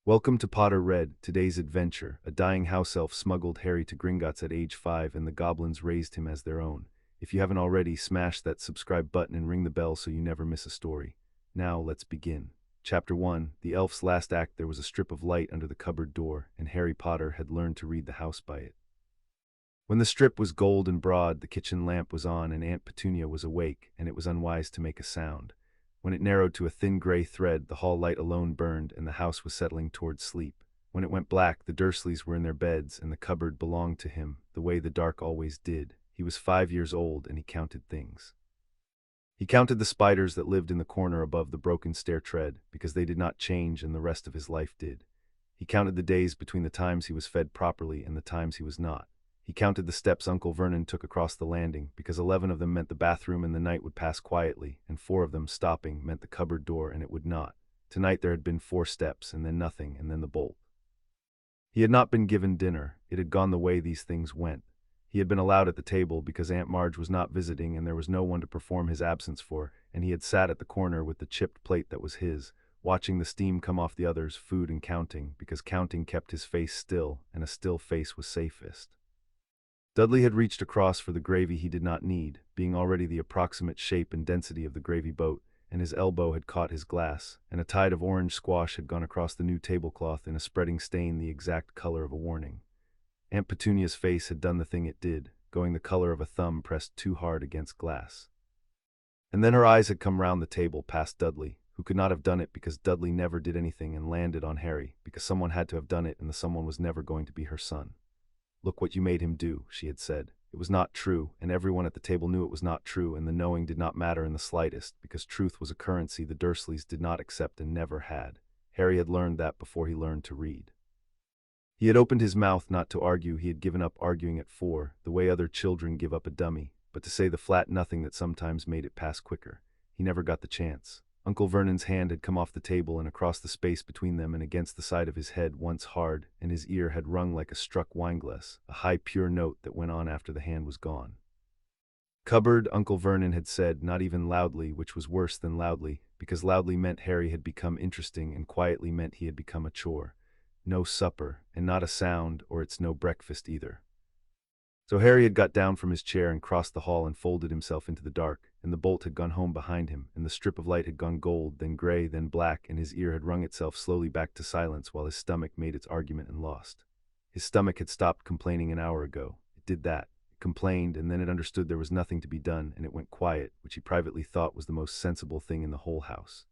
Welcome to Potter Read. Today's adventure. A dying house elf smuggled Harry to Gringotts at age 5 and the goblins raised him as their own. If you haven't already, smash that subscribe button and ring the bell so you never miss a story. Now, let's begin. Chapter 1. The elf's last act. There was a strip of light under the cupboard door, and Harry Potter had learned to read the house by it. When the strip was gold and broad, the kitchen lamp was on and Aunt Petunia was awake, and it was unwise to make a sound. When it narrowed to a thin gray thread, the hall light alone burned, and the house was settling toward sleep. When it went black, the Dursleys were in their beds, and the cupboard belonged to him, the way the dark always did. He was 5 years old, and he counted things. He counted the spiders that lived in the corner above the broken stair tread, because they did not change and the rest of his life did. He counted the days between the times he was fed properly and the times he was not. He counted the steps Uncle Vernon took across the landing, because 11 of them meant the bathroom and the night would pass quietly, and 4 of them stopping meant the cupboard door and it would not. Tonight there had been 4 steps, and then nothing, and then the bolt. He had not been given dinner. It had gone the way these things went. He had been allowed at the table because Aunt Marge was not visiting and there was no one to perform his absence for, and he had sat at the corner with the chipped plate that was his, watching the steam come off the others' food and counting, because counting kept his face still, and a still face was safest. Dudley had reached across for the gravy he did not need, being already the approximate shape and density of the gravy boat, and his elbow had caught his glass, and a tide of orange squash had gone across the new tablecloth in a spreading stain the exact color of a warning. Aunt Petunia's face had done the thing it did, going the color of a thumb pressed too hard against glass. And then her eyes had come round the table past Dudley, who could not have done it because Dudley never did anything, and landed on Harry, because someone had to have done it and the someone was never going to be her son. "Look what you made him do," she had said. It was not true, and everyone at the table knew it was not true, and the knowing did not matter in the slightest, because truth was a currency the Dursleys did not accept and never had. Harry had learned that before he learned to read. He had opened his mouth not to argue. He had given up arguing at 4, the way other children give up a dummy, but to say the flat nothing that sometimes made it pass quicker. He never got the chance. Uncle Vernon's hand had come off the table and across the space between them and against the side of his head once hard, and his ear had rung like a struck wineglass, a high pure note that went on after the hand was gone. "Cupboard," Uncle Vernon had said, not even loudly, which was worse than loudly, because loudly meant Harry had become interesting and quietly meant he had become a chore. No supper, and not a sound, or it's no breakfast either. So Harry had got down from his chair and crossed the hall and folded himself into the dark, and the bolt had gone home behind him, and the strip of light had gone gold, then gray, then black, and his ear had wrung itself slowly back to silence while his stomach made its argument and lost. His stomach had stopped complaining an hour ago. It did that. It complained, and then it understood there was nothing to be done, and it went quiet, which he privately thought was the most sensible thing in the whole house.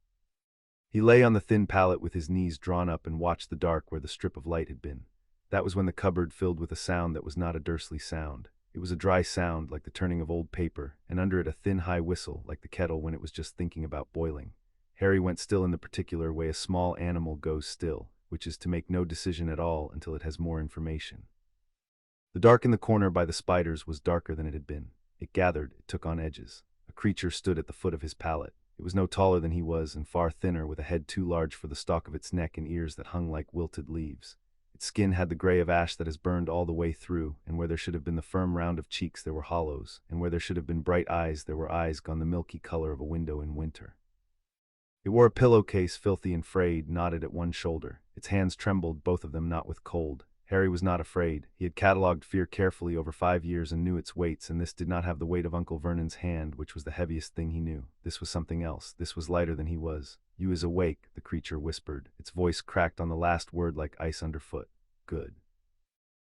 He lay on the thin pallet with his knees drawn up and watched the dark where the strip of light had been. That was when the cupboard filled with a sound that was not a Dursley sound. It was a dry sound like the turning of old paper, and under it a thin high whistle like the kettle when it was just thinking about boiling. Harry went still in the particular way a small animal goes still, which is to make no decision at all until it has more information. The dark in the corner by the spiders was darker than it had been. It gathered, it took on edges. A creature stood at the foot of his pallet. It was no taller than he was and far thinner, with a head too large for the stalk of its neck and ears that hung like wilted leaves. Its skin had the gray of ash that has burned all the way through, and where there should have been the firm round of cheeks there were hollows, and where there should have been bright eyes there were eyes gone the milky color of a window in winter. It wore a pillowcase filthy and frayed, knotted at one shoulder. Its hands trembled, both of them not with cold. Harry was not afraid. He had catalogued fear carefully over 5 years and knew its weights, and this did not have the weight of Uncle Vernon's hand, which was the heaviest thing he knew. This was something else. This was lighter than he was. "You is awake," the creature whispered. Its voice cracked on the last word like ice underfoot. "Good."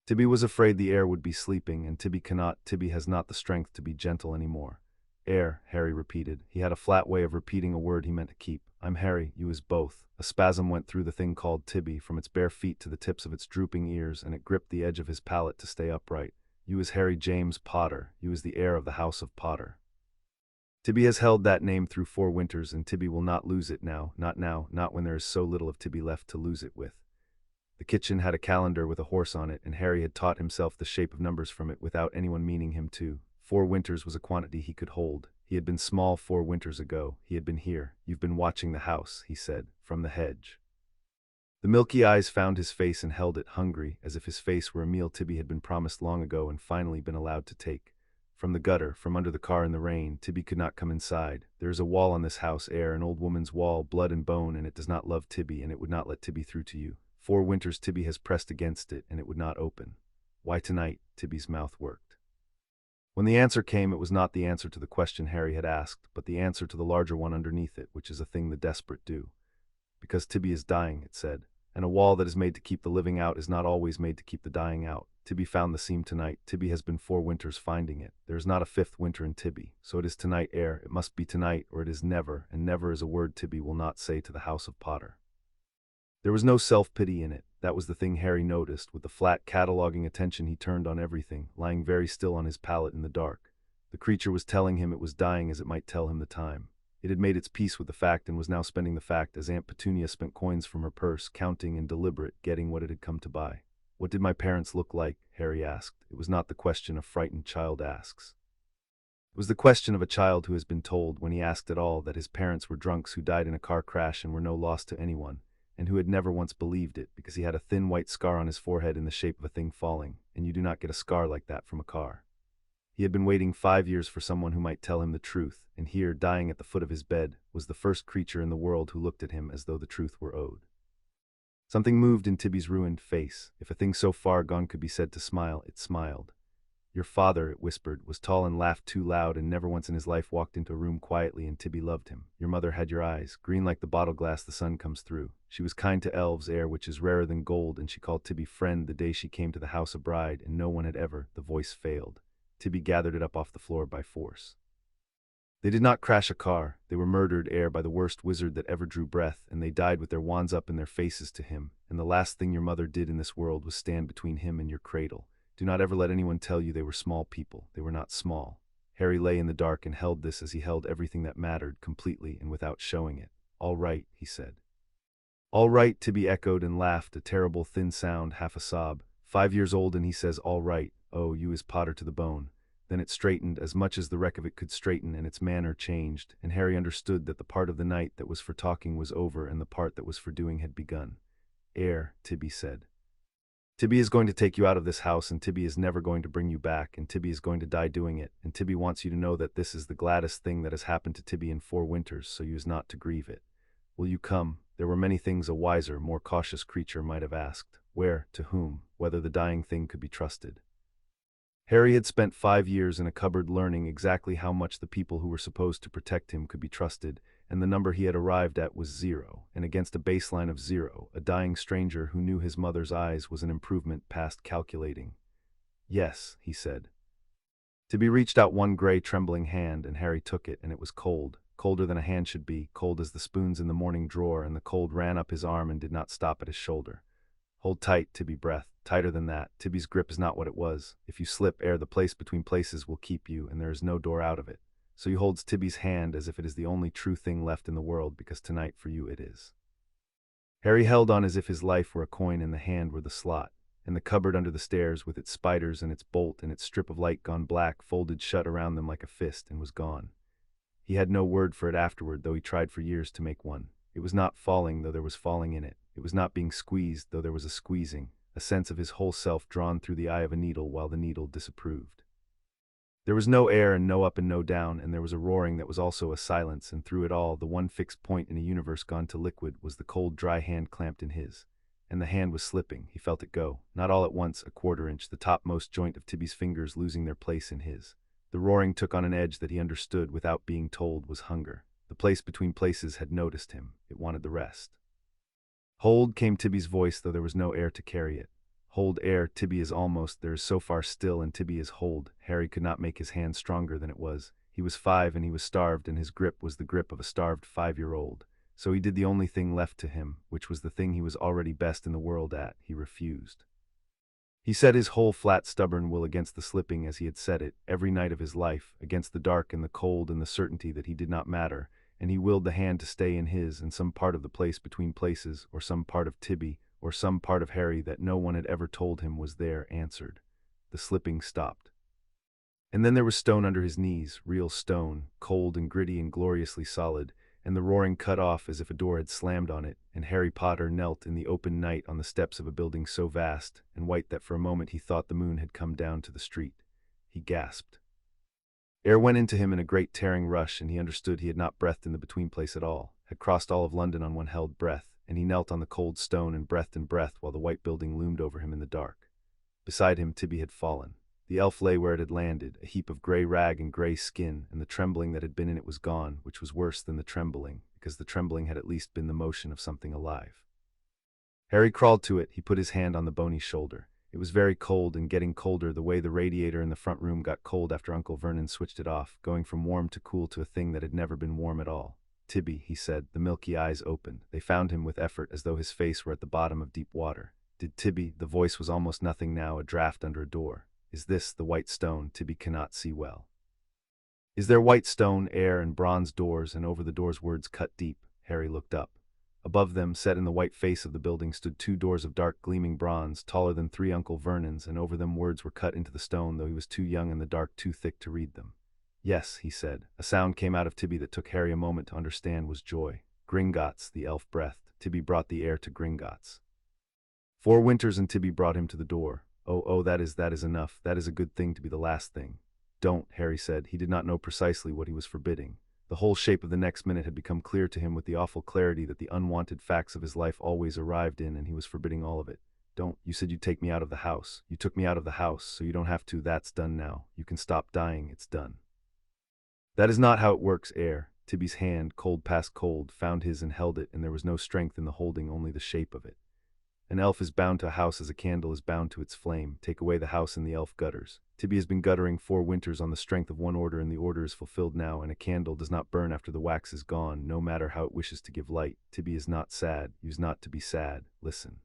Tibby was afraid the heir would be sleeping, and Tibby cannot. Tibby has not the strength to be gentle anymore. "Heir," Harry repeated. He had a flat way of repeating a word he meant to keep. "I'm Harry, you is both." A spasm went through the thing called Tibby, from its bare feet to the tips of its drooping ears, and it gripped the edge of his pallet to stay upright. "You is Harry James Potter. You is the heir of the House of Potter." Tibby has held that name through 4 winters, and Tibby will not lose it now, not when there is so little of Tibby left to lose it with. The kitchen had a calendar with a horse on it, and Harry had taught himself the shape of numbers from it without anyone meaning him to. 4 winters was a quantity he could hold. He had been small 4 winters ago. He had been here. "You've been watching the house," he said, "from the hedge." The milky eyes found his face and held it, hungry, as if his face were a meal Tibby had been promised long ago and finally been allowed to take. From the gutter, from under the car in the rain, Tibby could not come inside. "There is a wall on this house, heir, an old woman's wall, blood and bone, and it does not love Tibby, and it would not let Tibby through to you. 4 winters Tibby has pressed against it, and it would not open. Why tonight? Tibby's mouth worked. When the answer came, it was not the answer to the question Harry had asked, but the answer to the larger one underneath it, which is a thing the desperate do. Because Tibby is dying, it said, and a wall that is made to keep the living out is not always made to keep the dying out. Tibby found the seam tonight. Tibby has been 4 winters finding it. There is not a 5th winter in Tibby, so it is tonight ere. It must be tonight, or it is never, and never is a word Tibby will not say to the House of Potter. There was no self-pity in it. That was the thing Harry noticed. With the flat, cataloguing attention he turned on everything, lying very still on his pallet in the dark. The creature was telling him it was dying as it might tell him the time. It had made its peace with the fact and was now spending the fact as Aunt Petunia spent coins from her purse, counting and deliberate, getting what it had come to buy. What did my parents look like? Harry asked. It was not the question a frightened child asks. It was the question of a child who has been told, when he asked at all, that his parents were drunks who died in a car crash and were no loss to anyone, and who had never once believed it because he had a thin white scar on his forehead in the shape of a thing falling, and you do not get a scar like that from a car. He had been waiting 5 years for someone who might tell him the truth, and here, dying at the foot of his bed, was the first creature in the world who looked at him as though the truth were owed. Something moved in Tibby's ruined face. If a thing so far gone could be said to smile, it smiled. Your father, it whispered, was tall and laughed too loud and never once in his life walked into a room quietly, and Tibby loved him. Your mother had your eyes, green like the bottle glass the sun comes through. She was kind to elves, air which is rarer than gold, and she called Tibby friend the day she came to the house a bride, and no one had ever. The voice failed. Tibby gathered it up off the floor by force. They did not crash a car. They were murdered ere by the worst wizard that ever drew breath, and they died with their wands up in their faces to him, and the last thing your mother did in this world was stand between him and your cradle. Do not ever let anyone tell you they were small people. They were not small. Harry lay in the dark and held this as he held everything that mattered, completely and without showing it. All right, he said. All right, Tibby echoed and laughed, a terrible thin sound, half a sob. 5 years old and he says all right. Oh, you is Potter to the bone. Then it straightened, as much as the wreck of it could straighten, and its manner changed, and Harry understood that the part of the night that was for talking was over and the part that was for doing had begun. Tibby said. Tibby is going to take you out of this house, and Tibby is never going to bring you back, and Tibby is going to die doing it, and Tibby wants you to know that this is the gladdest thing that has happened to Tibby in 4 winters, so you is not to grieve it. Will you come? There were many things a wiser, more cautious creature might have asked. Where, to whom, whether the dying thing could be trusted. Harry had spent 5 years in a cupboard learning exactly how much the people who were supposed to protect him could be trusted, and the number he had arrived at was 0, and against a baseline of 0, a dying stranger who knew his mother's eyes was an improvement past calculating. Yes, he said. Tibby reached out one gray, trembling hand, and Harry took it, and it was cold, colder than a hand should be, cold as the spoons in the morning drawer, and the cold ran up his arm and did not stop at his shoulder. Hold tight, Tibby breathed. Tighter than that. Tibby's grip is not what it was. If you slip, the place between places will keep you, and there is no door out of it. So he holds Tibby's hand as if it is the only true thing left in the world, because tonight for you it is. Harry held on as if his life were a coin and the hand were the slot, and the cupboard under the stairs with its spiders and its bolt and its strip of light gone black folded shut around them like a fist and was gone. He had no word for it afterward, though he tried for years to make one. It was not falling, though there was falling in it. It was not being squeezed, though there was a squeezing, a sense of his whole self drawn through the eye of a needle while the needle disapproved. There was no air and no up and no down, and there was a roaring that was also a silence, and through it all, the one fixed point in a universe gone to liquid was the cold, dry hand clamped in his. And the hand was slipping. He felt it go, not all at once, a quarter inch, the topmost joint of Tibby's fingers losing their place in his. The roaring took on an edge that he understood without being told was hunger. The place between places had noticed him. It wanted the rest. Hold, came Tibby's voice, though there was no air to carry it. Hold, air, Tibby is almost, there is so far still, and Tibby is hold. Harry could not make his hand stronger than it was. He was 5 and he was starved, and his grip was the grip of a starved 5-year-old. So he did the only thing left to him, which was the thing he was already best in the world at. He refused. He set his whole flat stubborn will against the slipping as he had set it, every night of his life, against the dark and the cold and the certainty that he did not matter, and he willed the hand to stay in his, and some part of the place between places, or some part of Tibby, or some part of Harry that no one had ever told him was there, answered. The slipping stopped. And then there was stone under his knees, real stone, cold and gritty and gloriously solid, and the roaring cut off as if a door had slammed on it, and Harry Potter knelt in the open night on the steps of a building so vast and white that for a moment he thought the moon had come down to the street. He gasped. Air went into him in a great tearing rush, and he understood he had not breathed in the between place at all, had crossed all of London on one held breath, and he knelt on the cold stone and breathed in breath while the white building loomed over him in the dark. Beside him, Tibby had fallen. The elf lay where it had landed, a heap of gray rag and gray skin, and the trembling that had been in it was gone, which was worse than the trembling, because the trembling had at least been the motion of something alive. Harry crawled to it. He put his hand on the bony shoulder. It was very cold and getting colder the way the radiator in the front room got cold after Uncle Vernon switched it off, going from warm to cool to a thing that had never been warm at all. "Tibby," he said, the milky eyes opened. They found him with effort as though his face were at the bottom of deep water. "Did Tibby?" The voice was almost nothing now, a draft under a door. "Is this the white stone?" Tibby cannot see well. "Is there white stone, air, and bronze doors?" And over the doors words cut deep. Harry looked up. Above them, set in the white face of the building, stood 2 doors of dark gleaming bronze, taller than 3 Uncle Vernons, and over them words were cut into the stone, though he was too young and the dark too thick to read them. "Yes," he said. A sound came out of Tibby that took Harry a moment to understand was joy. "Gringotts," the elf breathed. Tibby brought the air to Gringotts. 4 winters, and Tibby brought him to the door. Oh, that is enough. That is a good thing to be the last thing." "Don't," Harry said. He did not know precisely what he was forbidding. The whole shape of the next minute had become clear to him with the awful clarity that the unwanted facts of his life always arrived in, and he was forbidding all of it. "Don't. You said you'd take me out of the house. You took me out of the house, so you don't have to. That's done now. You can stop dying. It's done." "That is not how it works, air." Tibby's hand, cold past cold, found his and held it, and there was no strength in the holding, only the shape of it. "An elf is bound to a house as a candle is bound to its flame. Take away the house and the elf gutters. Tibby has been guttering 4 winters on the strength of one order, and the order is fulfilled now, and a candle does not burn after the wax is gone, no matter how it wishes to give light. Tibby is not sad. You is not to be sad. Listen.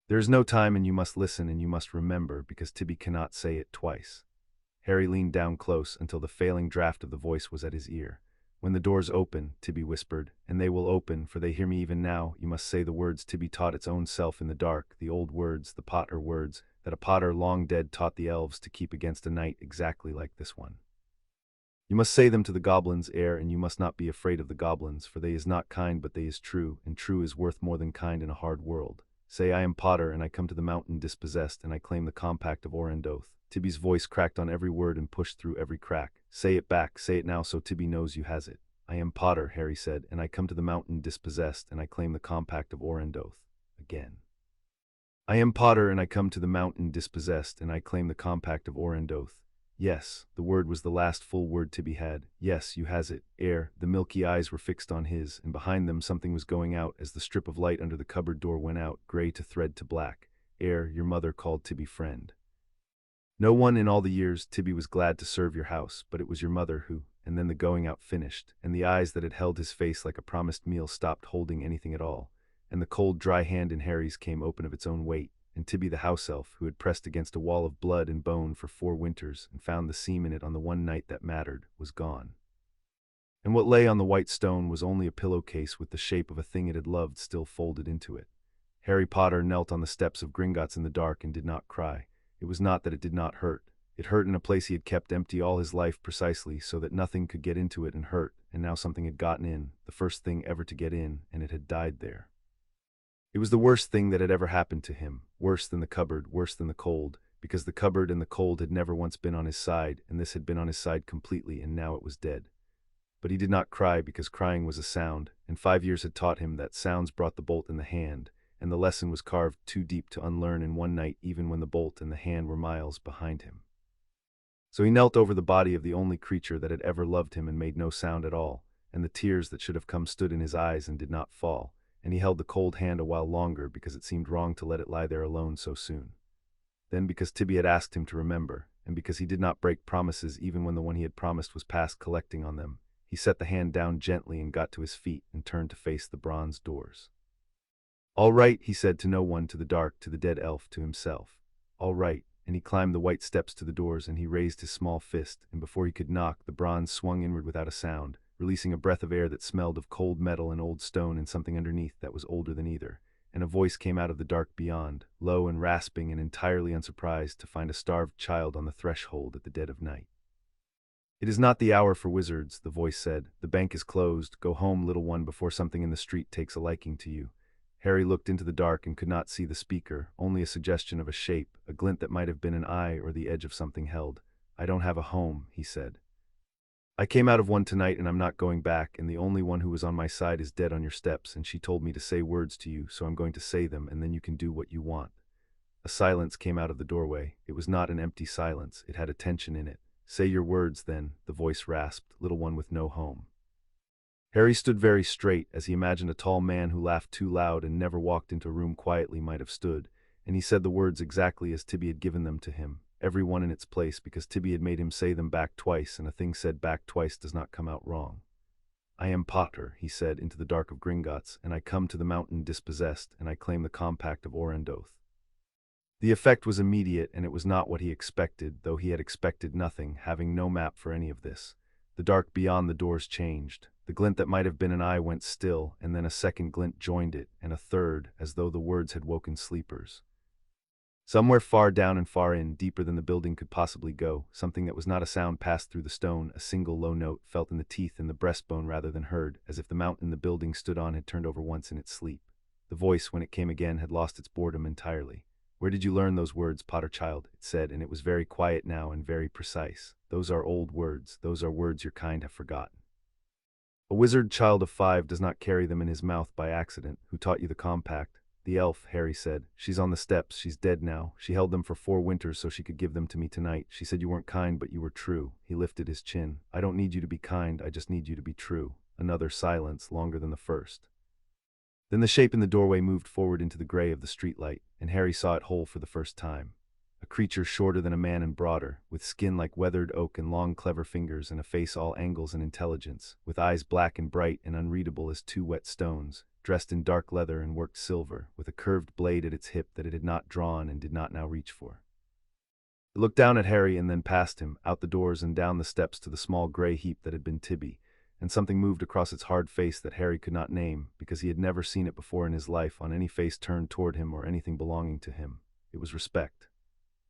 There is no time, and you must listen, and you must remember, because Tibby cannot say it twice." Harry leaned down close until the failing draft of the voice was at his ear. "When the doors open," Tibby whispered, "and they will open, for they hear me even now, you must say the words Tibby taught its own self in the dark, the old words, the Potter words, that a Potter long dead taught the elves to keep against a night exactly like this one. You must say them to the goblins, air, and you must not be afraid of the goblins, for they is not kind but they is true, and true is worth more than kind in a hard world. Say, I am Potter, and I come to the mountain dispossessed, and I claim the compact of Orendoth." Tibby's voice cracked on every word and pushed through every crack. "Say it back, say it now so Tibby knows you has it." "I am Potter," Harry said, "and I come to the mountain dispossessed, and I claim the compact of Orendoth." Again. "I am Potter, and I come to the mountain dispossessed, and I claim the compact of Orendoth." Yes, the word was the last full word Tibby had. "Yes, you has it, air." The milky eyes were fixed on his, and behind them something was going out as the strip of light under the cupboard door went out, gray to thread to black. "Air, your mother called Tibby friend. No one in all the years Tibby was glad to serve your house, but it was your mother who," and then the going out finished, and the eyes that had held his face like a promised meal stopped holding anything at all, and the cold dry hand in Harry's came open of its own weight, and Tibby the house elf, who had pressed against a wall of blood and bone for 4 winters, and found the seam in it on the one night that mattered, was gone. And what lay on the white stone was only a pillowcase with the shape of a thing it had loved still folded into it. Harry Potter knelt on the steps of Gringotts in the dark and did not cry. It was not that it did not hurt. It hurt in a place he had kept empty all his life precisely so that nothing could get into it and hurt, and now something had gotten in, the first thing ever to get in, and it had died there. It was the worst thing that had ever happened to him, worse than the cupboard, worse than the cold, because the cupboard and the cold had never once been on his side, and this had been on his side completely, and now it was dead. But he did not cry because crying was a sound, and 5 years had taught him that sounds brought the bolt in the hand, and the lesson was carved too deep to unlearn in one night even when the bolt and the hand were miles behind him. So he knelt over the body of the only creature that had ever loved him and made no sound at all, and the tears that should have come stood in his eyes and did not fall, and he held the cold hand a while longer because it seemed wrong to let it lie there alone so soon. Then, because Tibby had asked him to remember, and because he did not break promises even when the one he had promised was past collecting on them, he set the hand down gently and got to his feet and turned to face the bronze doors. "All right," he said to no one, to the dark, to the dead elf, to himself. "All right," and he climbed the white steps to the doors, and he raised his small fist, and before he could knock, the bronze swung inward without a sound, releasing a breath of air that smelled of cold metal and old stone and something underneath that was older than either, and a voice came out of the dark beyond, low and rasping and entirely unsurprised to find a starved child on the threshold at the dead of night. "It is not the hour for wizards," the voice said. "The bank is closed. Go home, little one, before something in the street takes a liking to you." Harry looked into the dark and could not see the speaker, only a suggestion of a shape, a glint that might have been an eye or the edge of something held. "I don't have a home," he said. I came out of one tonight and I'm not going back, and the only one who was on my side is dead on your steps, and she told me to say words to you, so I'm going to say them, and then you can do what you want." A silence came out of the doorway. It was not an empty silence, it had a tension in it. "Say your words, then," the voice rasped, "little one with no home." Harry stood very straight, as he imagined a tall man who laughed too loud and never walked into a room quietly might have stood, and he said the words exactly as Tibby had given them to him, every one in its place, because Tibby had made him say them back twice, and a thing said back twice does not come out wrong. "I am Potter," he said, "into the dark of Gringotts, and I come to the mountain dispossessed, and I claim the compact of Orendoth." The effect was immediate, and it was not what he expected, though he had expected nothing, having no map for any of this. The dark beyond the doors changed. The glint that might have been an eye went still, and then a second glint joined it, and a third, as though the words had woken sleepers. Somewhere far down and far in, deeper than the building could possibly go, something that was not a sound passed through the stone, a single low note, felt in the teeth and the breastbone rather than heard, as if the mountain the building stood on had turned over once in its sleep. The voice, when it came again, had lost its boredom entirely. "Where did you learn those words, Potter child?" it said, and it was very quiet now and very precise. "Those are old words. Those are words your kind have forgotten. A wizard child of 5 does not carry them in his mouth by accident. Who taught you the compact?" "The elf," Harry said. "She's on the steps. She's dead now. She held them for 4 winters so she could give them to me tonight. She said you weren't kind, but you were true." He lifted his chin. "I don't need you to be kind. I just need you to be true." Another silence, longer than the first. Then the shape in the doorway moved forward into the gray of the streetlight, and Harry saw it whole for the first time. A creature shorter than a man and broader, with skin like weathered oak and long clever fingers and a face all angles and intelligence, with eyes black and bright and unreadable as 2 wet stones, dressed in dark leather and worked silver, with a curved blade at its hip that it had not drawn and did not now reach for. It looked down at Harry and then past him, out the doors and down the steps to the small gray heap that had been Tibby, and something moved across its hard face that Harry could not name, because he had never seen it before in his life on any face turned toward him or anything belonging to him. It was respect.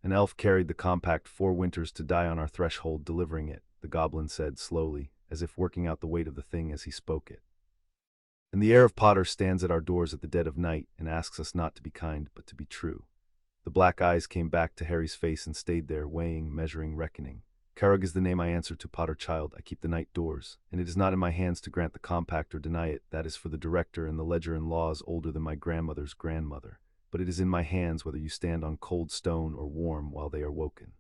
"An elf carried the compact 4 winters to die on our threshold delivering it," the goblin said slowly, as if working out the weight of the thing as he spoke it. "And the heir of Potter stands at our doors at the dead of night and asks us not to be kind, but to be true." The black eyes came back to Harry's face and stayed there, weighing, measuring, reckoning. "Carrog is the name I answer to, Potter child. I keep the night doors, and it is not in my hands to grant the compact or deny it. That is for the director and the ledger and laws older than my grandmother's grandmother. But it is in my hands whether you stand on cold stone or warm while they are woken."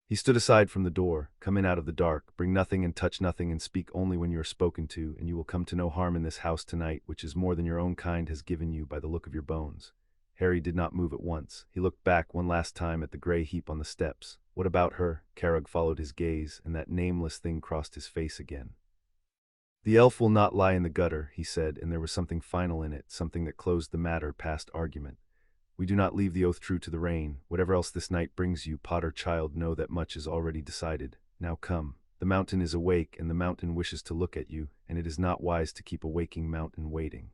He stood aside from the door. "Come in out of the dark, bring nothing and touch nothing, and speak only when you are spoken to, and you will come to no harm in this house tonight, which is more than your own kind has given you by the look of your bones." Harry did not move at once. He looked back one last time at the gray heap on the steps. "What about her?" Carrog followed his gaze, and that nameless thing crossed his face again. "The elf will not lie in the gutter," he said, and there was something final in it, something that closed the matter past argument. "We do not leave the oath true to the rain. Whatever else this night brings you, Potter child, know that much is already decided. Now come. The mountain is awake, and the mountain wishes to look at you, and it is not wise to keep a waking mountain waiting."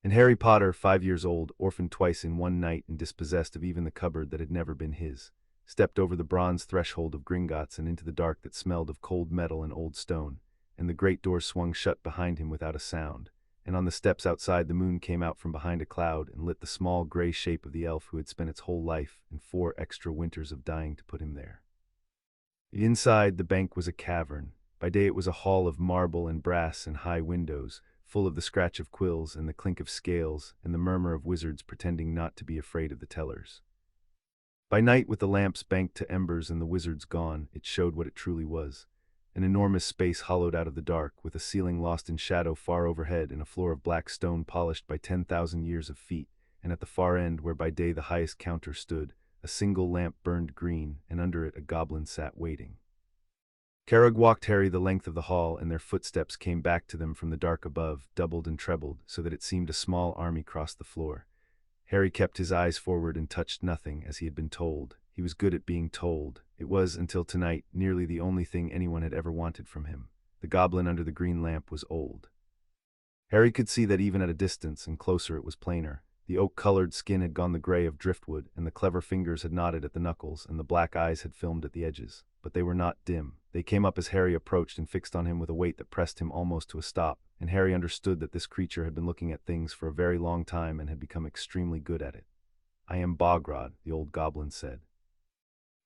And Harry Potter, 5 years old, orphaned twice in one night and dispossessed of even the cupboard that had never been his, stepped over the bronze threshold of Gringotts and into the dark that smelled of cold metal and old stone, and the great door swung shut behind him without a sound, and on the steps outside the moon came out from behind a cloud and lit the small gray shape of the elf who had spent its whole life and 4 extra winters of dying to put him there. Inside, the bank was a cavern. By day it was a hall of marble and brass and high windows, full of the scratch of quills and the clink of scales and the murmur of wizards pretending not to be afraid of the tellers. By night, with the lamps banked to embers and the wizards gone, it showed what it truly was. An enormous space hollowed out of the dark, with a ceiling lost in shadow far overhead and a floor of black stone polished by 10,000 years of feet, and at the far end, where by day the highest counter stood, a single lamp burned green, and under it a goblin sat waiting. Carrog walked Harry the length of the hall, and their footsteps came back to them from the dark above, doubled and trebled, so that it seemed a small army crossed the floor. Harry kept his eyes forward and touched nothing, as he had been told. He was good at being told. It was, until tonight, nearly the only thing anyone had ever wanted from him. The goblin under the green lamp was old. Harry could see that even at a distance, and closer it was plainer. The oak-colored skin had gone the gray of driftwood, and the clever fingers had knotted at the knuckles, and the black eyes had filmed at the edges. But they were not dim. They came up as Harry approached and fixed on him with a weight that pressed him almost to a stop, and Harry understood that this creature had been looking at things for a very long time and had become extremely good at it. "I am Bogrod," the old goblin said.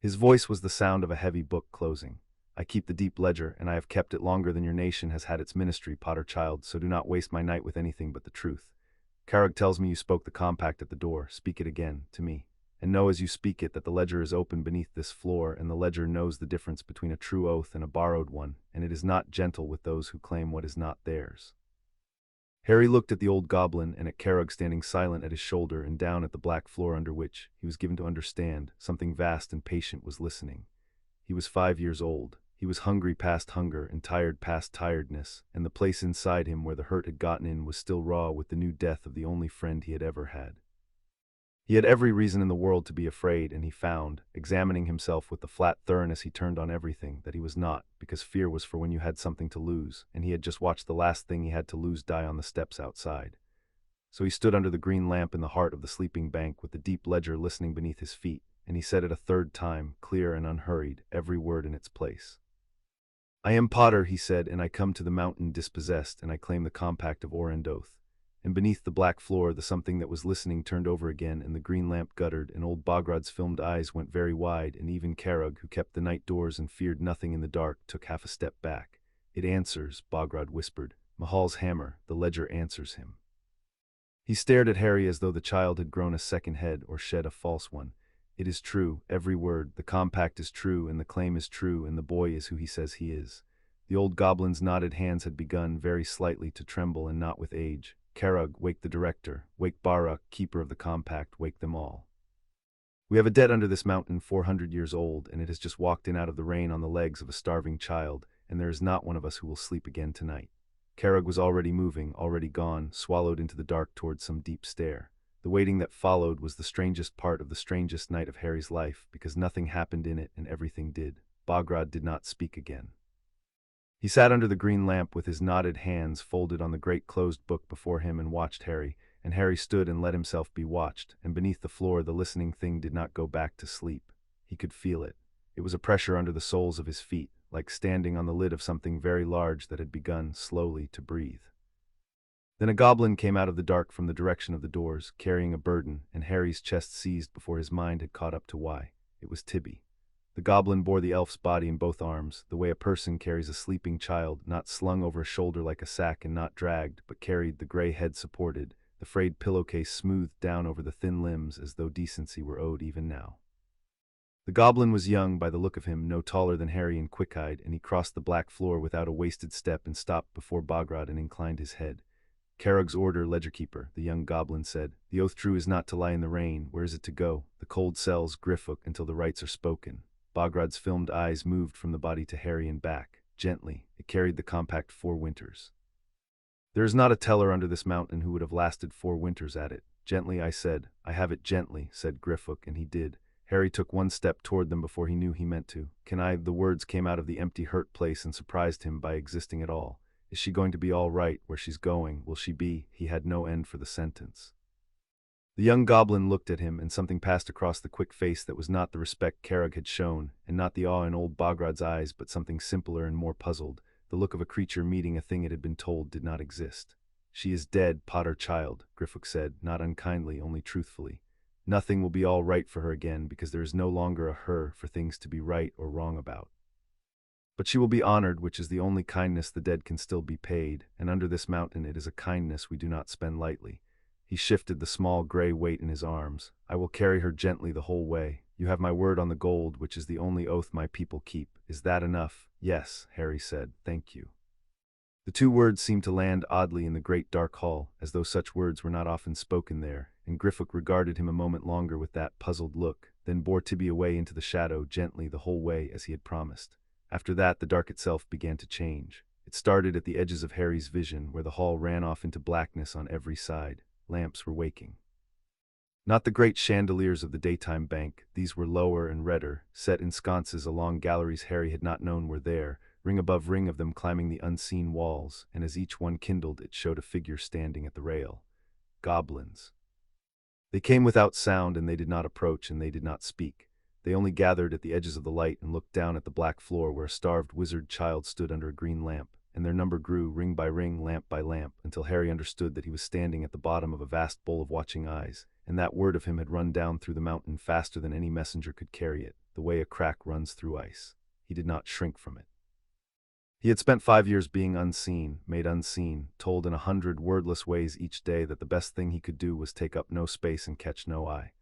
His voice was the sound of a heavy book closing. I keep the deep ledger, and I have kept it longer than your nation has had its ministry, Potter child, so do not waste my night with anything but the truth. Carragh tells me you spoke the compact at the door. Speak it again, to me. And know as you speak it that the ledger is open beneath this floor, and the ledger knows the difference between a true oath and a borrowed one, and it is not gentle with those who claim what is not theirs. Harry looked at the old goblin and at Carragh standing silent at his shoulder and down at the black floor under which, he was given to understand, something vast and patient was listening. He was 5 years old. He was hungry past hunger and tired past tiredness, and the place inside him where the hurt had gotten in was still raw with the new death of the only friend he had ever had. He had every reason in the world to be afraid, and he found, examining himself with the flat thoroughness he turned on everything, that he was not, because fear was for when you had something to lose, and he had just watched the last thing he had to lose die on the steps outside. So he stood under the green lamp in the heart of the sleeping bank with the deep ledger listening beneath his feet, and he said it a third time, clear and unhurried, every word in its place. I am Potter, he said, and I come to the mountain dispossessed, and I claim the compact of Orendoth. And beneath the black floor the something that was listening turned over again, and the green lamp guttered, and old Bogrod's filmed eyes went very wide, and even Carragh, who kept the night doors and feared nothing in the dark, took half a step back. It answers, Bogrod whispered. Mahal's hammer, the ledger answers him. He stared at Harry as though the child had grown a second head or shed a false one. It is true, every word, the compact is true, and the claim is true, and the boy is who he says he is. The old goblin's knotted hands had begun, very slightly, to tremble, and not with age. Carragh, wake the director, wake Barak, keeper of the compact, wake them all. We have a debt under this mountain 400 years old, and it has just walked in out of the rain on the legs of a starving child, and there is not one of us who will sleep again tonight. Carragh was already moving, already gone, swallowed into the dark towards some deep stair. The waiting that followed was the strangest part of the strangest night of Harry's life, because nothing happened in it and everything did. Bogrod did not speak again. He sat under the green lamp with his knotted hands folded on the great closed book before him and watched Harry, and Harry stood and let himself be watched, and beneath the floor the listening thing did not go back to sleep. He could feel it. It was a pressure under the soles of his feet, like standing on the lid of something very large that had begun, slowly, to breathe. Then a goblin came out of the dark from the direction of the doors, carrying a burden, and Harry's chest seized before his mind had caught up to why. It was Tibby. The goblin bore the elf's body in both arms, the way a person carries a sleeping child, not slung over a shoulder like a sack and not dragged, but carried, the gray head supported, the frayed pillowcase smoothed down over the thin limbs as though decency were owed even now. The goblin was young by the look of him, no taller than Harry and quick-eyed, and he crossed the black floor without a wasted step and stopped before Bogrod and inclined his head. Carragh's order, ledgerkeeper, the young goblin said. The oath true is not to lie in the rain. Where is it to go? The cold cells, Griffook, until the rites are spoken. Bogrod's filmed eyes moved from the body to Harry and back. Gently, it carried the compact 4 winters. There is not a teller under this mountain who would have lasted 4 winters at it. Gently, I said. I have it gently, said Griffook, and he did. Harry took 1 step toward them before he knew he meant to. Can I? The words came out of the empty hurt place and surprised him by existing at all. Is she going to be all right where she's going? Will she be? He had no end for the sentence. The young goblin looked at him, and something passed across the quick face that was not the respect Carragh had shown, and not the awe in old Bogrod's eyes, but something simpler and more puzzled. The look of a creature meeting a thing it had been told did not exist. She is dead, Potter child, Griffook said, not unkindly, only truthfully. Nothing will be all right for her again, because there is no longer a her for things to be right or wrong about. But she will be honored, which is the only kindness the dead can still be paid, and under this mountain it is a kindness we do not spend lightly. He shifted the small gray weight in his arms. I will carry her gently the whole way. You have my word on the gold, which is the only oath my people keep. Is that enough? Yes, Harry said. Thank you. The 2 words seemed to land oddly in the great dark hall, as though such words were not often spoken there, and Griffook regarded him a moment longer with that puzzled look, then bore Tibby away into the shadow gently the whole way as he had promised. After that the dark itself began to change. It started at the edges of Harry's vision, where the hall ran off into blackness on every side. Lamps were waking. Not the great chandeliers of the daytime bank, these were lower and redder, set in sconces along galleries Harry had not known were there, ring above ring of them climbing the unseen walls, and as each one kindled it showed a figure standing at the rail. Goblins. They came without sound, and they did not approach, and they did not speak. They only gathered at the edges of the light and looked down at the black floor where a starved wizard child stood under a green lamp, and their number grew, ring by ring, lamp by lamp, until Harry understood that he was standing at the bottom of a vast bowl of watching eyes, and that word of him had run down through the mountain faster than any messenger could carry it, the way a crack runs through ice. he did not shrink from it. He had spent 5 years being unseen, made unseen, told in 100 wordless ways each day that the best thing he could do was take up no space and catch no eye.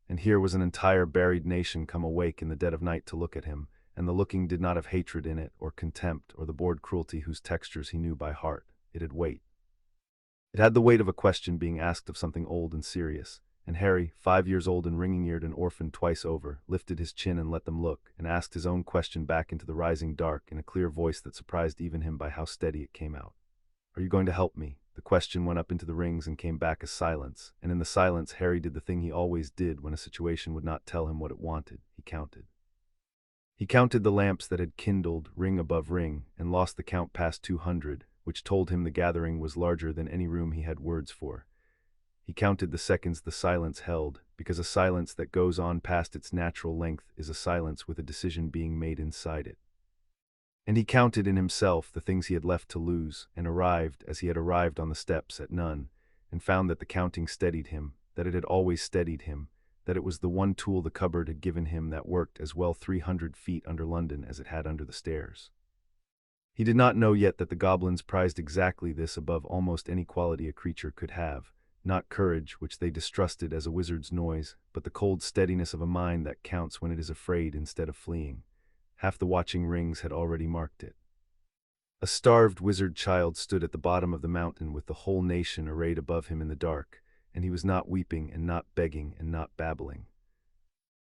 And here was an entire buried nation come awake in the dead of night to look at him, and the looking did not have hatred in it, or contempt, or the bored cruelty whose textures he knew by heart. It had weight. It had the weight of a question being asked of something old and serious, and Harry, 5 years old and ringing-eared and orphaned twice over, lifted his chin and let them look, and asked his own question back into the rising dark in a clear voice that surprised even him by how steady it came out. "Are you going to help me?" The question went up into the rings and came back as silence, and in the silence Harry did the thing he always did when a situation would not tell him what it wanted. He counted. He counted the lamps that had kindled, ring above ring, and lost the count past 200, which told him the gathering was larger than any room he had words for. He counted the seconds the silence held, because a silence that goes on past its natural length is a silence with a decision being made inside it. And he counted in himself the things he had left to lose, and arrived, as he had arrived on the steps, at none, and found that the counting steadied him, that it had always steadied him, that it was the one tool the cupboard had given him that worked as well 300 feet under London as it had under the stairs. He did not know yet that the goblins prized exactly this above almost any quality a creature could have, not courage, which they distrusted as a wizard's noise, but the cold steadiness of a mind that counts when it is afraid instead of fleeing. Half the watching rings had already marked it. A starved wizard child stood at the bottom of the mountain with the whole nation arrayed above him in the dark, and he was not weeping and not begging and not babbling.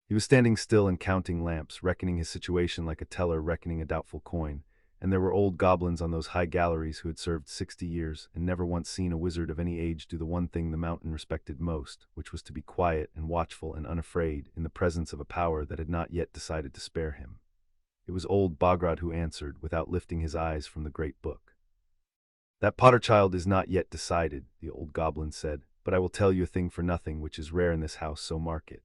He was standing still and counting lamps, reckoning his situation like a teller reckoning a doubtful coin, and there were old goblins on those high galleries who had served 60 years and never once seen a wizard of any age do the one thing the mountain respected most, which was to be quiet and watchful and unafraid in the presence of a power that had not yet decided to spare him. It was old Bograd who answered, without lifting his eyes from the great book. "That Potter child is not yet decided," the old goblin said, "but I will tell you a thing for nothing which is rare in this house, so mark it.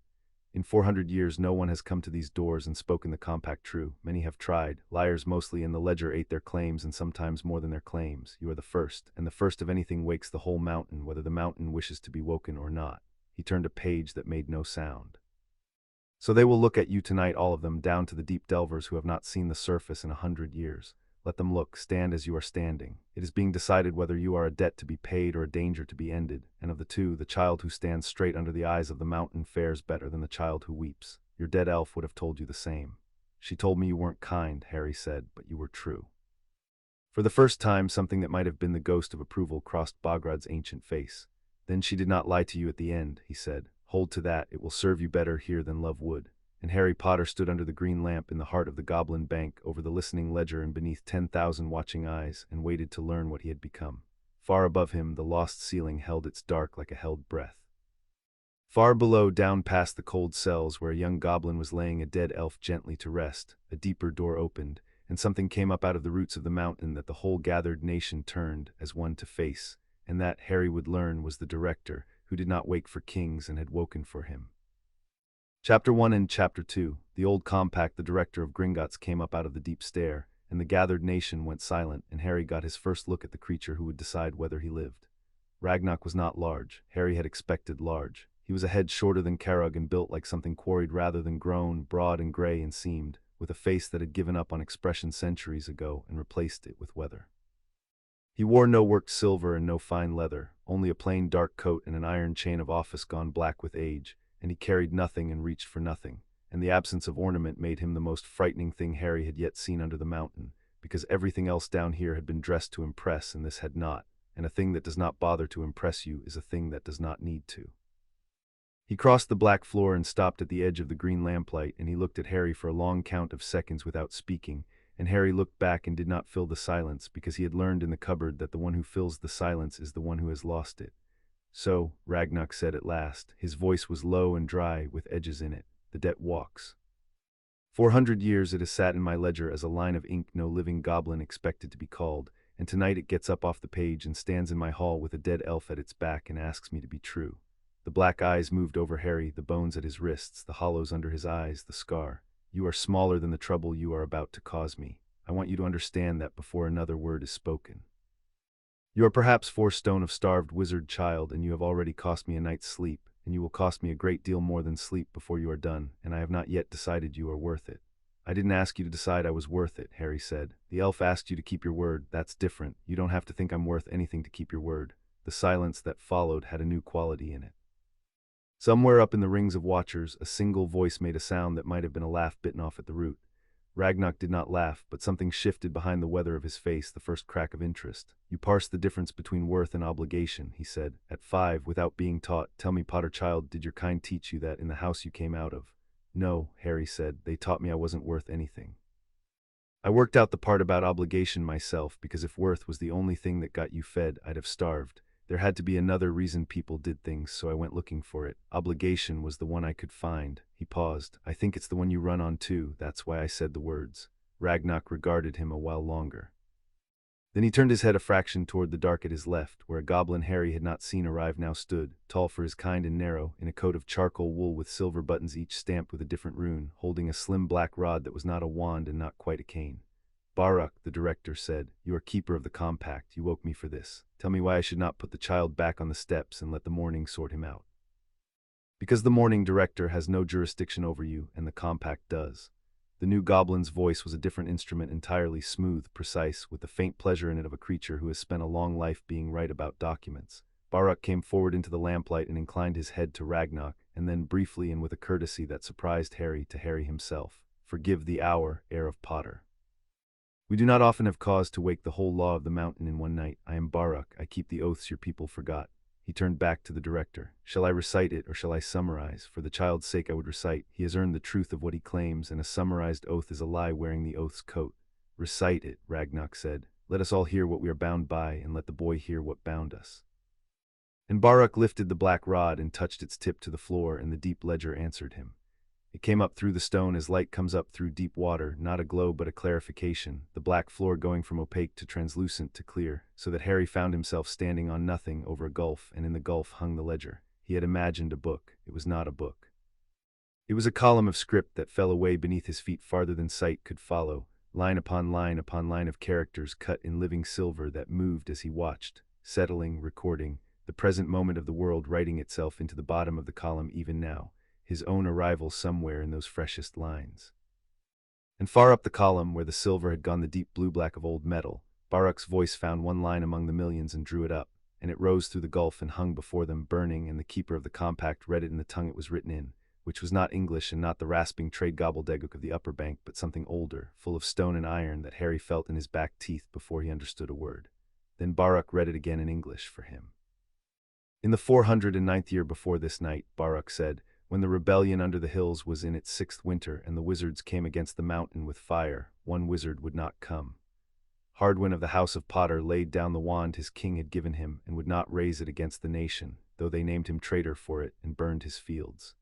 In 400 years no one has come to these doors and spoken the compact true. Many have tried, liars mostly, and the ledger ate their claims and sometimes more than their claims. You are the first, and the first of anything wakes the whole mountain, whether the mountain wishes to be woken or not." He turned a page that made no sound. "So they will look at you tonight, all of them, down to the deep delvers who have not seen the surface in 100 years. Let them look, stand as you are standing. It is being decided whether you are a debt to be paid or a danger to be ended, and of the two, the child who stands straight under the eyes of the mountain fares better than the child who weeps. Your dead elf would have told you the same." "She told me you weren't kind," Harry said, "but you were true." For the first time, something that might have been the ghost of approval crossed Bograd's ancient face. "Then she did not lie to you at the end," he said. "Hold to that, it will serve you better here than love would." And Harry Potter stood under the green lamp in the heart of the Goblin Bank, over the listening ledger and beneath 10,000 watching eyes, and waited to learn what he had become. Far above him, the lost ceiling held its dark like a held breath. Far below, down past the cold cells where a young goblin was laying a dead elf gently to rest, a deeper door opened, and something came up out of the roots of the mountain that the whole gathered nation turned as one to face, and that, Harry would learn, was the director, who did not wake for kings and had woken for him. Chapter 1 and Chapter 2. The old compact, the director of Gringotts, came up out of the deep stair, and the gathered nation went silent, and Harry got his first look at the creature who would decide whether he lived. Ragnarok was not large. Harry had expected large. He was a head shorter than Carrug and built like something quarried rather than grown, broad and gray and seamed, with a face that had given up on expression centuries ago and replaced it with weather. He wore no worked silver and no fine leather, only a plain dark coat and an iron chain of office gone black with age, and he carried nothing and reached for nothing, and the absence of ornament made him the most frightening thing Harry had yet seen under the mountain, because everything else down here had been dressed to impress and this had not, and a thing that does not bother to impress you is a thing that does not need to. He crossed the black floor and stopped at the edge of the green lamplight, and he looked at Harry for a long count of seconds without speaking, and Harry looked back and did not fill the silence, because he had learned in the cupboard that the one who fills the silence is the one who has lost it. "So," Ragnarok said at last, his voice was low and dry, with edges in it, "the debt walks. 400 years it has sat in my ledger as a line of ink no living goblin expected to be called, and tonight it gets up off the page and stands in my hall with a dead elf at its back and asks me to be true." The black eyes moved over Harry, the bones at his wrists, the hollows under his eyes, the scar. "You are smaller than the trouble you are about to cause me. I want you to understand that before another word is spoken. You are perhaps 4 stone of starved wizard child, and you have already cost me a night's sleep, and you will cost me a great deal more than sleep before you are done, and I have not yet decided you are worth it. I didn't ask you to decide I was worth it, Harry said. The elf asked you to keep your word. That's different. You don't have to think I'm worth anything to keep your word. The silence that followed had a new quality in it. Somewhere up in the rings of watchers, a single voice made a sound that might have been a laugh bitten off at the root. Ragnar did not laugh, but something shifted behind the weather of his face, the first crack of interest. You parse the difference between worth and obligation, he said. At 5, without being taught. Tell me, Potter child, did your kind teach you that in the house you came out of? No, Harry said. They taught me I wasn't worth anything. I worked out the part about obligation myself, because if worth was the only thing that got you fed, I'd have starved. There had to be another reason people did things, so I went looking for it. Obligation was the one I could find. He paused. I think it's the one you run on too. That's why I said the words. Ragnar regarded him a while longer. Then he turned his head a fraction toward the dark at his left, where a goblin Harry had not seen arrive now stood, tall for his kind and narrow, in a coat of charcoal wool with silver buttons each stamped with a different rune, holding a slim black rod that was not a wand and not quite a cane. Barak, the director, said, you are keeper of the compact. You woke me for this. Tell me why I should not put the child back on the steps and let the morning sort him out. Because the morning director has no jurisdiction over you, and the compact does. The new goblin's voice was a different instrument, entirely smooth, precise, with the faint pleasure in it of a creature who has spent a long life being right about documents. Barak came forward into the lamplight and inclined his head to Ragnar, and then briefly and with a courtesy that surprised Harry to Harry himself. Forgive the hour, heir of Potter. We do not often have cause to wake the whole law of the mountain in one night. I am Barak. I keep the oaths your people forgot. He turned back to the director. Shall I recite it, or shall I summarize? For the child's sake I would recite. He has earned the truth of what he claims, and a summarized oath is a lie wearing the oath's coat. Recite it, Ragnar said. Let us all hear what we are bound by, and let the boy hear what bound us. And Barak lifted the black rod and touched its tip to the floor, and the deep ledger answered him. It came up through the stone as light comes up through deep water, not a glow but a clarification, the black floor going from opaque to translucent to clear, so that Harry found himself standing on nothing over a gulf, and in the gulf hung the ledger. He had imagined a book. It was not a book. It was a column of script that fell away beneath his feet farther than sight could follow, line upon line of characters cut in living silver that moved as he watched, settling, recording, the present moment of the world writing itself into the bottom of the column even now. His own arrival somewhere in those freshest lines. And far up the column, where the silver had gone the deep blue-black of old metal, Barak's voice found one line among the millions and drew it up, and it rose through the gulf and hung before them, burning, and the keeper of the compact read it in the tongue it was written in, which was not English and not the rasping trade gobbledygook of the upper bank, but something older, full of stone and iron that Harry felt in his back teeth before he understood a word. Then Barak read it again in English for him. In the 409th year before this night, Barak said, when the rebellion under the hills was in its 6th winter and the wizards came against the mountain with fire, one wizard would not come. Hardwin of the House of Potter laid down the wand his king had given him and would not raise it against the nation, though they named him traitor for it and burned his fields.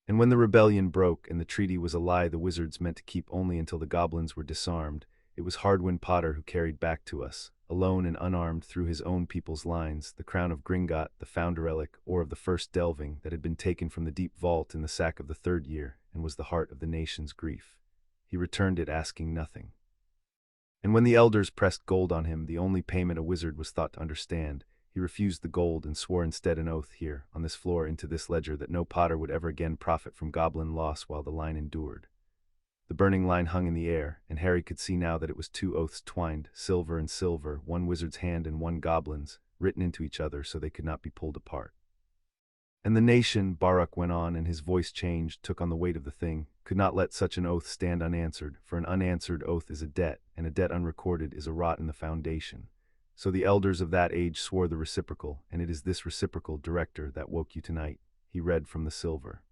And when the rebellion broke and the treaty was a lie the wizards meant to keep only until the goblins were disarmed, it was Hardwin Potter who carried back to us, alone and unarmed through his own people's lines, the crown of Gringotts, the founder relic, or of the first delving, that had been taken from the deep vault in the sack of the 3rd year, and was the heart of the nation's grief. He returned it asking nothing. And when the elders pressed gold on him, the only payment a wizard was thought to understand, he refused the gold and swore instead an oath here, on this floor, into this ledger, that no Potter would ever again profit from goblin loss while the line endured. The burning line hung in the air, and Harry could see now that it was 2 oaths twined, silver and silver, one wizard's hand and one goblin's, written into each other so they could not be pulled apart. And the nation, Barak went on, and his voice changed, took on the weight of the thing, could not let such an oath stand unanswered, for an unanswered oath is a debt, and a debt unrecorded is a rot in the foundation. So the elders of that age swore the reciprocal, and it is this reciprocal, director, that woke you tonight. He read from the silver.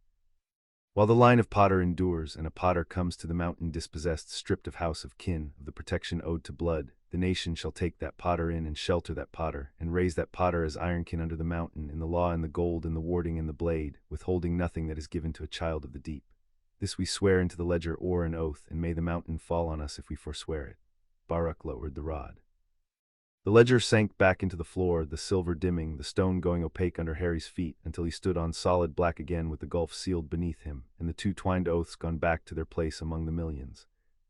While the line of Potter endures, and a Potter comes to the mountain dispossessed, stripped of house, of kin, of the protection owed to blood, the nation shall take that Potter in and shelter that Potter, and raise that Potter as ironkin under the mountain, in the law and the gold and the warding and the blade, withholding nothing that is given to a child of the deep. This we swear into the ledger or an oath, and may the mountain fall on us if we forswear it. Barak lowered the rod. The ledger sank back into the floor, the silver dimming, the stone going opaque under Harry's feet, until he stood on solid black again with the gulf sealed beneath him, and the 2 twined oaths gone back to their place among the millions.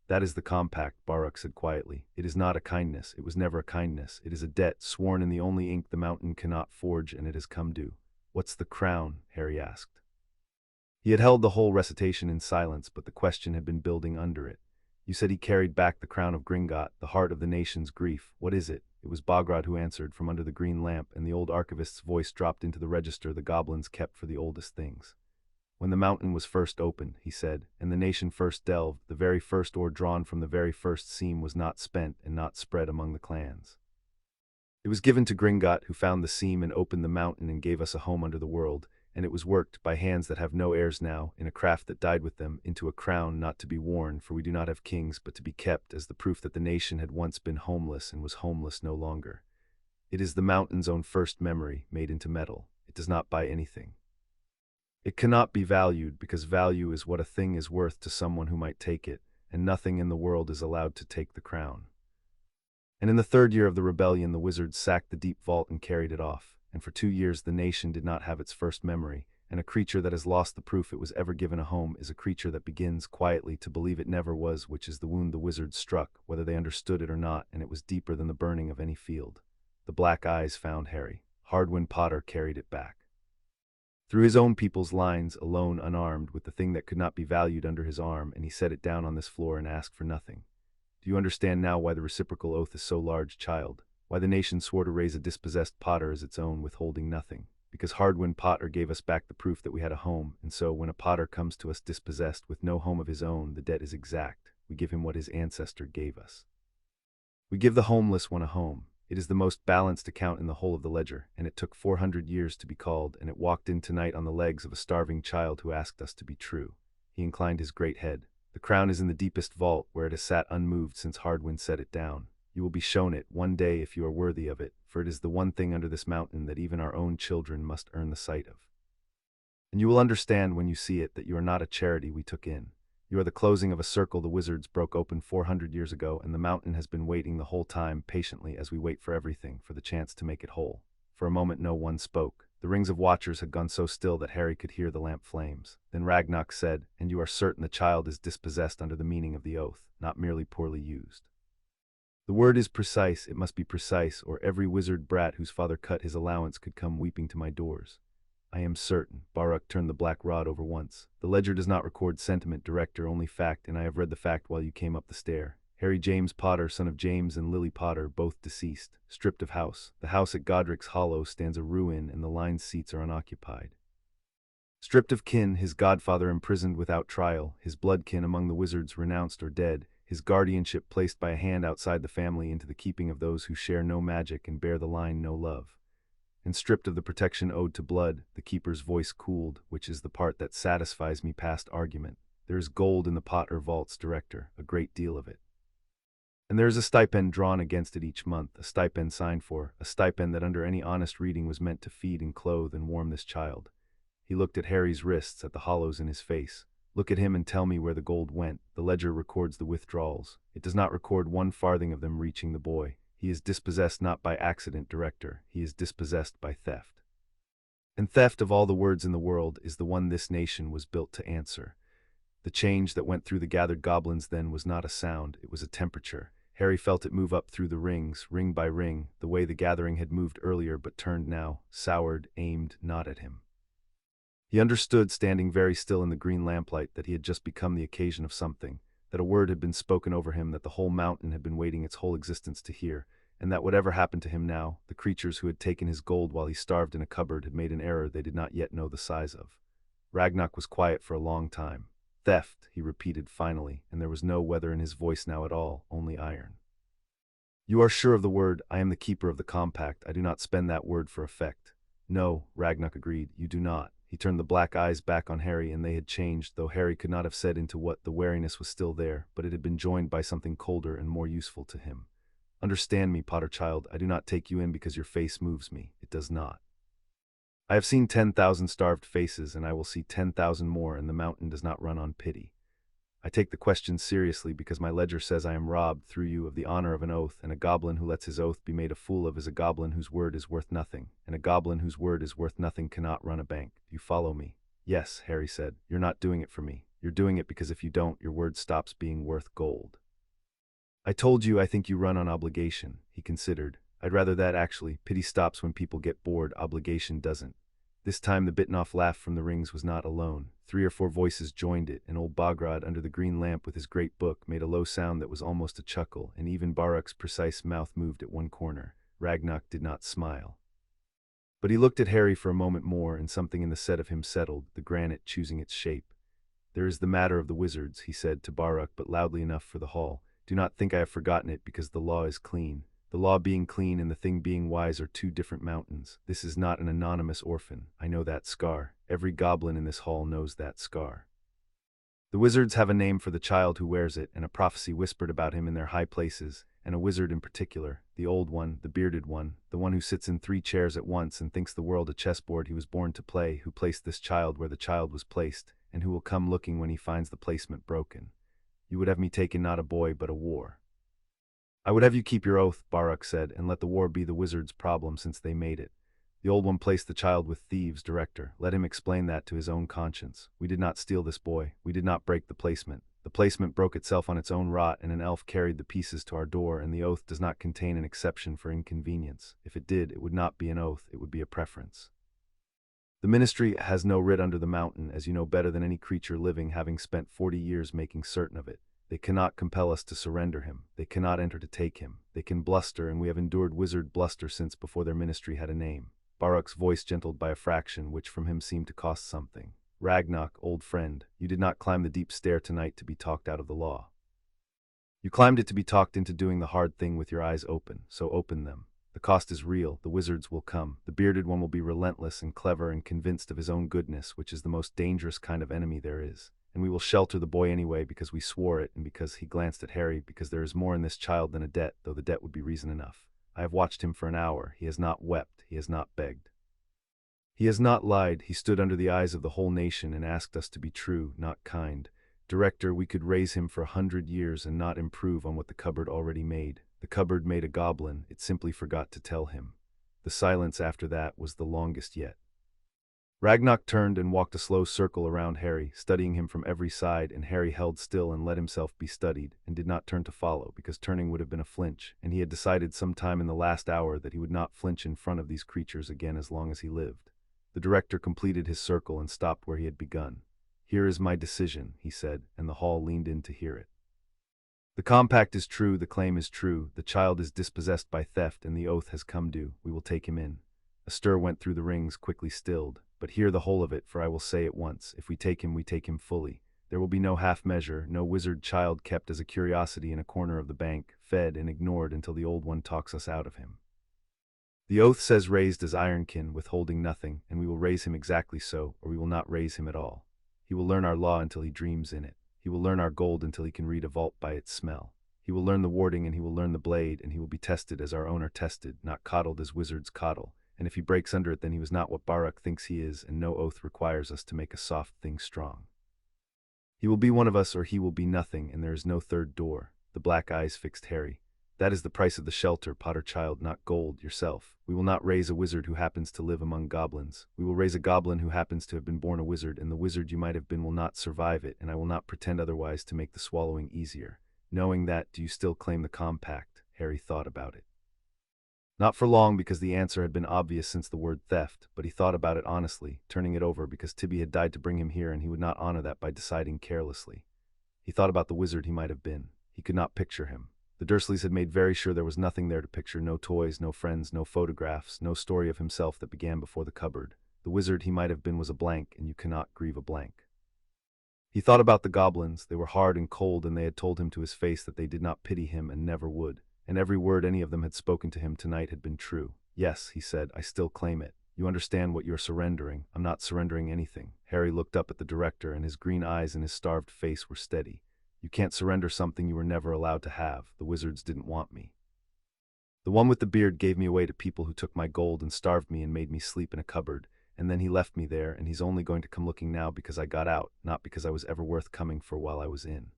That is the compact, Barak said quietly. It is not a kindness, it was never a kindness, it is a debt sworn in the only ink the mountain cannot forge, and it has come due. What's the crown? Harry asked. He had held the whole recitation in silence, but the question had been building under it. You said he carried back the crown of Gringotts, the heart of the nation's grief. What is it? It was Bogrod who answered from under the green lamp, and the old archivist's voice dropped into the register the goblins kept for the oldest things. When the mountain was first opened, he said, and the nation first delved, the very first ore drawn from the very first seam was not spent and not spread among the clans. It was given to Gringotts, who found the seam and opened the mountain and gave us a home under the world, and it was worked, by hands that have no heirs now, in a craft that died with them, into a crown not to be worn, for we do not have kings, but to be kept, as the proof that the nation had once been homeless and was homeless no longer. It is the mountain's own first memory, made into metal. It does not buy anything. It cannot be valued, because value is what a thing is worth to someone who might take it, and nothing in the world is allowed to take the crown. And in the 3rd year of the rebellion, the wizards sacked the deep vault and carried it off, and for 2 years the nation did not have its first memory, and a creature that has lost the proof it was ever given a home is a creature that begins quietly to believe it never was, which is the wound the wizards struck, whether they understood it or not, and it was deeper than the burning of any field. The black eyes found Harry. Hardwin Potter carried it back. Through his own people's lines, alone, unarmed, with the thing that could not be valued under his arm, and he set it down on this floor and asked for nothing. Do you understand now why the reciprocal oath is so large, child? Why the nation swore to raise a dispossessed Potter as its own, withholding nothing? Because Hardwin Potter gave us back the proof that we had a home, and so when a Potter comes to us dispossessed with no home of his own, the debt is exact. We give him what his ancestor gave us. We give the homeless one a home. It is the most balanced account in the whole of the ledger, and it took 400 years to be called, and it walked in tonight on the legs of a starving child who asked us to be true. He inclined his great head. The crown is in the deepest vault, where it has sat unmoved since Hardwin set it down. You will be shown it one day if you are worthy of it, for it is the one thing under this mountain that even our own children must earn the sight of. And you will understand when you see it that you are not a charity we took in. You are the closing of a circle the wizards broke open 400 years ago, and the mountain has been waiting the whole time, patiently, as we wait for everything, for the chance to make it whole. For a moment no one spoke. The rings of watchers had gone so still that Harry could hear the lamp flames. Then Ragnarok said, "And you are certain the child is dispossessed under the meaning of the oath, not merely poorly used?" The word is precise, it must be precise, or every wizard brat whose father cut his allowance could come weeping to my doors. I am certain. Baruk turned the black rod over once. The ledger does not record sentiment, director, only fact, and I have read the fact while you came up the stair. Harry James Potter, son of James and Lily Potter, both deceased, stripped of house. The house at Godric's Hollow stands a ruin, and the line seats are unoccupied. Stripped of kin, his godfather imprisoned without trial, his bloodkin among the wizards renounced or dead, his guardianship placed by a hand outside the family into the keeping of those who share no magic and bear the line no love. And stripped of the protection owed to blood, the keeper's voice cooled, which is the part that satisfies me past argument. There is gold in the Potter vaults, director, a great deal of it. And there is a stipend drawn against it each month, a stipend signed for, a stipend that under any honest reading was meant to feed and clothe and warm this child. He looked at Harry's wrists, at the hollows in his face. Look at him and tell me where the gold went. The ledger records the withdrawals. It does not record 1 farthing of them reaching the boy. He is dispossessed not by accident, director. He is dispossessed by theft. And theft, of all the words in the world, is the one this nation was built to answer. The change that went through the gathered goblins then was not a sound, it was a temperature. Harry felt it move up through the rings, ring by ring, the way the gathering had moved earlier but turned now, soured, aimed not at him. He understood, standing very still in the green lamplight, that he had just become the occasion of something, that a word had been spoken over him that the whole mountain had been waiting its whole existence to hear, and that whatever happened to him now, the creatures who had taken his gold while he starved in a cupboard had made an error they did not yet know the size of. Ragnarok was quiet for a long time. Theft, he repeated finally, and there was no weather in his voice now at all, only iron. You are sure of the word. I am the keeper of the compact. I do not spend that word for effect. No, Ragnarok agreed, you do not. He turned the black eyes back on Harry, and they had changed, though Harry could not have said into what. The wariness was still there, but it had been joined by something colder and more useful to him. Understand me, Potter child, I do not take you in because your face moves me. It does not. I have seen 10,000 starved faces, and I will see 10,000 more, and the mountain does not run on pity. I take the question seriously because my ledger says I am robbed, through you, of the honor of an oath, and a goblin who lets his oath be made a fool of is a goblin whose word is worth nothing, and a goblin whose word is worth nothing cannot run a bank. Do you follow me? Yes, Harry said. You're not doing it for me. You're doing it because if you don't, your word stops being worth gold. I told you I think you run on obligation, he considered. I'd rather that, actually. Pity stops when people get bored, obligation doesn't. This time the bitten-off laugh from the rings was not alone. 3 or 4 voices joined it, and old Bogrod, under the green lamp with his great book, made a low sound that was almost a chuckle, and even Baruk's precise mouth moved at one corner. Ragnar did not smile. But he looked at Harry for a moment more, and something in the set of him settled, the granite choosing its shape. "There is the matter of the wizards," he said to Baruk, but loudly enough for the hall. "Do not think I have forgotten it, because the law is clean. The law being clean and the thing being wise are 2 different mountains. This is not an anonymous orphan. I know that scar. Every goblin in this hall knows that scar. The wizards have a name for the child who wears it, and a prophecy whispered about him in their high places, and a wizard in particular, the old one, the bearded one, the one who sits in 3 chairs at once and thinks the world a chessboard he was born to play, who placed this child where the child was placed, and who will come looking when he finds the placement broken. You would have me taken not a boy but a war." "I would have you keep your oath," Baruk said, "and let the war be the wizard's problem since they made it. The old one placed the child with thieves, director. Let him explain that to his own conscience. We did not steal this boy. We did not break the placement. The placement broke itself on its own rot, and an elf carried the pieces to our door, and the oath does not contain an exception for inconvenience. If it did, it would not be an oath, it would be a preference. The ministry has no writ under the mountain, as you know better than any creature living, having spent 40 years making certain of it. They cannot compel us to surrender him. They cannot enter to take him. They can bluster, and we have endured wizard bluster since before their ministry had a name." Baruk's voice gentled by a fraction, which from him seemed to cost something. "Ragnar, old friend, you did not climb the deep stair tonight to be talked out of the law. You climbed it to be talked into doing the hard thing with your eyes open, so open them. The cost is real. The wizards will come. The bearded one will be relentless and clever and convinced of his own goodness, which is the most dangerous kind of enemy there is. And we will shelter the boy anyway because we swore it, and because," he glanced at Harry, "because there is more in this child than a debt, though the debt would be reason enough. I have watched him for an hour. He has not wept. He has not begged. He has not lied. He stood under the eyes of the whole nation and asked us to be true, not kind. Director, we could raise him for 100 years and not improve on what the cupboard already made. The cupboard made a goblin. It simply forgot to tell him." The silence after that was the longest yet. Ragnar turned and walked a slow circle around Harry, studying him from every side, and Harry held still and let himself be studied, and did not turn to follow, because turning would have been a flinch, and he had decided some time in the last hour that he would not flinch in front of these creatures again as long as he lived. The director completed his circle and stopped where he had begun. "Here is my decision," he said, and the hall leaned in to hear it. "The compact is true, the claim is true, the child is dispossessed by theft, and the oath has come due. We will take him in." A stir went through the rings, quickly stilled. "But hear the whole of it, for I will say it once. If we take him fully. There will be no half measure, no wizard child kept as a curiosity in a corner of the bank, fed and ignored until the old one talks us out of him. The oath says raised as ironkin, withholding nothing, and we will raise him exactly so, or we will not raise him at all. He will learn our law until he dreams in it. He will learn our gold until he can read a vault by its smell. He will learn the warding, and he will learn the blade, and he will be tested as our own are tested, not coddled as wizards coddle. And if he breaks under it, then he was not what Baruk thinks he is, and no oath requires us to make a soft thing strong. He will be one of us, or he will be nothing, and there is no third door." The black eyes fixed Harry. "That is the price of the shelter, Potter child, not gold, yourself. We will not raise a wizard who happens to live among goblins. We will raise a goblin who happens to have been born a wizard, and the wizard you might have been will not survive it, and I will not pretend otherwise to make the swallowing easier. Knowing that, do you still claim the compact?" Harry thought about it. Not for long, because the answer had been obvious since the word theft, but he thought about it honestly, turning it over because Tibby had died to bring him here, and he would not honor that by deciding carelessly. He thought about the wizard he might have been. He could not picture him. The Dursleys had made very sure there was nothing there to picture, no toys, no friends, no photographs, no story of himself that began before the cupboard. The wizard he might have been was a blank, and you cannot grieve a blank. He thought about the goblins. They were hard and cold, and they had told him to his face that they did not pity him and never would. And every word any of them had spoken to him tonight had been true. "Yes," he said, "I still claim it. You understand what you're surrendering. I'm not surrendering anything." Harry looked up at the director, and his green eyes and his starved face were steady. "You can't surrender something you were never allowed to have. The wizards didn't want me. The one with the beard gave me away to people who took my gold and starved me and made me sleep in a cupboard, and then he left me there, and he's only going to come looking now because I got out, not because I was ever worth coming for while I was in.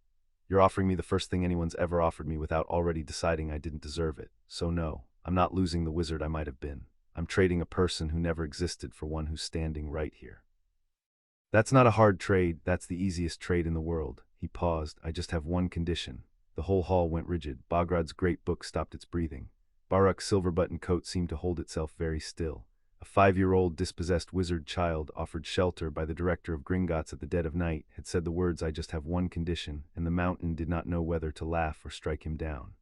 You're offering me the first thing anyone's ever offered me without already deciding I didn't deserve it. So no, I'm not losing the wizard I might have been. I'm trading a person who never existed for one who's standing right here. That's not a hard trade, that's the easiest trade in the world." He paused. "I just have one condition." The whole hall went rigid. Bogrod's great book stopped its breathing. Baruk's silver-buttoned coat seemed to hold itself very still. A 5-year-old dispossessed wizard child offered shelter by the director of Gringotts at the dead of night had said the words, "I just have one condition," and the mountain did not know whether to laugh or strike him down.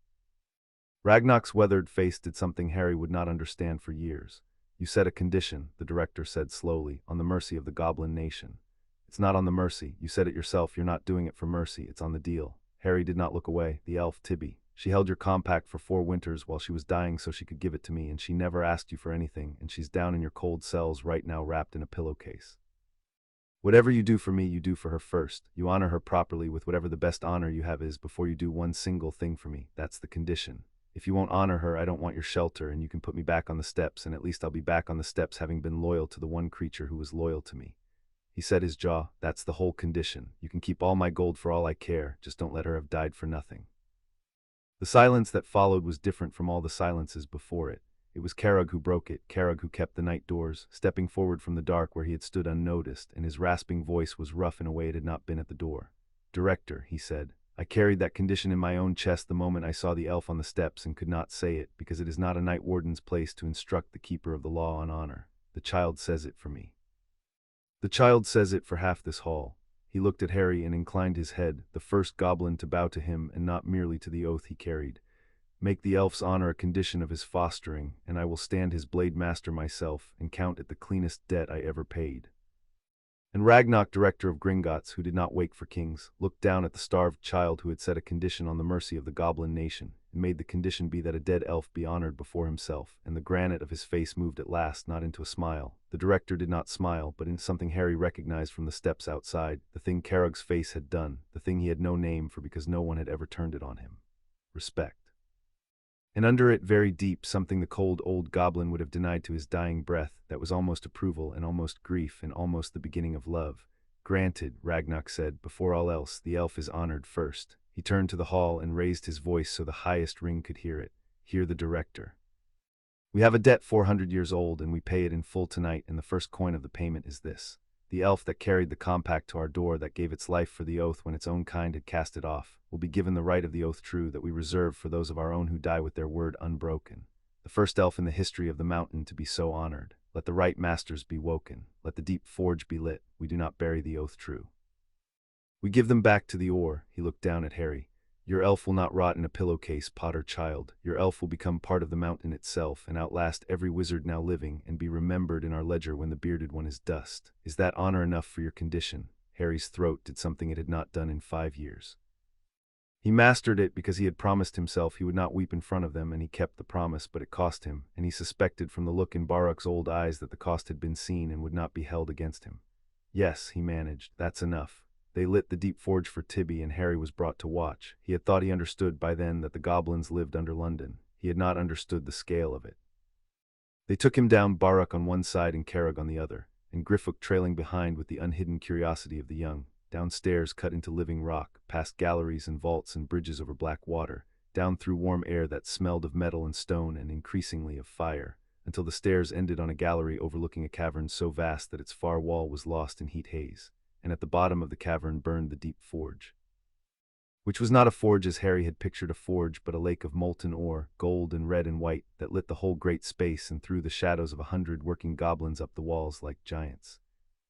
Ragnar's weathered face did something Harry would not understand for years. "You set a condition," the director said slowly, "on the mercy of the goblin nation." "It's not on the mercy. You said it yourself. You're not doing it for mercy. It's on the deal." Harry did not look away. "The elf, Tibby. She held your compact for 4 winters while she was dying so she could give it to me, and she never asked you for anything, and she's down in your cold cells right now wrapped in a pillowcase. Whatever you do for me, you do for her first. You honor her properly with whatever the best honor you have is before you do one single thing for me. That's the condition. If you won't honor her, I don't want your shelter, and you can put me back on the steps, and at least I'll be back on the steps having been loyal to the one creature who was loyal to me." He set his jaw. "That's the whole condition. You can keep all my gold for all I care, just don't let her have died for nothing." The silence that followed was different from all the silences before it. It was Carragh who broke it, Carragh who kept the night doors, stepping forward from the dark where he had stood unnoticed, and his rasping voice was rough in a way it had not been at the door. "Director," he said, "I carried that condition in my own chest the moment I saw the elf on the steps and could not say it, because it is not a night warden's place to instruct the keeper of the law on honor. The child says it for me. The child says it for half this hall." He looked at Harry and inclined his head, the first goblin to bow to him and not merely to the oath he carried. "Make the elf's honor a condition of his fostering, and I will stand his blade master myself and count it the cleanest debt I ever paid." And Ragnar, director of Gringotts, who did not wake for kings, looked down at the starved child who had set a condition on the mercy of the goblin nation, and made the condition be that a dead elf be honored before himself, and the granite of his face moved at last, not into a smile. The director did not smile, but into something Harry recognized from the steps outside, the thing Carragh's face had done, the thing he had no name for because no one had ever turned it on him. Respect. And under it, very deep, something the cold old goblin would have denied to his dying breath, that was almost approval and almost grief and almost the beginning of love. "Granted," Ragnar said, "before all else, the elf is honored first." He turned to the hall and raised his voice so the highest ring could hear it. "Hear the director. We have a debt 400 years old, and we pay it in full tonight, and the first coin of the payment is this. The elf that carried the compact to our door, that gave its life for the oath when its own kind had cast it off, will be given the right of the oath true that we reserve for those of our own who die with their word unbroken. The first elf in the history of the mountain to be so honored. Let the right masters be woken. Let the deep forge be lit. We do not bury the oath true. We give them back to the ore." He looked down at Harry. "Your elf will not rot in a pillowcase, Potter child. Your elf will become part of the mountain itself and outlast every wizard now living and be remembered in our ledger when the bearded one is dust. Is that honor enough for your condition?" Harry's throat did something it had not done in 5 years. He mastered it because he had promised himself he would not weep in front of them, and he kept the promise, but it cost him, and he suspected from the look in Baruk's old eyes that the cost had been seen and would not be held against him. "Yes," he managed, "that's enough." They lit the deep forge for Tibby, and Harry was brought to watch. He had thought he understood by then that the goblins lived under London. He had not understood the scale of it. They took him down, Baruk on one side and Carragh on the other, and Griffith trailing behind with the unhidden curiosity of the young. Downstairs cut into living rock, past galleries and vaults and bridges over black water, down through warm air that smelled of metal and stone and increasingly of fire, until the stairs ended on a gallery overlooking a cavern so vast that its far wall was lost in heat haze, and at the bottom of the cavern burned the deep forge. Which was not a forge as Harry had pictured a forge, but a lake of molten ore, gold and red and white, that lit the whole great space and threw the shadows of 100 working goblins up the walls like giants.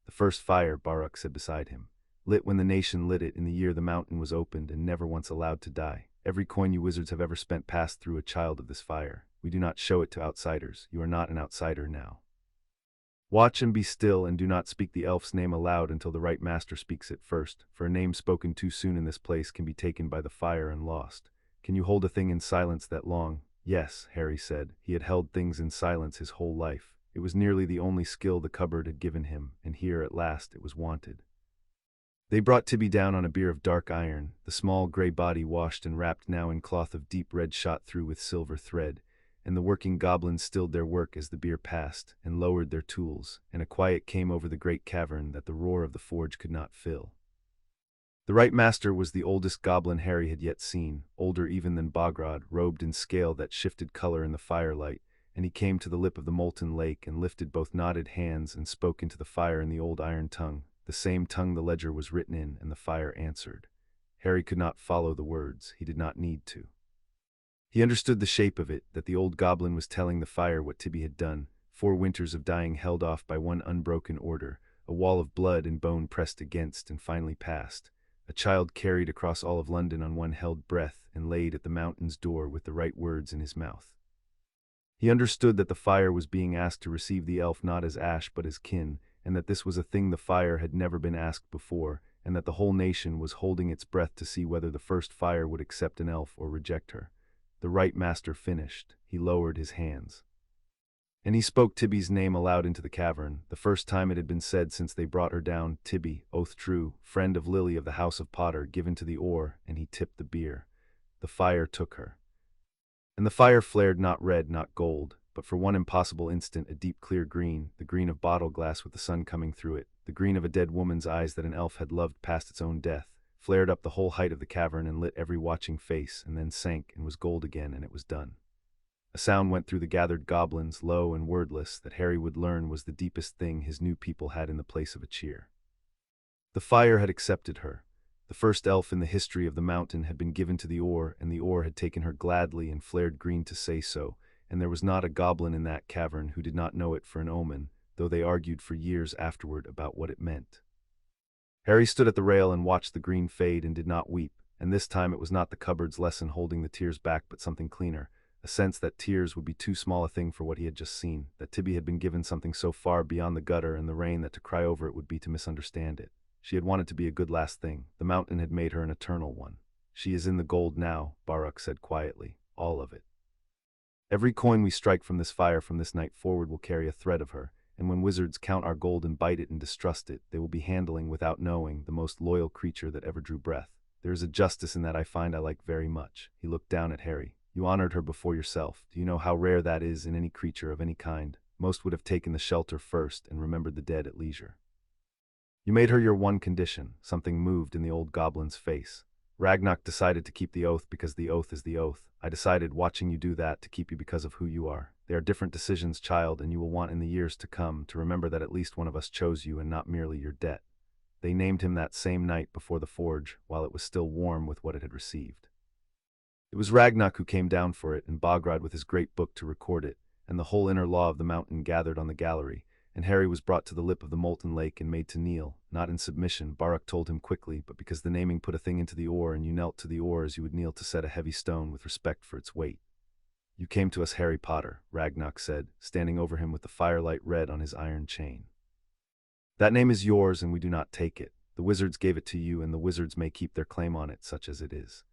"The first fire," Baruk said beside him, "lit when the nation lit it in the year the mountain was opened and never once allowed to die. Every coin you wizards have ever spent passed through a child of this fire. We do not show it to outsiders. You are not an outsider now. Watch and be still, and do not speak the elf's name aloud until the right master speaks it first, for a name spoken too soon in this place can be taken by the fire and lost. Can you hold a thing in silence that long?" Yes, Harry said. He had held things in silence his whole life. It was nearly the only skill the cupboard had given him, and here at last it was wanted. They brought Tibby down on a bier of dark iron, the small grey body washed and wrapped now in cloth of deep red shot through with silver thread, and the working goblins stilled their work as the bier passed, and lowered their tools, and a quiet came over the great cavern that the roar of the forge could not fill. The right master was the oldest goblin Harry had yet seen, older even than Bogrod, robed in scale that shifted color in the firelight, and he came to the lip of the molten lake and lifted both knotted hands and spoke into the fire in the old iron tongue, the same tongue the ledger was written in, and the fire answered. Harry could not follow the words. He did not need to. He understood the shape of it, that the old goblin was telling the fire what Tibby had done. 4 winters of dying held off by one unbroken order, a wall of blood and bone pressed against and finally passed. A child carried across all of London on one held breath and laid at the mountain's door with the right words in his mouth. He understood that the fire was being asked to receive the elf not as ash but as kin, and that this was a thing the fire had never been asked before, and that the whole nation was holding its breath to see whether the first fire would accept an elf or reject her. The right master finished. He lowered his hands. And he spoke Tibby's name aloud into the cavern, the first time it had been said since they brought her down. Tibby, oath true, friend of Lily of the House of Potter, given to the oar, and he tipped the beer. The fire took her. And the fire flared not red, not gold, but for one impossible instant a deep clear green, the green of bottle glass with the sun coming through it, the green of a dead woman's eyes that an elf had loved past its own death, flared up the whole height of the cavern and lit every watching face, and then sank and was gold again, and it was done. A sound went through the gathered goblins, low and wordless, that Harry would learn was the deepest thing his new people had in the place of a cheer. The fire had accepted her. The first elf in the history of the mountain had been given to the oar, and the oar had taken her gladly and flared green to say so, and there was not a goblin in that cavern who did not know it for an omen, though they argued for years afterward about what it meant. Harry stood at the rail and watched the green fade and did not weep, and this time it was not the cupboard's lesson holding the tears back but something cleaner, a sense that tears would be too small a thing for what he had just seen, that Tibby had been given something so far beyond the gutter and the rain that to cry over it would be to misunderstand it. She had wanted to be a good last thing. The mountain had made her an eternal one. She is in the gold now, Baruk said quietly, all of it. Every coin we strike from this fire from this night forward will carry a thread of her, and when wizards count our gold and bite it and distrust it, they will be handling, without knowing, the most loyal creature that ever drew breath. There is a justice in that I find I like very much. He looked down at Harry. You honored her before yourself. Do you know how rare that is in any creature of any kind? Most would have taken the shelter first and remembered the dead at leisure. You made her your one condition. Something moved in the old goblin's face. Ragnarok decided to keep the oath because the oath is the oath. I decided, watching you do that, to keep you because of who you are. They are different decisions, child, and you will want in the years to come to remember that at least one of us chose you and not merely your debt. They named him that same night before the forge, while it was still warm with what it had received. It was Ragnarok who came down for it, and Bogrod with his great book to record it, and the whole inner law of the mountain gathered on the gallery, and Harry was brought to the lip of the molten lake and made to kneel, not in submission, Baruk told him quickly, but because the naming put a thing into the oar and you knelt to the oar as you would kneel to set a heavy stone with respect for its weight. You came to us, Harry Potter, Ragnarok said, standing over him with the firelight red on his iron chain. That name is yours and we do not take it. The wizards gave it to you and the wizards may keep their claim on it, such as it is.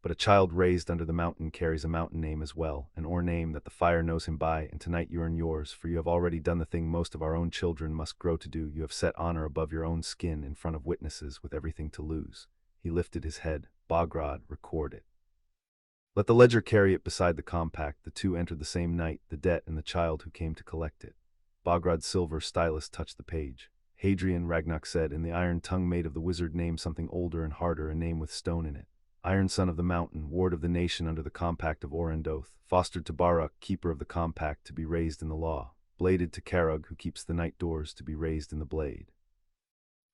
But a child raised under the mountain carries a mountain name as well, an or name that the fire knows him by, and tonight you earn yours, for you have already done the thing most of our own children must grow to do. You have set honor above your own skin in front of witnesses with everything to lose. He lifted his head. Bogrod, record it. Let the ledger carry it beside the compact. The two entered the same night, the debt and the child who came to collect it. Bogrod's silver stylus touched the page. Hadrian, Ragnarok said, in the iron tongue made of the wizard name something older and harder, a name with stone in it. Iron Son of the Mountain, ward of the nation under the compact of Orendoth, fostered to Baruk, keeper of the compact, to be raised in the law, bladed to Karug, who keeps the night doors, to be raised in the blade.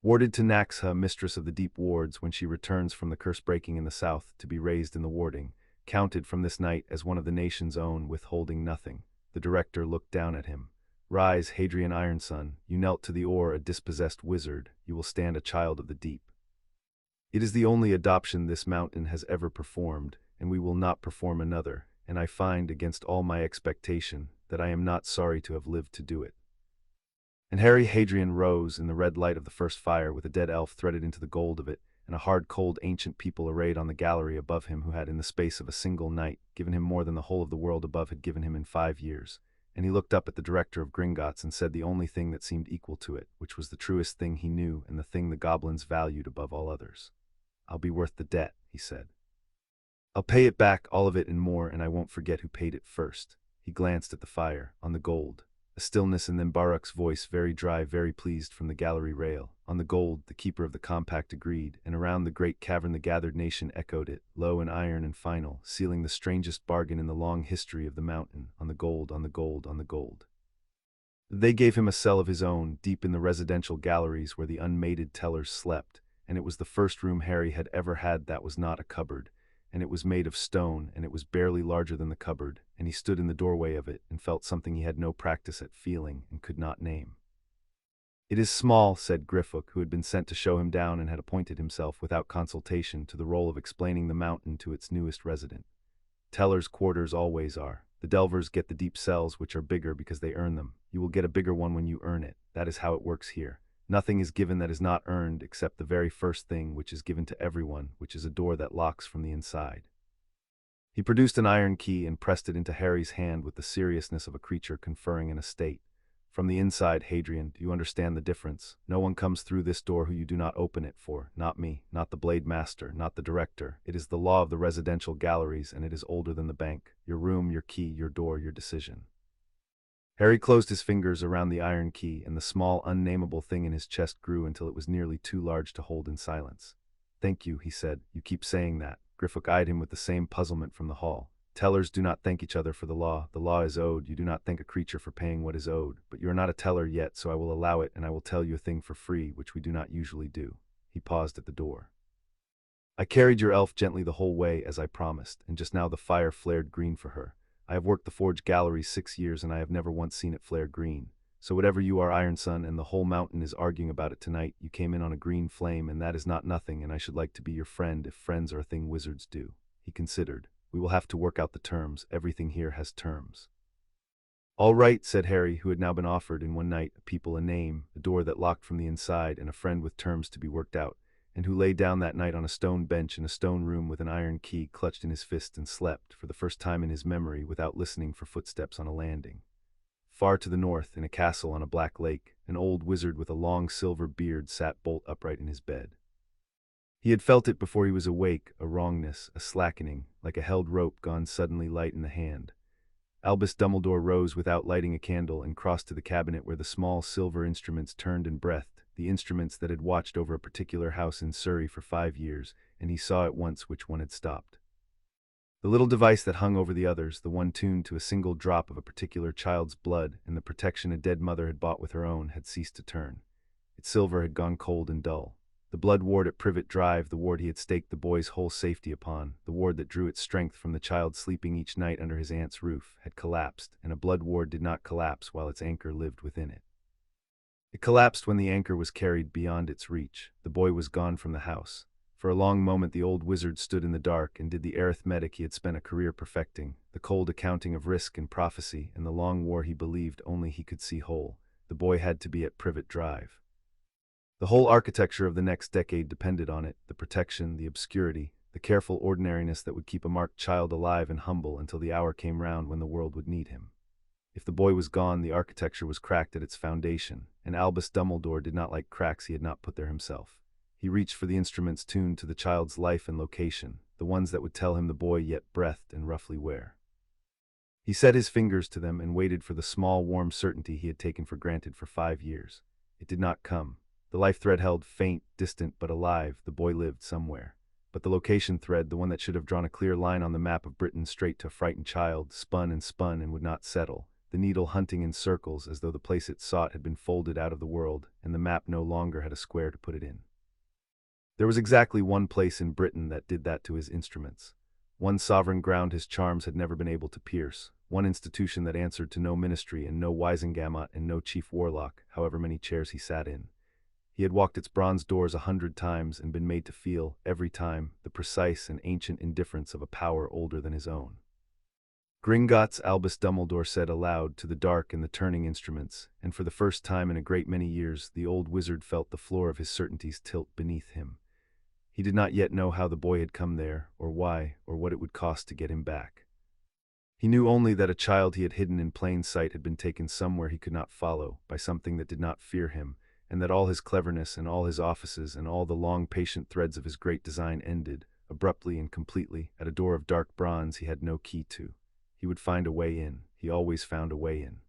Warded to Naxha, mistress of the deep wards, when she returns from the curse-breaking in the south, to be raised in the warding, counted from this night as one of the nation's own, withholding nothing. The director looked down at him. Rise, Hadrian Ironson, you knelt to the oar, a dispossessed wizard, you will stand a child of the deep. It is the only adoption this mountain has ever performed, and we will not perform another, and I find, against all my expectation, that I am not sorry to have lived to do it. And Harry Hadrian rose in the red light of the first fire with a dead elf threaded into the gold of it, and a hard cold ancient people arrayed on the gallery above him who had in the space of a single night given him more than the whole of the world above had given him in 5 years. And he looked up at the director of Gringotts and said the only thing that seemed equal to it, which was the truest thing he knew and the thing the goblins valued above all others. I'll be worth the debt, he said. I'll pay it back, all of it and more, and I won't forget who paid it first. He glanced at the fire, on the gold. A stillness, and then Baruk's voice, very dry, very pleased, from the gallery rail. On the gold, the keeper of the compact agreed, and around the great cavern the gathered nation echoed it, low and iron and final, sealing the strangest bargain in the long history of the mountain. On the gold, on the gold, on the gold. They gave him a cell of his own, deep in the residential galleries where the unmated tellers slept, and it was the first room Harry had ever had that was not a cupboard, and it was made of stone, and it was barely larger than the cupboard, and and he stood in the doorway of it and felt something he had no practice at feeling and could not name. "It is small," said Griffook, who had been sent to show him down and had appointed himself without consultation to the role of explaining the mountain to its newest resident. "Tellers' quarters always are. The delvers get the deep cells, which are bigger because they earn them. You will get a bigger one when you earn it. That is how it works here. Nothing is given that is not earned except the very first thing which is given to everyone, which is a door that locks from the inside." He produced an iron key and pressed it into Harry's hand with the seriousness of a creature conferring an estate. "From the inside, Hadrian, do you understand the difference? No one comes through this door who you do not open it for. Not me, not the Blade Master, not the Director. It is the law of the residential galleries, and it is older than the bank. Your room, your key, your door, your decision." Harry closed his fingers around the iron key, and the small, unnameable thing in his chest grew until it was nearly too large to hold in silence. "Thank you," he said. "You keep saying that." Griffook eyed him with the same puzzlement from the hall. "Tellers do not thank each other for the law. The law is owed. You do not thank a creature for paying what is owed. But you are not a teller yet, so I will allow it, and I will tell you a thing for free, which we do not usually do." He paused at the door. "I carried your elf gently the whole way, as I promised, and just now the fire flared green for her. I have worked the forge galleries 6 years, and I have never once seen it flare green. So whatever you are, Ironson, and the whole mountain is arguing about it tonight, you came in on a green flame, and that is not nothing, and I should like to be your friend if friends are a thing wizards do." He considered. "We will have to work out the terms. Everything here has terms." "All right," said Harry, who had now been offered, in one night, a people, a name, a door that locked from the inside, and a friend with terms to be worked out, and who lay down that night on a stone bench in a stone room with an iron key clutched in his fist and slept, for the first time in his memory, without listening for footsteps on a landing. Far to the north, in a castle on a black lake, an old wizard with a long silver beard sat bolt upright in his bed. He had felt it before he was awake, a wrongness, a slackening, like a held rope gone suddenly light in the hand. Albus Dumbledore rose without lighting a candle and crossed to the cabinet where the small silver instruments turned and breathed, the instruments that had watched over a particular house in Surrey for 5 years, and he saw at once which one had stopped. The little device that hung over the others, the one tuned to a single drop of a particular child's blood and the protection a dead mother had bought with her own, had ceased to turn. Its silver had gone cold and dull. The blood ward at Privet Drive, the ward he had staked the boy's whole safety upon, the ward that drew its strength from the child sleeping each night under his aunt's roof, had collapsed, and a blood ward did not collapse while its anchor lived within it. It collapsed when the anchor was carried beyond its reach. The boy was gone from the house. For a long moment the old wizard stood in the dark and did the arithmetic he had spent a career perfecting, the cold accounting of risk and prophecy, and the long war he believed only he could see whole. The boy had to be at Privet Drive. The whole architecture of the next decade depended on it, the protection, the obscurity, the careful ordinariness that would keep a marked child alive and humble until the hour came round when the world would need him. If the boy was gone, the architecture was cracked at its foundation, and Albus Dumbledore did not like cracks he had not put there himself. He reached for the instruments tuned to the child's life and location, the ones that would tell him the boy yet breathed and roughly where. He set his fingers to them and waited for the small, warm certainty he had taken for granted for 5 years. It did not come. The life thread held, faint, distant, but alive. The boy lived somewhere. But the location thread, the one that should have drawn a clear line on the map of Britain straight to a frightened child, spun and would not settle, the needle hunting in circles as though the place it sought had been folded out of the world, and the map no longer had a square to put it in. There was exactly one place in Britain that did that to his instruments. One sovereign ground his charms had never been able to pierce, one institution that answered to no ministry and no Wisengamot and no chief warlock, however many chairs he sat in. He had walked its bronze doors 100 times and been made to feel, every time, the precise and ancient indifference of a power older than his own. "Gringotts," Albus Dumbledore said aloud to the dark and the turning instruments, and for the first time in a great many years the old wizard felt the floor of his certainties tilt beneath him. He did not yet know how the boy had come there, or why, or what it would cost to get him back. He knew only that a child he had hidden in plain sight had been taken somewhere he could not follow, by something that did not fear him, and that all his cleverness and all his offices and all the long patient threads of his great design ended, abruptly and completely, at a door of dark bronze he had no key to. He would find a way in. He always found a way in.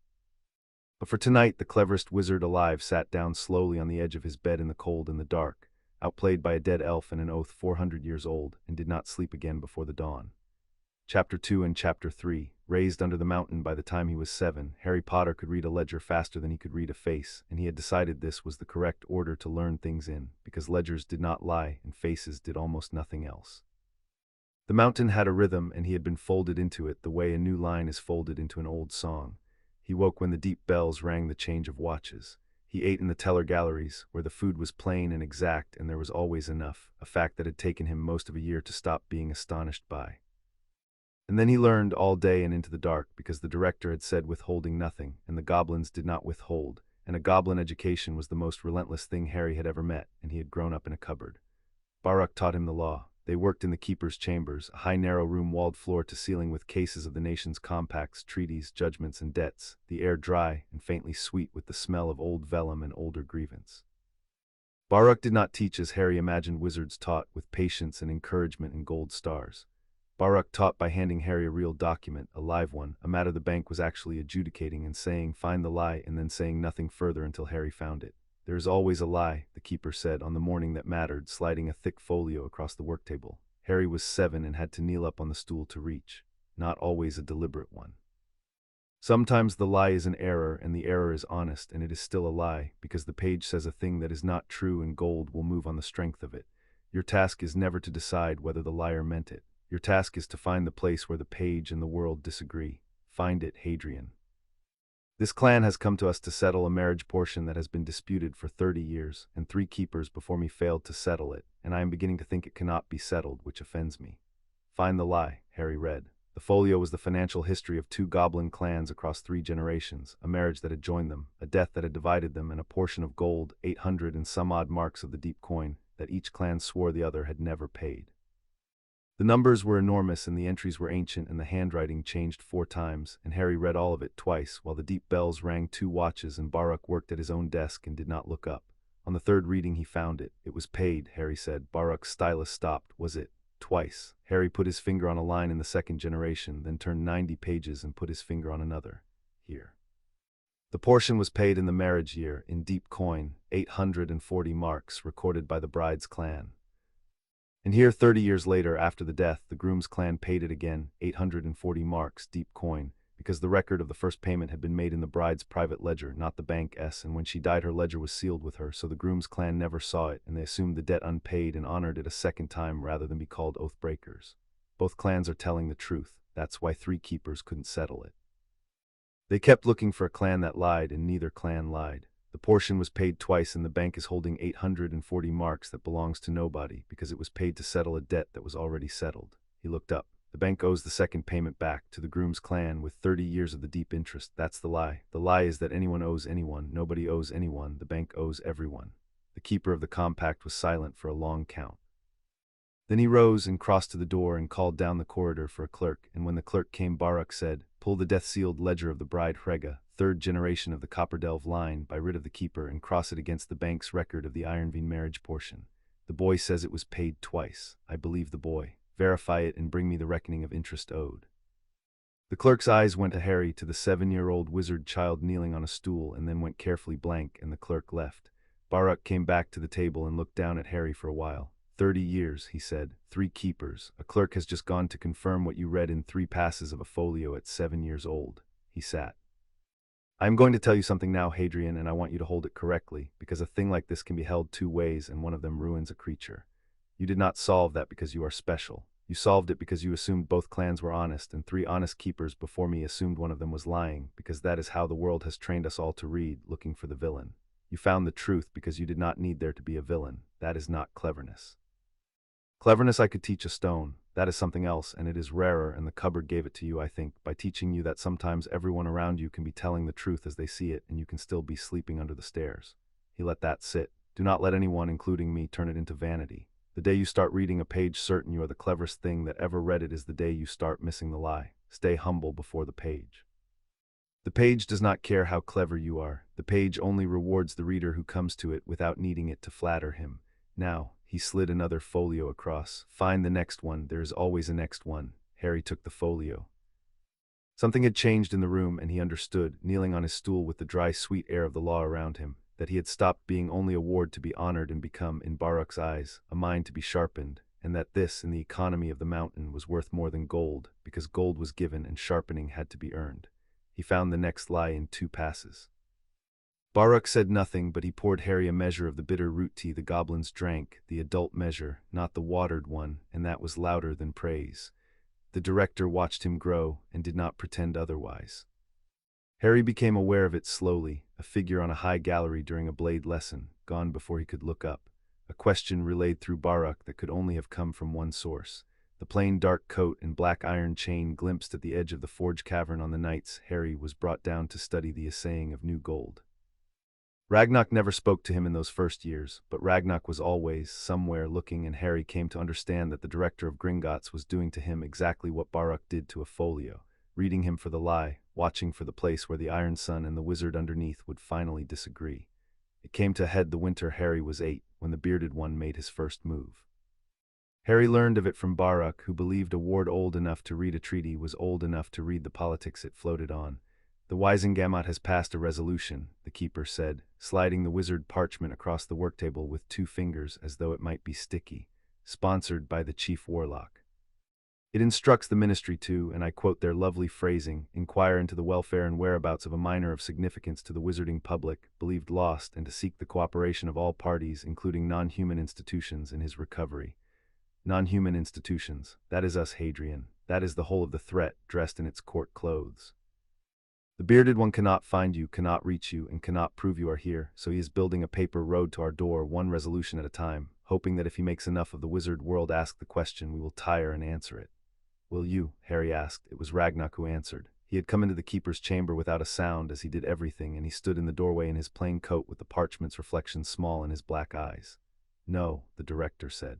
But for tonight the cleverest wizard alive sat down slowly on the edge of his bed in the cold and the dark, outplayed by a dead elf and an oath 400 years old, and did not sleep again before the dawn. Chapter 2 and Chapter 3. Raised under the mountain by the time he was 7, Harry Potter could read a ledger faster than he could read a face, and he had decided this was the correct order to learn things in, because ledgers did not lie and faces did almost nothing else. The mountain had a rhythm, and he had been folded into it the way a new line is folded into an old song. He woke when the deep bells rang the change of watches. He ate in the teller galleries, where the food was plain and exact and there was always enough, a fact that had taken him most of a year to stop being astonished by. And then he learned all day and into the dark, because the director had said withholding nothing, and the goblins did not withhold, and a goblin education was the most relentless thing Harry had ever met, and he had grown up in a cupboard. Baruch taught him the law. They worked in the keeper's chambers, a high narrow room walled floor to ceiling with cases of the nation's compacts, treaties, judgments, and debts, the air dry and faintly sweet with the smell of old vellum and older grievance. Baruch did not teach as Harry imagined wizards taught, with patience and encouragement and gold stars. Baruch taught by handing Harry a real document, a live one, a matter the bank was actually adjudicating, and saying, "Find the lie," and then saying nothing further until Harry found it. "There is always a lie," the keeper said on the morning that mattered, sliding a thick folio across the work table. Harry was 7 and had to kneel up on the stool to reach. Not always a deliberate one. Sometimes the lie is an error, and the error is honest, and it is still a lie, because the page says a thing that is not true, and gold will move on the strength of it. Your task is never to decide whether the liar meant it. Your task is to find the place where the page and the world disagree. Find it, Hadrian. This clan has come to us to settle a marriage portion that has been disputed for 30 years, and 3 keepers before me failed to settle it, and I am beginning to think it cannot be settled, which offends me. Find the lie, Harry read. The folio was the financial history of 2 goblin clans across 3 generations, a marriage that had joined them, a death that had divided them, and a portion of gold, 800 and some odd marks of the deep coin, that each clan swore the other had never paid. The numbers were enormous, and the entries were ancient, and the handwriting changed 4 times, and Harry read all of it twice, while the deep bells rang 2 watches, and Baruch worked at his own desk and did not look up. On the 3rd reading he found it. It was paid, Harry said. Baruch's stylus stopped. Was it? Twice. Harry put his finger on a line in the 2nd generation, then turned 90 pages and put his finger on another. Here. The portion was paid in the marriage year, in deep coin, 840 marks, recorded by the bride's clan. And here, 30 years later, after the death, the groom's clan paid it again, 840 marks, deep coin, because the record of the first payment had been made in the bride's private ledger, not the bank's, and when she died her ledger was sealed with her, so the groom's clan never saw it, and they assumed the debt unpaid and honored it a second time rather than be called oath breakers. Both clans are telling the truth. That's why 3 keepers couldn't settle it. They kept looking for a clan that lied, and neither clan lied. The portion was paid twice, and the bank is holding 840 marks that belongs to nobody, because it was paid to settle a debt that was already settled. He looked up. The bank owes the second payment back to the groom's clan with 30 years of the deep interest. That's the lie. The lie is that anyone owes anyone. Nobody owes anyone. The bank owes everyone. The keeper of the compact was silent for a long count. Then he rose and crossed to the door and called down the corridor for a clerk, and when the clerk came, Baruch said, "Pull the death-sealed ledger of the bride Frega, 3rd generation of the Copperdelve line, by writ of the keeper, and cross it against the bank's record of the Ironvine marriage portion. The boy says it was paid twice. I believe the boy. Verify it and bring me the reckoning of interest owed." The clerk's eyes went to Harry, to the 7-year-old wizard child kneeling on a stool, and then went carefully blank, and the clerk left. Baruch came back to the table and looked down at Harry for a while. 30 years, he said. 3 keepers. A clerk has just gone to confirm what you read in 3 passes of a folio at 7 years old. He sat. "I am going to tell you something now, Hadrian, and I want you to hold it correctly, because a thing like this can be held 2 ways, and one of them ruins a creature. You did not solve that because you are special. You solved it because you assumed both clans were honest, and 3 honest keepers before me assumed one of them was lying, because that is how the world has trained us all to read, looking for the villain. You found the truth because you did not need there to be a villain. That is not cleverness. Cleverness I could teach a stone. That is something else, and it is rarer, and the cupboard gave it to you, I think, by teaching you that sometimes everyone around you can be telling the truth as they see it, and you can still be sleeping under the stairs." He let that sit. "Do not let anyone, including me, turn it into vanity. The day you start reading a page certain you are the cleverest thing that ever read it is the day you start missing the lie. Stay humble before the page. The page does not care how clever you are. The page only rewards the reader who comes to it without needing it to flatter him. Now," he slid another folio across. "Find the next one. There is always a next one." Harry took the folio. Something had changed in the room, and he understood, kneeling on his stool with the dry, sweet air of the law around him, that he had stopped being only a ward to be honored and become, in Baruch's eyes, a mind to be sharpened, and that this, in the economy of the mountain, was worth more than gold, because gold was given and sharpening had to be earned. He found the next lie in 2 passes. Baruch said nothing, but he poured Harry a measure of the bitter root tea the goblins drank, the adult measure, not the watered one, and that was louder than praise. The director watched him grow, and did not pretend otherwise. Harry became aware of it slowly, a figure on a high gallery during a blade lesson, gone before he could look up. A question relayed through Baruch that could only have come from one source. The plain dark coat and black iron chain glimpsed at the edge of the forge cavern on the nights Harry was brought down to study the assaying of new gold. Ragnarok never spoke to him in those first years, but Ragnarok was always, somewhere, looking, and Harry came to understand that the director of Gringotts was doing to him exactly what Baruch did to a folio, reading him for the lie, watching for the place where the Iron Sun and the wizard underneath would finally disagree. It came to a head the winter Harry was 8, when the bearded one made his first move. Harry learned of it from Baruch, who believed a ward old enough to read a treaty was old enough to read the politics it floated on. The Wisengamot has passed a resolution, the keeper said, sliding the wizard parchment across the worktable with 2 fingers as though it might be sticky, sponsored by the chief warlock. It instructs the ministry to, and I quote their lovely phrasing, inquire into the welfare and whereabouts of a minor of significance to the wizarding public, believed lost, and to seek the cooperation of all parties, including non-human institutions, in his recovery. Non-human institutions, that is us, Hadrian, that is the whole of the threat, dressed in its court clothes. The bearded one cannot find you, cannot reach you, and cannot prove you are here, so he is building a paper road to our door, one resolution at a time, hoping that if he makes enough of the wizard world ask the question, we will tire and answer it. Will you? Harry asked. It was Ragnarok who answered. He had come into the keeper's chamber without a sound, as he did everything, and he stood in the doorway in his plain coat with the parchment's reflection small in his black eyes. No, the director said.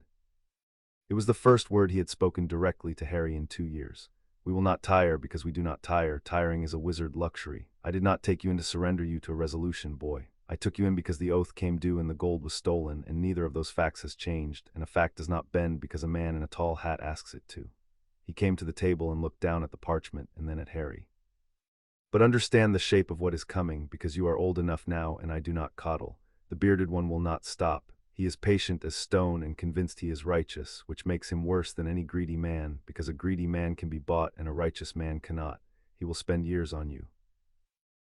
It was the first word he had spoken directly to Harry in 2 years. We will not tire because we do not tire. Tiring is a wizard luxury. I did not take you in to surrender you to a resolution, boy. I took you in because the oath came due and the gold was stolen, and neither of those facts has changed, and a fact does not bend because a man in a tall hat asks it to. He came to the table and looked down at the parchment and then at Harry. But understand the shape of what is coming, because you are old enough now and I do not coddle. The bearded one will not stop. He is patient as stone and convinced he is righteous, which makes him worse than any greedy man, because a greedy man can be bought and a righteous man cannot. He will spend years on you.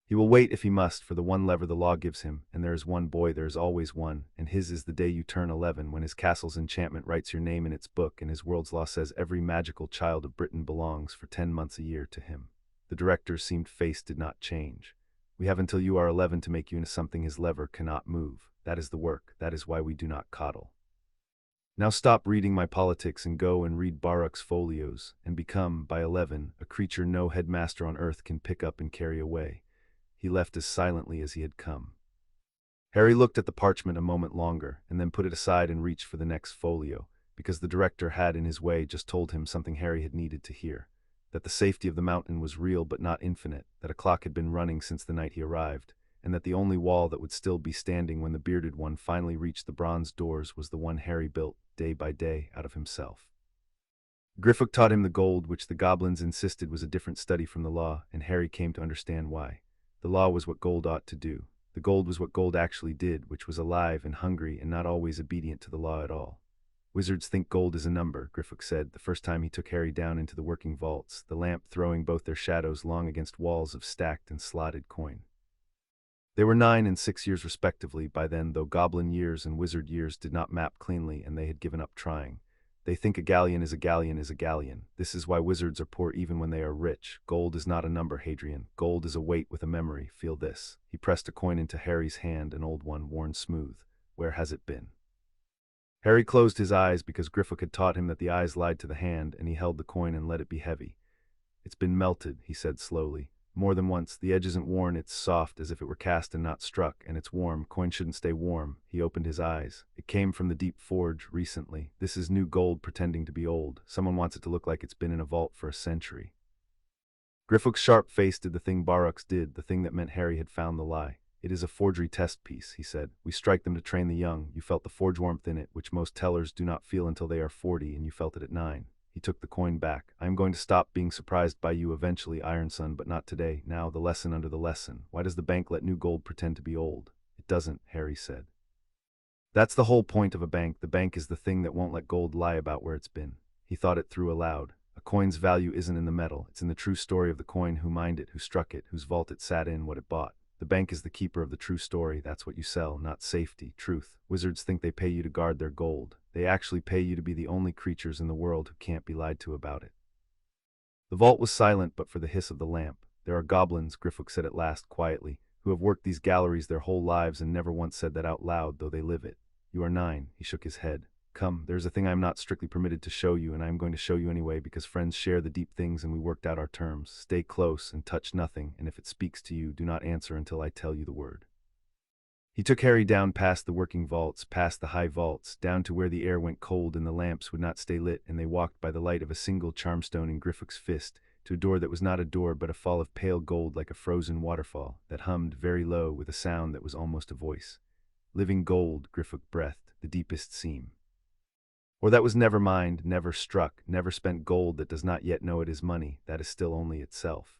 He will wait if he must for the one lever the law gives him, and there is one boy, there is always one, and his is the day you turn 11, when his castle's enchantment writes your name in its book and his world's law says every magical child of Britain belongs for 10 months a year to him. The director's seamed face did not change. We have until you are 11 to make you into something his lever cannot move. That is the work, that is why we do not coddle. Now stop reading my politics and go and read Baruch's folios, and become, by 11, a creature no headmaster on earth can pick up and carry away. He left as silently as he had come. Harry looked at the parchment a moment longer, and then put it aside and reached for the next folio, because the director had in his way just told him something Harry had needed to hear. That the safety of the mountain was real but not infinite, that a clock had been running since the night he arrived, and that the only wall that would still be standing when the bearded one finally reached the bronze doors was the one Harry built, day by day, out of himself. Griffook taught him the gold, which the goblins insisted was a different study from the law, and Harry came to understand why. The law was what gold ought to do. The gold was what gold actually did, which was alive and hungry and not always obedient to the law at all. Wizards think gold is a number, Griffook said, the first time he took Harry down into the working vaults, the lamp throwing both their shadows long against walls of stacked and slotted coin. They were 9 and 6 years respectively by then, though goblin years and wizard years did not map cleanly and they had given up trying. They think a galleon is a galleon is a galleon. This is why wizards are poor even when they are rich. Gold is not a number, Hadrian. Gold is a weight with a memory. Feel this. He pressed a coin into Harry's hand, an old one, worn smooth. Where has it been? Harry closed his eyes because Griffook had taught him that the eyes lied to the hand, and he held the coin and let it be heavy. It's been melted, he said slowly. More than once. The edge isn't worn, it's soft, as if it were cast and not struck, and it's warm. Coin shouldn't stay warm. He opened his eyes. It came from the deep forge, recently. This is new gold pretending to be old. Someone wants it to look like it's been in a vault for a century. Griffook's sharp face did the thing Baruch's did, the thing that meant Harry had found the lie. It is a forgery test piece, he said. We strike them to train the young. You felt the forge warmth in it, which most tellers do not feel until they are 40, and you felt it at 9. He took the coin back. I am going to stop being surprised by you eventually, Iron Son, but not today. Now, the lesson under the lesson. Why does the bank let new gold pretend to be old? It doesn't, Harry said. That's the whole point of a bank. The bank is the thing that won't let gold lie about where it's been. He thought it through aloud. A coin's value isn't in the metal. It's in the true story of the coin, who mined it, who struck it, whose vault it sat in, what it bought. The bank is the keeper of the true story. That's what you sell, not safety, truth. Wizards think they pay you to guard their gold. They actually pay you to be the only creatures in the world who can't be lied to about it. The vault was silent but for the hiss of the lamp. There are goblins, Griffith said at last quietly, who have worked these galleries their whole lives and never once said that out loud, though they live it. You are 9, he shook his head. Come, there's a thing I am not strictly permitted to show you, and I am going to show you anyway because friends share the deep things and we worked out our terms. Stay close and touch nothing, and if it speaks to you, do not answer until I tell you the word. He took Harry down past the working vaults, past the high vaults, down to where the air went cold and the lamps would not stay lit, and they walked by the light of a single charmstone in Griffith's fist, to a door that was not a door but a fall of pale gold like a frozen waterfall, that hummed very low with a sound that was almost a voice. Living gold, Griffith breathed, the deepest seam. Or that was never mined, never struck, never spent gold that does not yet know it is money, that is still only itself.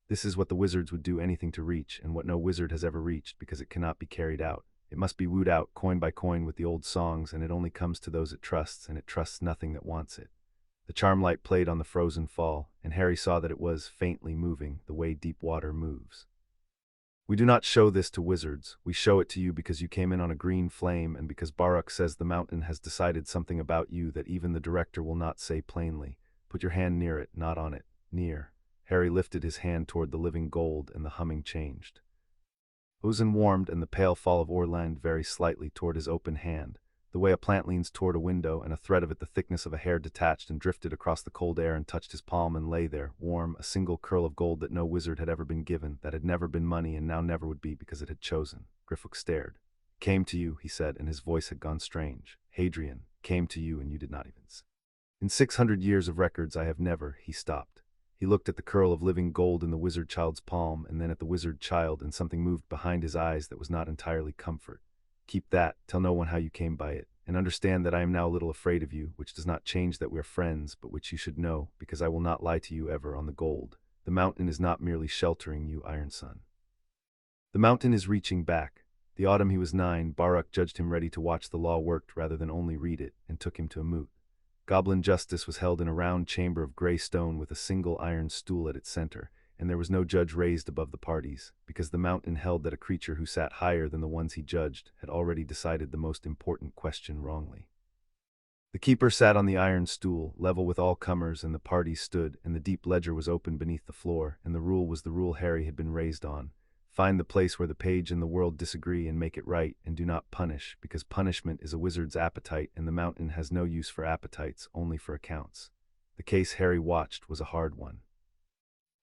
This is what the wizards would do anything to reach, and what no wizard has ever reached, because it cannot be carried out. It must be wooed out, coin by coin, with the old songs, and it only comes to those it trusts, and it trusts nothing that wants it. The charm light played on the frozen fall, and Harry saw that it was, faintly moving, the way deep water moves. We do not show this to wizards. We show it to you because you came in on a green flame, and because Baruch says the mountain has decided something about you that even the director will not say plainly. Put your hand near it, not on it. Near. Harry lifted his hand toward the living gold, and the humming changed. Ozen warmed, and the pale fall of ore leaned very slightly toward his open hand, the way a plant leans toward a window, and a thread of it the thickness of a hair detached and drifted across the cold air and touched his palm and lay there, warm, a single curl of gold that no wizard had ever been given, that had never been money and now never would be because it had chosen. Griffith stared. Came to you, he said, and his voice had gone strange. Hadrian, came to you and you did not even say. In 600 years of records I have never, he stopped. He looked at the curl of living gold in the wizard child's palm, and then at the wizard child, and something moved behind his eyes that was not entirely comfort. Keep that, tell no one how you came by it, and understand that I am now a little afraid of you, which does not change that we are friends, but which you should know, because I will not lie to you ever on the gold. The mountain is not merely sheltering you, Iron Son. The mountain is reaching back. The autumn he was 9, Baruch judged him ready to watch the law worked rather than only read it, and took him to a moot. Goblin justice was held in a round chamber of gray stone with a single iron stool at its center, and there was no judge raised above the parties, because the mountain held that a creature who sat higher than the ones he judged had already decided the most important question wrongly. The keeper sat on the iron stool, level with all comers, and the parties stood, and the deep ledger was open beneath the floor, and the rule was the rule Harry had been raised on. Find the place where the page and the world disagree and make it right, and do not punish, because punishment is a wizard's appetite, and the mountain has no use for appetites, only for accounts. The case Harry watched was a hard one.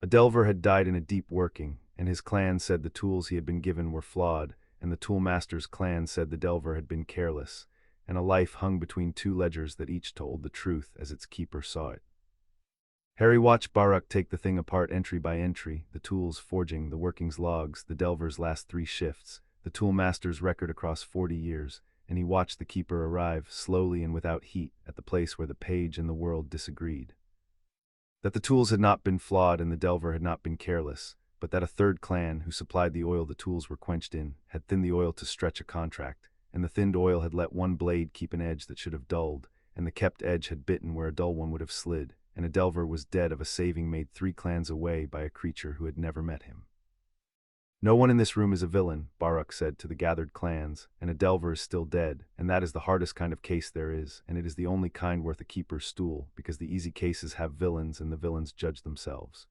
A delver had died in a deep working, and his clan said the tools he had been given were flawed, and the toolmaster's clan said the delver had been careless, and a life hung between two ledgers that each told the truth as its keeper saw it. Harry watched Baruch take the thing apart entry by entry, the tools forging, the workings logs, the delver's last 3 shifts, the toolmaster's record across 40 years, and he watched the keeper arrive, slowly and without heat, at the place where the page and the world disagreed. That the tools had not been flawed and the delver had not been careless, but that a third clan, who supplied the oil the tools were quenched in, had thinned the oil to stretch a contract, and the thinned oil had let one blade keep an edge that should have dulled, and the kept edge had bitten where a dull one would have slid, and a delver was dead of a saving made 3 clans away by a creature who had never met him. No one in this room is a villain, Baruch said to the gathered clans, and a delver is still dead, and that is the hardest kind of case there is, and it is the only kind worth a keeper's stool, because the easy cases have villains and the villains judge themselves.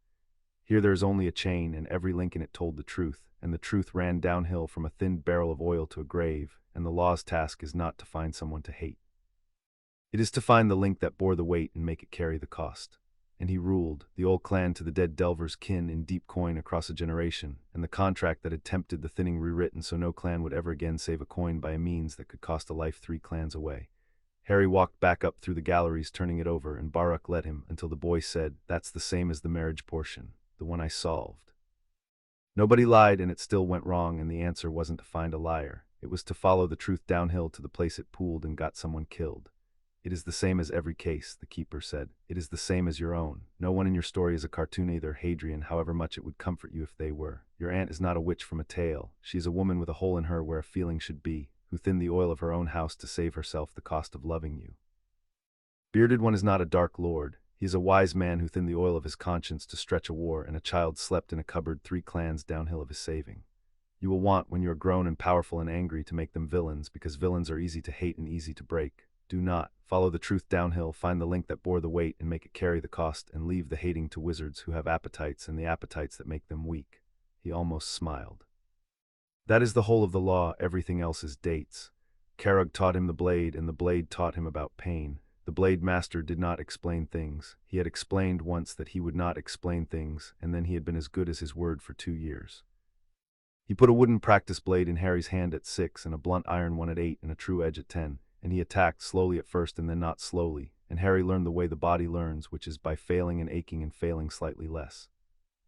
Here there is only a chain, and every link in it told the truth, and the truth ran downhill from a thin barrel of oil to a grave, and the law's task is not to find someone to hate. It is to find the link that bore the weight and make it carry the cost. And he ruled, the old clan to the dead delver's kin in deep coin across a generation, and the contract that had tempted the thinning rewritten so no clan would ever again save a coin by a means that could cost a life 3 clans away. Harry walked back up through the galleries turning it over, and Baruch led him until the boy said, "That's the same as the marriage portion, the one I solved." Nobody lied, and it still went wrong, and the answer wasn't to find a liar. It was to follow the truth downhill to the place it pooled and got someone killed. It is the same as every case, the keeper said. It is the same as your own. No one in your story is a cartoon either, Hadrian, however much it would comfort you if they were. Your aunt is not a witch from a tale. She is a woman with a hole in her where a feeling should be, who thinned the oil of her own house to save herself the cost of loving you. Bearded one is not a dark lord. He is a wise man who thinned the oil of his conscience to stretch a war, and a child slept in a cupboard 3 clans downhill of his saving. You will want, when you are grown and powerful and angry, to make them villains, because villains are easy to hate and easy to break. Do not. Follow the truth downhill, find the link that bore the weight and make it carry the cost, and leave the hating to wizards who have appetites and the appetites that make them weak. He almost smiled. That is the whole of the law, everything else is dates. Carrog taught him the blade, and the blade taught him about pain. The blade master did not explain things. He had explained once that he would not explain things, and then he had been as good as his word for 2 years. He put a wooden practice blade in Harry's hand at 6 and a blunt iron one at 8 and a true edge at 10, and he attacked slowly at first and then not slowly, and Harry learned the way the body learns, which is by failing and aching and failing slightly less.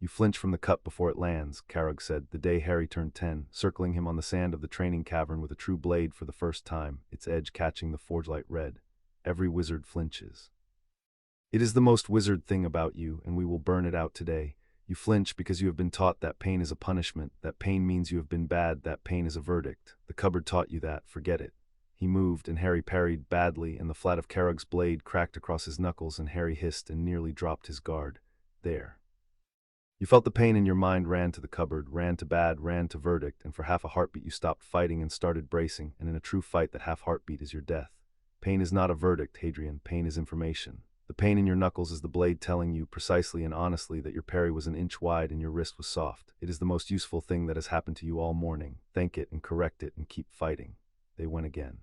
You flinch from the cut before it lands, Carrog said, the day Harry turned 10, circling him on the sand of the training cavern with a true blade for the first time, its edge catching the forgelight red. Every wizard flinches. It is the most wizard thing about you, and we will burn it out today. You flinch because you have been taught that pain is a punishment, that pain means you have been bad, that pain is a verdict. The cupboard taught you that, forget it. He moved, and Harry parried badly, and the flat of Carrog's blade cracked across his knuckles, and Harry hissed and nearly dropped his guard. There. You felt the pain, and your mind ran to the cupboard, ran to bad, ran to verdict, and for half a heartbeat you stopped fighting and started bracing, and in a true fight that half heartbeat is your death. Pain is not a verdict, Hadrian, pain is information. The pain in your knuckles is the blade telling you, precisely and honestly, that your parry was an inch wide and your wrist was soft. It is the most useful thing that has happened to you all morning. Thank it and correct it and keep fighting. They went again.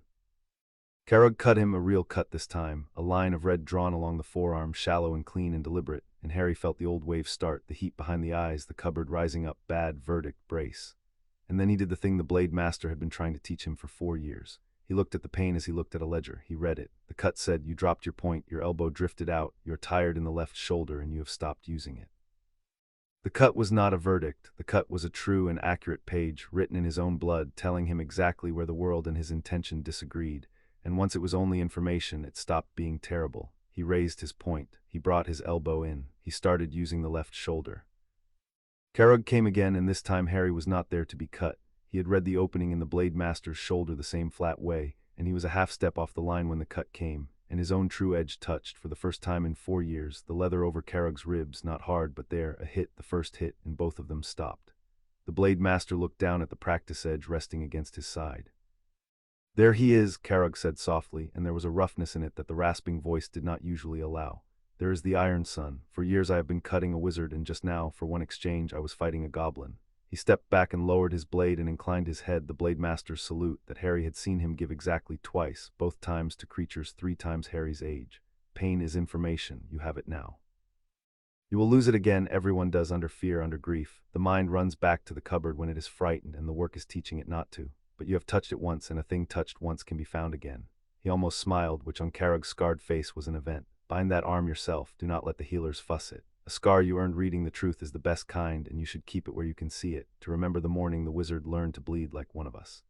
Carrog cut him a real cut this time, a line of red drawn along the forearm, shallow and clean and deliberate, and Harry felt the old wave start, the heat behind the eyes, the cupboard rising up, bad, verdict, brace. And then he did the thing the blade master had been trying to teach him for 4 years. He looked at the pain as he looked at a ledger. He read it. The cut said, you dropped your point, your elbow drifted out, you're tired in the left shoulder, and you have stopped using it. The cut was not a verdict. The cut was a true and accurate page, written in his own blood, telling him exactly where the world and his intention disagreed. And once it was only information, it stopped being terrible. He raised his point. He brought his elbow in. He started using the left shoulder. Carrog came again, and this time Harry was not there to be cut. He had read the opening in the blade master's shoulder the same flat way, and he was a half step off the line when the cut came, and his own true edge touched, for the first time in 4 years, the leather over Carrog's ribs, not hard, but there, a hit, the first hit, and both of them stopped. The blade master looked down at the practice edge resting against his side. There he is, Carrog said softly, and there was a roughness in it that the rasping voice did not usually allow. There is the Iron Sun. For years I have been cutting a wizard, and just now, for one exchange, I was fighting a goblin. He stepped back and lowered his blade and inclined his head, the blade master's salute that Harry had seen him give exactly twice, both times to creatures 3 times Harry's age. Pain is information. You have it now. You will lose it again. Everyone does, under fear, under grief. The mind runs back to the cupboard when it is frightened, and the work is teaching it not to. But you have touched it once, and a thing touched once can be found again. He almost smiled, which on Carrog's scarred face was an event. Bind that arm yourself. Do not let the healers fuss it. A scar you earned reading the truth is the best kind, and you should keep it where you can see it, to remember the morning the wizard learned to bleed like one of us.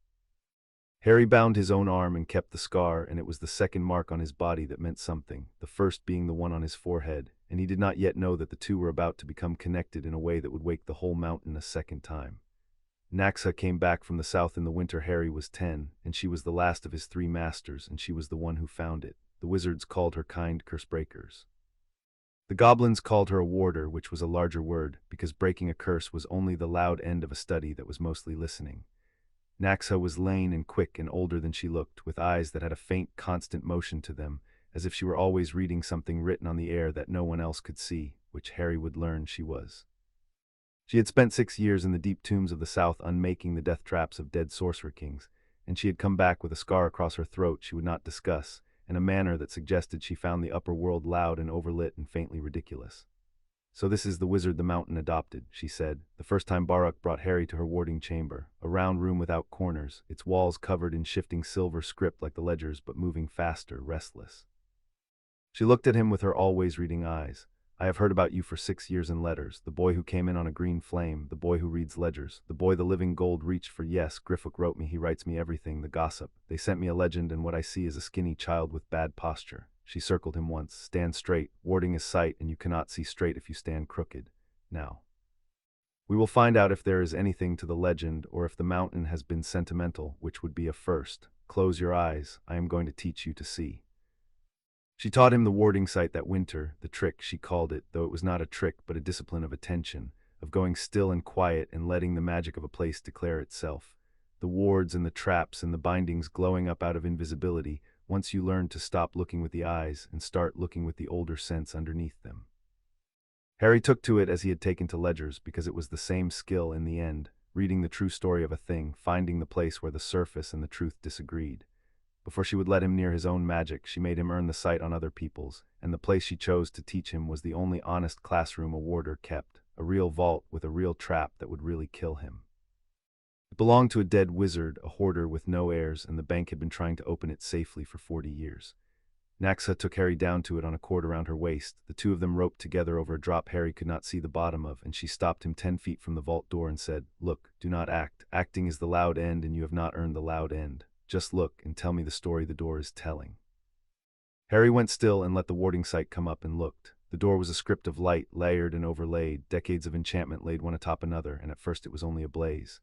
Harry bound his own arm and kept the scar, and it was the second mark on his body that meant something, the first being the one on his forehead, and he did not yet know that the two were about to become connected in a way that would wake the whole mountain a second time. Naxa came back from the south in the winter Harry was 10, and she was the last of his 3 masters, and she was the one who found it. The wizards called her kind curse breakers. The goblins called her a warder, which was a larger word, because breaking a curse was only the loud end of a study that was mostly listening. Naxa was lean and quick and older than she looked, with eyes that had a faint, constant motion to them, as if she were always reading something written on the air that no one else could see, which Harry would learn she was. She had spent 6 years in the deep tombs of the south unmaking the death traps of dead sorcerer kings, and she had come back with a scar across her throat she would not discuss, in a manner that suggested she found the upper world loud and overlit and faintly ridiculous. So this is the wizard the mountain adopted, she said, the first time Baruch brought Harry to her warding chamber, a round room without corners, its walls covered in shifting silver script like the ledgers but moving faster, restless. She looked at him with her always-reading eyes. I have heard about you for 6 years in letters, the boy who came in on a green flame, the boy who reads ledgers, the boy the living gold reached for. Yes, Griffook wrote me, he writes me everything, the gossip. They sent me a legend, and what I see is a skinny child with bad posture. She circled him once. Stand straight, warding is sight, and you cannot see straight if you stand crooked. Now. We will find out if there is anything to the legend, or if the mountain has been sentimental, which would be a first. Close your eyes, I am going to teach you to see. She taught him the warding sight that winter, the trick, she called it, though it was not a trick but a discipline of attention, of going still and quiet and letting the magic of a place declare itself. The wards and the traps and the bindings glowing up out of invisibility, once you learn to stop looking with the eyes and start looking with the older sense underneath them. Harry took to it as he had taken to ledgers because it was the same skill in the end, reading the true story of a thing, finding the place where the surface and the truth disagreed. Before she would let him near his own magic, she made him earn the sight on other people's, and the place she chose to teach him was the only honest classroom a warder kept, a real vault with a real trap that would really kill him. It belonged to a dead wizard, a hoarder with no heirs, and the bank had been trying to open it safely for 40 years. Naxa took Harry down to it on a cord around her waist. The two of them roped together over a drop Harry could not see the bottom of, and she stopped him 10 feet from the vault door and said, "Look, do not act. Acting is the loud end, and you have not earned the loud end. Just look and tell me the story the door is telling." Harry went still and let the warding sight come up and looked. The door was a script of light, layered and overlaid, decades of enchantment laid one atop another, and at first it was only a blaze.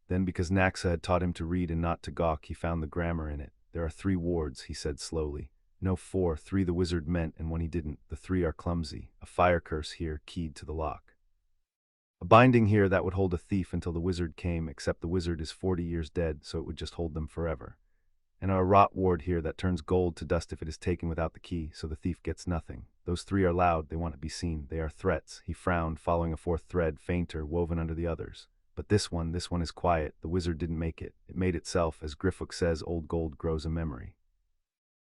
Then, because Naxa had taught him to read and not to gawk, he found the grammar in it. "There are 3 wards," he said slowly. "No, 4. 3 the wizard meant, and one he didn't. The 3 are clumsy. A fire curse here, keyed to the lock. A binding here that would hold a thief until the wizard came, except the wizard is 40 years dead, so it would just hold them forever. And a rot ward here that turns gold to dust if it is taken without the key, so the thief gets nothing. Those 3 are loud, they want to be seen. They are threats." He frowned, following a 4th thread, fainter, woven under the others. "But this one is quiet. The wizard didn't make it. It made itself. As Griffith says, old gold grows a memory.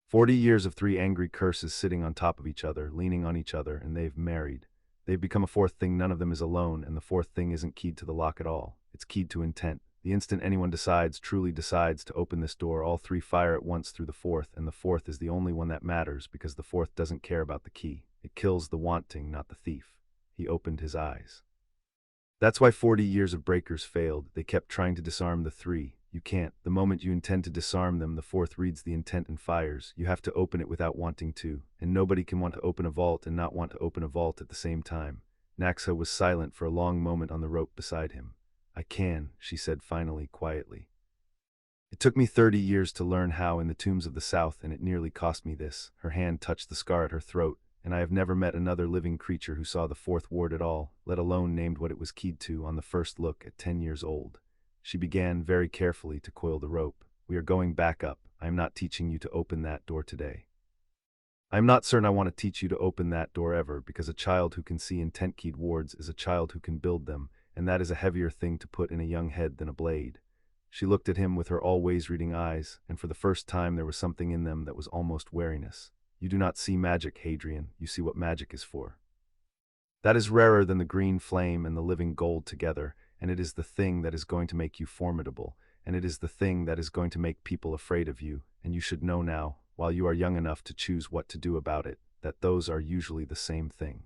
40 years of 3 angry curses sitting on top of each other, leaning on each other, and they've married. They've become a 4th thing. None of them is alone, and the 4th thing isn't keyed to the lock at all. It's keyed to intent. The instant anyone decides, truly decides, to open this door, all 3 fire at once through the 4th, and the 4th is the only one that matters because the 4th doesn't care about the key. It kills the wanting, not the thief." He opened his eyes. "That's why 40 years of breakers failed. They kept trying to disarm the 3. You can't. The moment you intend to disarm them, the 4th reads the intent and fires. You have to open it without wanting to, and nobody can want to open a vault and not want to open a vault at the same time." Naxa was silent for a long moment on the rope beside him. "I can," she said finally, quietly. "It took me 30 years to learn how in the tombs of the South, and it nearly cost me this." Her hand touched the scar at her throat. "And I have never met another living creature who saw the 4th ward at all, let alone named what it was keyed to on the first look at 10 years old." She began, very carefully, to coil the rope. "We are going back up. I am not teaching you to open that door today. I am not certain I want to teach you to open that door ever, because a child who can see intent-keyed wards is a child who can build them, and that is a heavier thing to put in a young head than a blade." She looked at him with her always-reading eyes, and for the first time there was something in them that was almost wariness. "You do not see magic, Hadrian. You see what magic is for. That is rarer than the green flame and the living gold together, and it is the thing that is going to make you formidable, and it is the thing that is going to make people afraid of you, and you should know now, while you are young enough to choose what to do about it, that those are usually the same thing."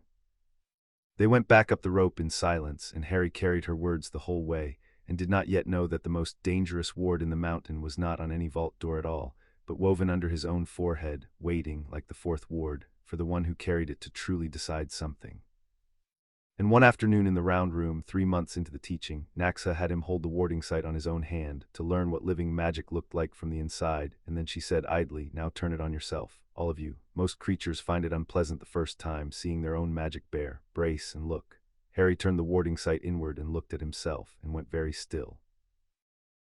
They went back up the rope in silence, and Harry carried her words the whole way, and did not yet know that the most dangerous ward in the mountain was not on any vault door at all, but woven under his own forehead, waiting, like the 4th ward, for the one who carried it to truly decide something. And one afternoon in the round room, 3 months into the teaching, Naxa had him hold the warding sight on his own hand, to learn what living magic looked like from the inside, and then she said idly, "Now turn it on yourself, all of you. Most creatures find it unpleasant the first time, seeing their own magic bare. Brace and look." Harry turned the warding sight inward and looked at himself, and went very still.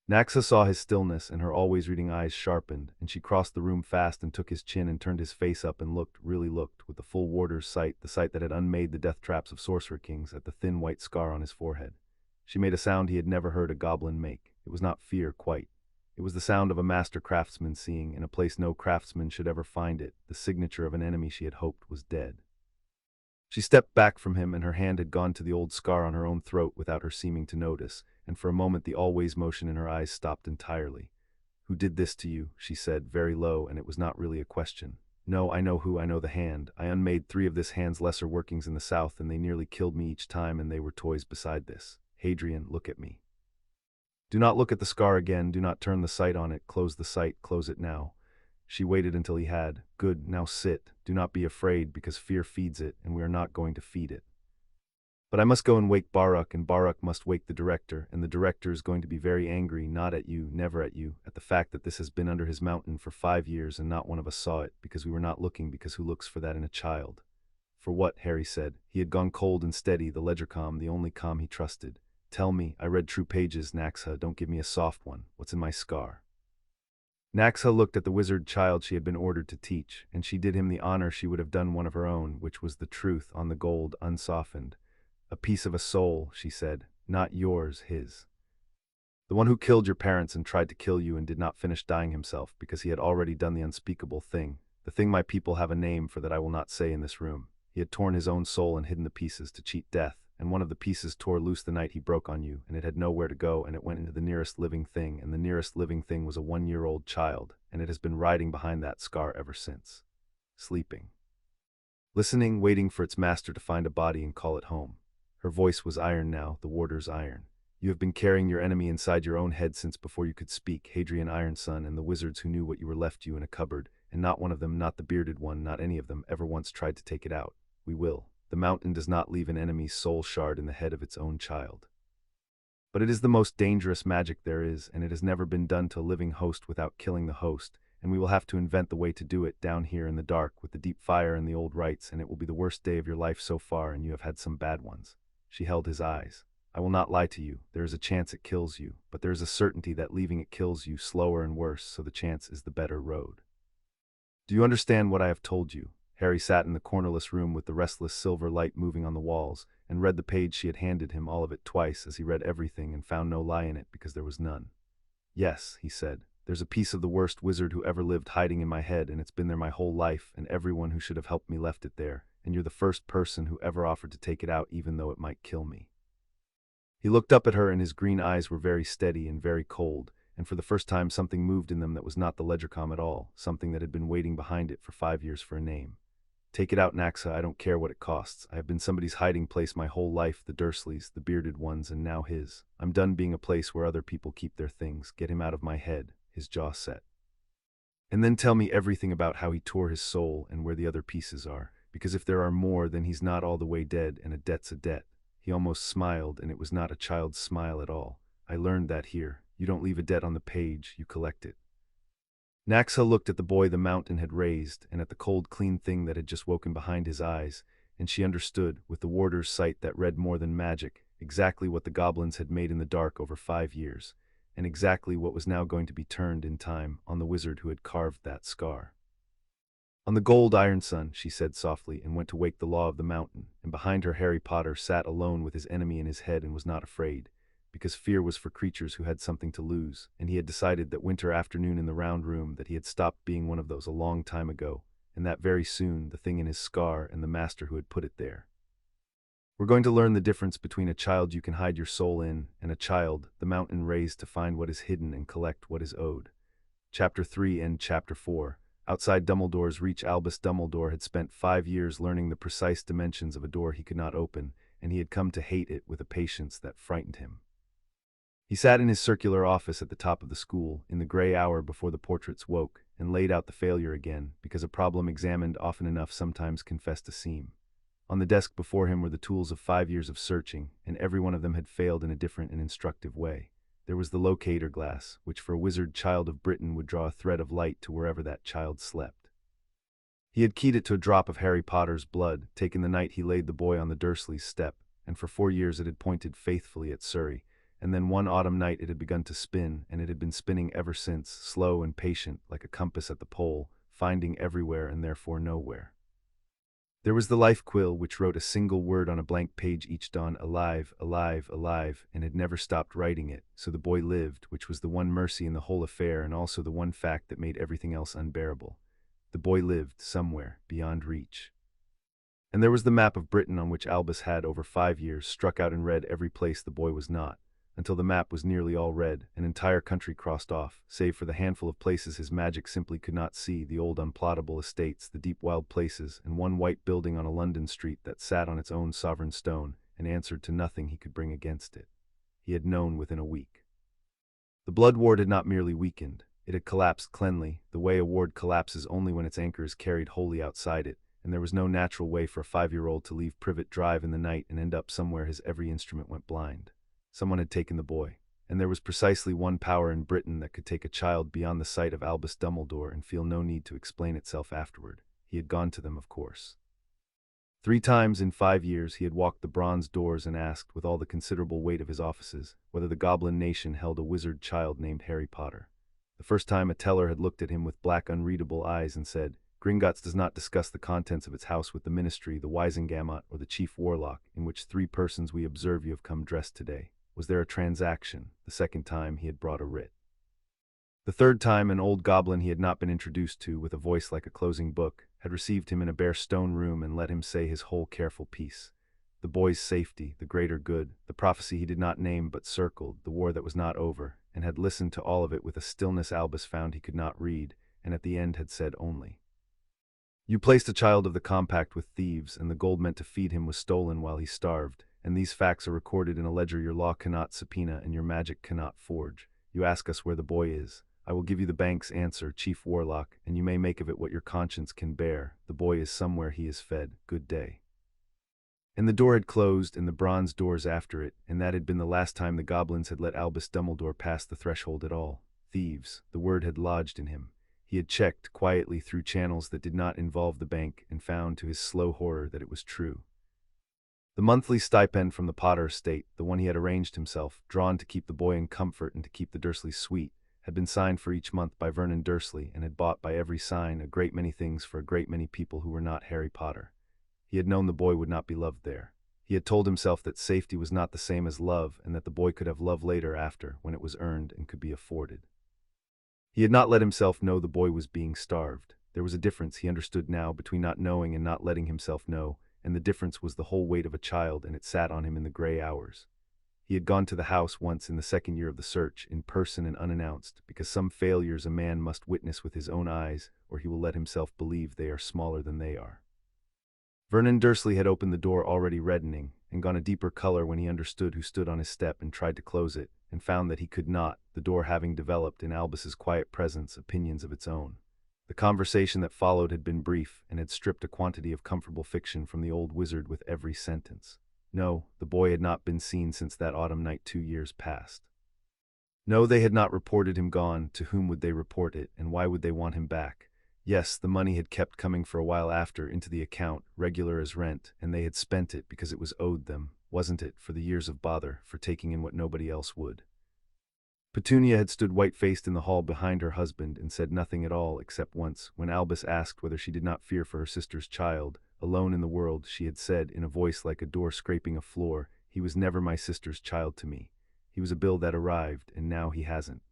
Naxa saw his stillness, and her always-reading eyes sharpened, and she crossed the room fast and took his chin and turned his face up and looked, really looked, with the full warder's sight, the sight that had unmade the death traps of sorcerer kings, at the thin white scar on his forehead. She made a sound he had never heard a goblin make. It was not fear, quite. It was the sound of a master craftsman seeing, in a place no craftsman should ever find it, the signature of an enemy she had hoped was dead. She stepped back from him, and her hand had gone to the old scar on her own throat without her seeming to notice, and for a moment the always motion in her eyes stopped entirely. "Who did this to you?" she said, very low, and it was not really a question. "No, I know who. I know the hand. I unmade 3 of this hand's lesser workings in the South, and they nearly killed me each time, and they were toys beside this. Hadrian, look at me. Do not look at the scar again. Do not turn the sight on it. Close the sight. Close it now." She waited until he had. "Good, now sit. Do not be afraid, because fear feeds it, and we are not going to feed it. But I must go and wake Baruch, and Baruch must wake the director, and the director is going to be very angry, not at you, never at you, at the fact that this has been under his mountain for 5 years and not one of us saw it, because we were not looking, because who looks for that in a child? For what? Harry said. He had gone cold and steady, the ledger calm, the only calm he trusted. Tell me, I read true pages, Naxa, don't give me a soft one. What's in my scar? Naxa looked at the wizard child she had been ordered to teach, and she did him the honor she would have done one of her own, which was the truth on the gold, unsoftened. A piece of a soul, she said, not yours, his. The one who killed your parents and tried to kill you and did not finish dying himself because he had already done the unspeakable thing, the thing my people have a name for that I will not say in this room. He had torn his own soul and hidden the pieces to cheat death, and one of the pieces tore loose the night he broke on you, and it had nowhere to go, and it went into the nearest living thing, and the nearest living thing was a 1-year-old child, and it has been riding behind that scar ever since. Sleeping. Listening, waiting for its master to find a body and call it home. Her voice was iron now, the warder's iron. You have been carrying your enemy inside your own head since before you could speak, Hadrian Ironson, and the wizards who knew what you were left you in a cupboard, and not one of them, not the bearded one, not any of them, ever once tried to take it out. We will. The mountain does not leave an enemy's soul shard in the head of its own child. But it is the most dangerous magic there is, and it has never been done to a living host without killing the host, and we will have to invent the way to do it down here in the dark with the deep fire and the old rites, and it will be the worst day of your life so far, and you have had some bad ones. She held his eyes. I will not lie to you. There is a chance it kills you, but there is a certainty that leaving it kills you slower and worse, so the chance is the better road. Do you understand what I have told you? Harry sat in the cornerless room with the restless silver light moving on the walls, and read the page she had handed him, all of it twice, as he read everything and found no lie in it because there was none. Yes, he said. There's a piece of the worst wizard who ever lived hiding in my head, and it's been there my whole life, and everyone who should have helped me left it there, and you're the first person who ever offered to take it out even though it might kill me. He looked up at her, and his green eyes were very steady and very cold, and for the first time something moved in them that was not the ledgercom at all, something that had been waiting behind it for 5 years for a name. Take it out, Naxa, I don't care what it costs. I have been somebody's hiding place my whole life, the Dursleys, the bearded ones, and now his. I'm done being a place where other people keep their things. Get him out of my head, his jaw set. And then tell me everything about how he tore his soul and where the other pieces are, because if there are more, then he's not all the way dead, and a debt's a debt. He almost smiled, and it was not a child's smile at all. I learned that here. You don't leave a debt on the page, you collect it. Naxa looked at the boy the mountain had raised, and at the cold, clean thing that had just woken behind his eyes, and she understood, with the warder's sight that read more than magic, exactly what the goblins had made in the dark over 5 years, and exactly what was now going to be turned in time on the wizard who had carved that scar. On the gold iron sun, she said softly, and went to wake the law of the mountain, and behind her Harry Potter sat alone with his enemy in his head and was not afraid, because fear was for creatures who had something to lose, and he had decided that winter afternoon in the round room that he had stopped being one of those a long time ago, and that very soon the thing in his scar and the master who had put it there. We're going to learn the difference between a child you can hide your soul in, and a child the mountain raised to find what is hidden and collect what is owed. Chapter 3 and Chapter 4. Outside Dumbledore's reach, Albus Dumbledore had spent 5 years learning the precise dimensions of a door he could not open, and he had come to hate it with a patience that frightened him. He sat in his circular office at the top of the school, in the gray hour before the portraits woke, and laid out the failure again, because a problem examined often enough sometimes confessed a seam. On the desk before him were the tools of 5 years of searching, and every one of them had failed in a different and instructive way. There was the locator glass, which for a wizard child of Britain would draw a thread of light to wherever that child slept. He had keyed it to a drop of Harry Potter's blood, taken the night he laid the boy on the Dursleys' step, and for 4 years it had pointed faithfully at Surrey, and then one autumn night it had begun to spin, and it had been spinning ever since, slow and patient, like a compass at the pole, finding everywhere and therefore nowhere. There was the life quill, which wrote a single word on a blank page each dawn, alive, alive, alive, and had never stopped writing it, so the boy lived, which was the one mercy in the whole affair and also the one fact that made everything else unbearable. The boy lived, somewhere, beyond reach. And there was the map of Britain on which Albus had, over 5 years, struck out in red every place the boy was not, until the map was nearly all red, an entire country crossed off, save for the handful of places his magic simply could not see, the old unplottable estates, the deep wild places, and one white building on a London street that sat on its own sovereign stone, and answered to nothing he could bring against it. He had known within a week. The blood ward had not merely weakened, it had collapsed cleanly, the way a ward collapses only when its anchor is carried wholly outside it, and there was no natural way for a 5-year-old to leave Privet Drive in the night and end up somewhere his every instrument went blind. Someone had taken the boy, and there was precisely one power in Britain that could take a child beyond the sight of Albus Dumbledore and feel no need to explain itself afterward. He had gone to them, of course. 3 times in 5 years he had walked the bronze doors and asked, with all the considerable weight of his offices, whether the Goblin nation held a wizard child named Harry Potter. The first time a teller had looked at him with black unreadable eyes and said, Gringotts does not discuss the contents of its house with the ministry, the Wisengamot, or the chief warlock, in which 3 persons we observe you have come dressed today. Was there a transaction? The second time he had brought a writ. The third time an old goblin he had not been introduced to, with a voice like a closing book, had received him in a bare stone room and let him say his whole careful piece. The boy's safety, the greater good, the prophecy he did not name but circled, the war that was not over, and had listened to all of it with a stillness Albus found he could not read, and at the end had said only, "You placed a child of the compact with thieves, and the gold meant to feed him was stolen while he starved, and these facts are recorded in a ledger your law cannot subpoena and your magic cannot forge. You ask us where the boy is. I will give you the bank's answer, Chief Warlock, and you may make of it what your conscience can bear. The boy is somewhere he is fed. Good day." And the door had closed, and the bronze doors after it, and that had been the last time the goblins had let Albus Dumbledore pass the threshold at all. Thieves, the word had lodged in him. He had checked quietly through channels that did not involve the bank, and found to his slow horror that it was true. The monthly stipend from the Potter estate, the one he had arranged himself, drawn to keep the boy in comfort and to keep the Dursleys sweet, had been signed for each month by Vernon Dursley, and had bought by every sign a great many things for a great many people who were not Harry Potter. He had known the boy would not be loved there. He had told himself that safety was not the same as love, and that the boy could have love later after, when it was earned and could be afforded. He had not let himself know the boy was being starved. There was a difference, he understood now, between not knowing and not letting himself know, and the difference was the whole weight of a child, and it sat on him in the gray hours. He had gone to the house once in the second year of the search, in person and unannounced, because some failures a man must witness with his own eyes, or he will let himself believe they are smaller than they are. Vernon Dursley had opened the door already reddening, and gone a deeper color when he understood who stood on his step and tried to close it, and found that he could not, the door having developed, in Albus's quiet presence, opinions of its own. The conversation that followed had been brief, and had stripped a quantity of comfortable fiction from the old wizard with every sentence. No, the boy had not been seen since that autumn night 2 years past. No, they had not reported him gone. To whom would they report it, and why would they want him back? Yes, the money had kept coming for a while after into the account, regular as rent, and they had spent it because it was owed them, wasn't it, for the years of bother, for taking in what nobody else would. Petunia had stood white-faced in the hall behind her husband and said nothing at all, except once, when Albus asked whether she did not fear for her sister's child. Alone in the world, she had said, in a voice like a door scraping a floor, "He was never my sister's child to me. He was a bill that arrived, and now he hasn't."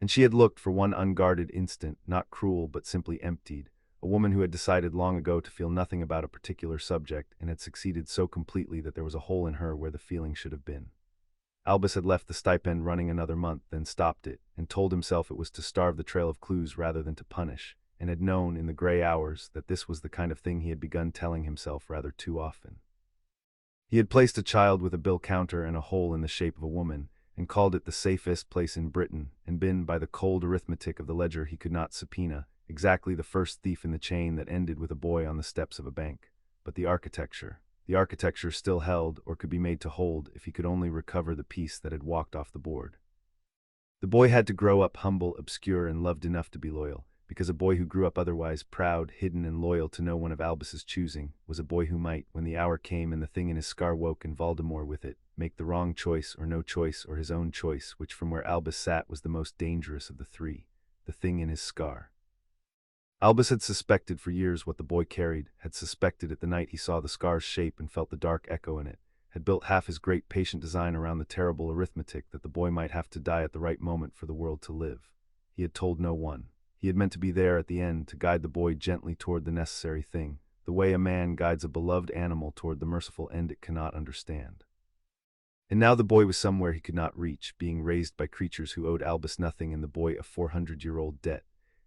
And she had looked for one unguarded instant, not cruel but simply emptied, a woman who had decided long ago to feel nothing about a particular subject, and had succeeded so completely that there was a hole in her where the feeling should have been. Albus had left the stipend running another month, then stopped it, and told himself it was to starve the trail of clues rather than to punish, and had known in the gray hours that this was the kind of thing he had begun telling himself rather too often. He had placed a child with a bill counter and a hole in the shape of a woman, and called it the safest place in Britain, and been, by the cold arithmetic of the ledger he could not subpoena, exactly the first thief in the chain that ended with a boy on the steps of a bank. But the architecture still held, or could be made to hold, if he could only recover the piece that had walked off the board. The boy had to grow up humble, obscure, and loved enough to be loyal, because a boy who grew up otherwise proud, hidden, and loyal to no one of Albus's choosing, was a boy who might, when the hour came and the thing in his scar woke and Voldemort with it, make the wrong choice or no choice or his own choice, which from where Albus sat was the most dangerous of the three, the thing in his scar. Albus had suspected for years what the boy carried, had suspected it the night he saw the scar's shape and felt the dark echo in it, had built half his great patient design around the terrible arithmetic that the boy might have to die at the right moment for the world to live. He had told no one. He had meant to be there at the end to guide the boy gently toward the necessary thing, the way a man guides a beloved animal toward the merciful end it cannot understand. And now the boy was somewhere he could not reach, being raised by creatures who owed Albus nothing and the boy a 400-year-old debt.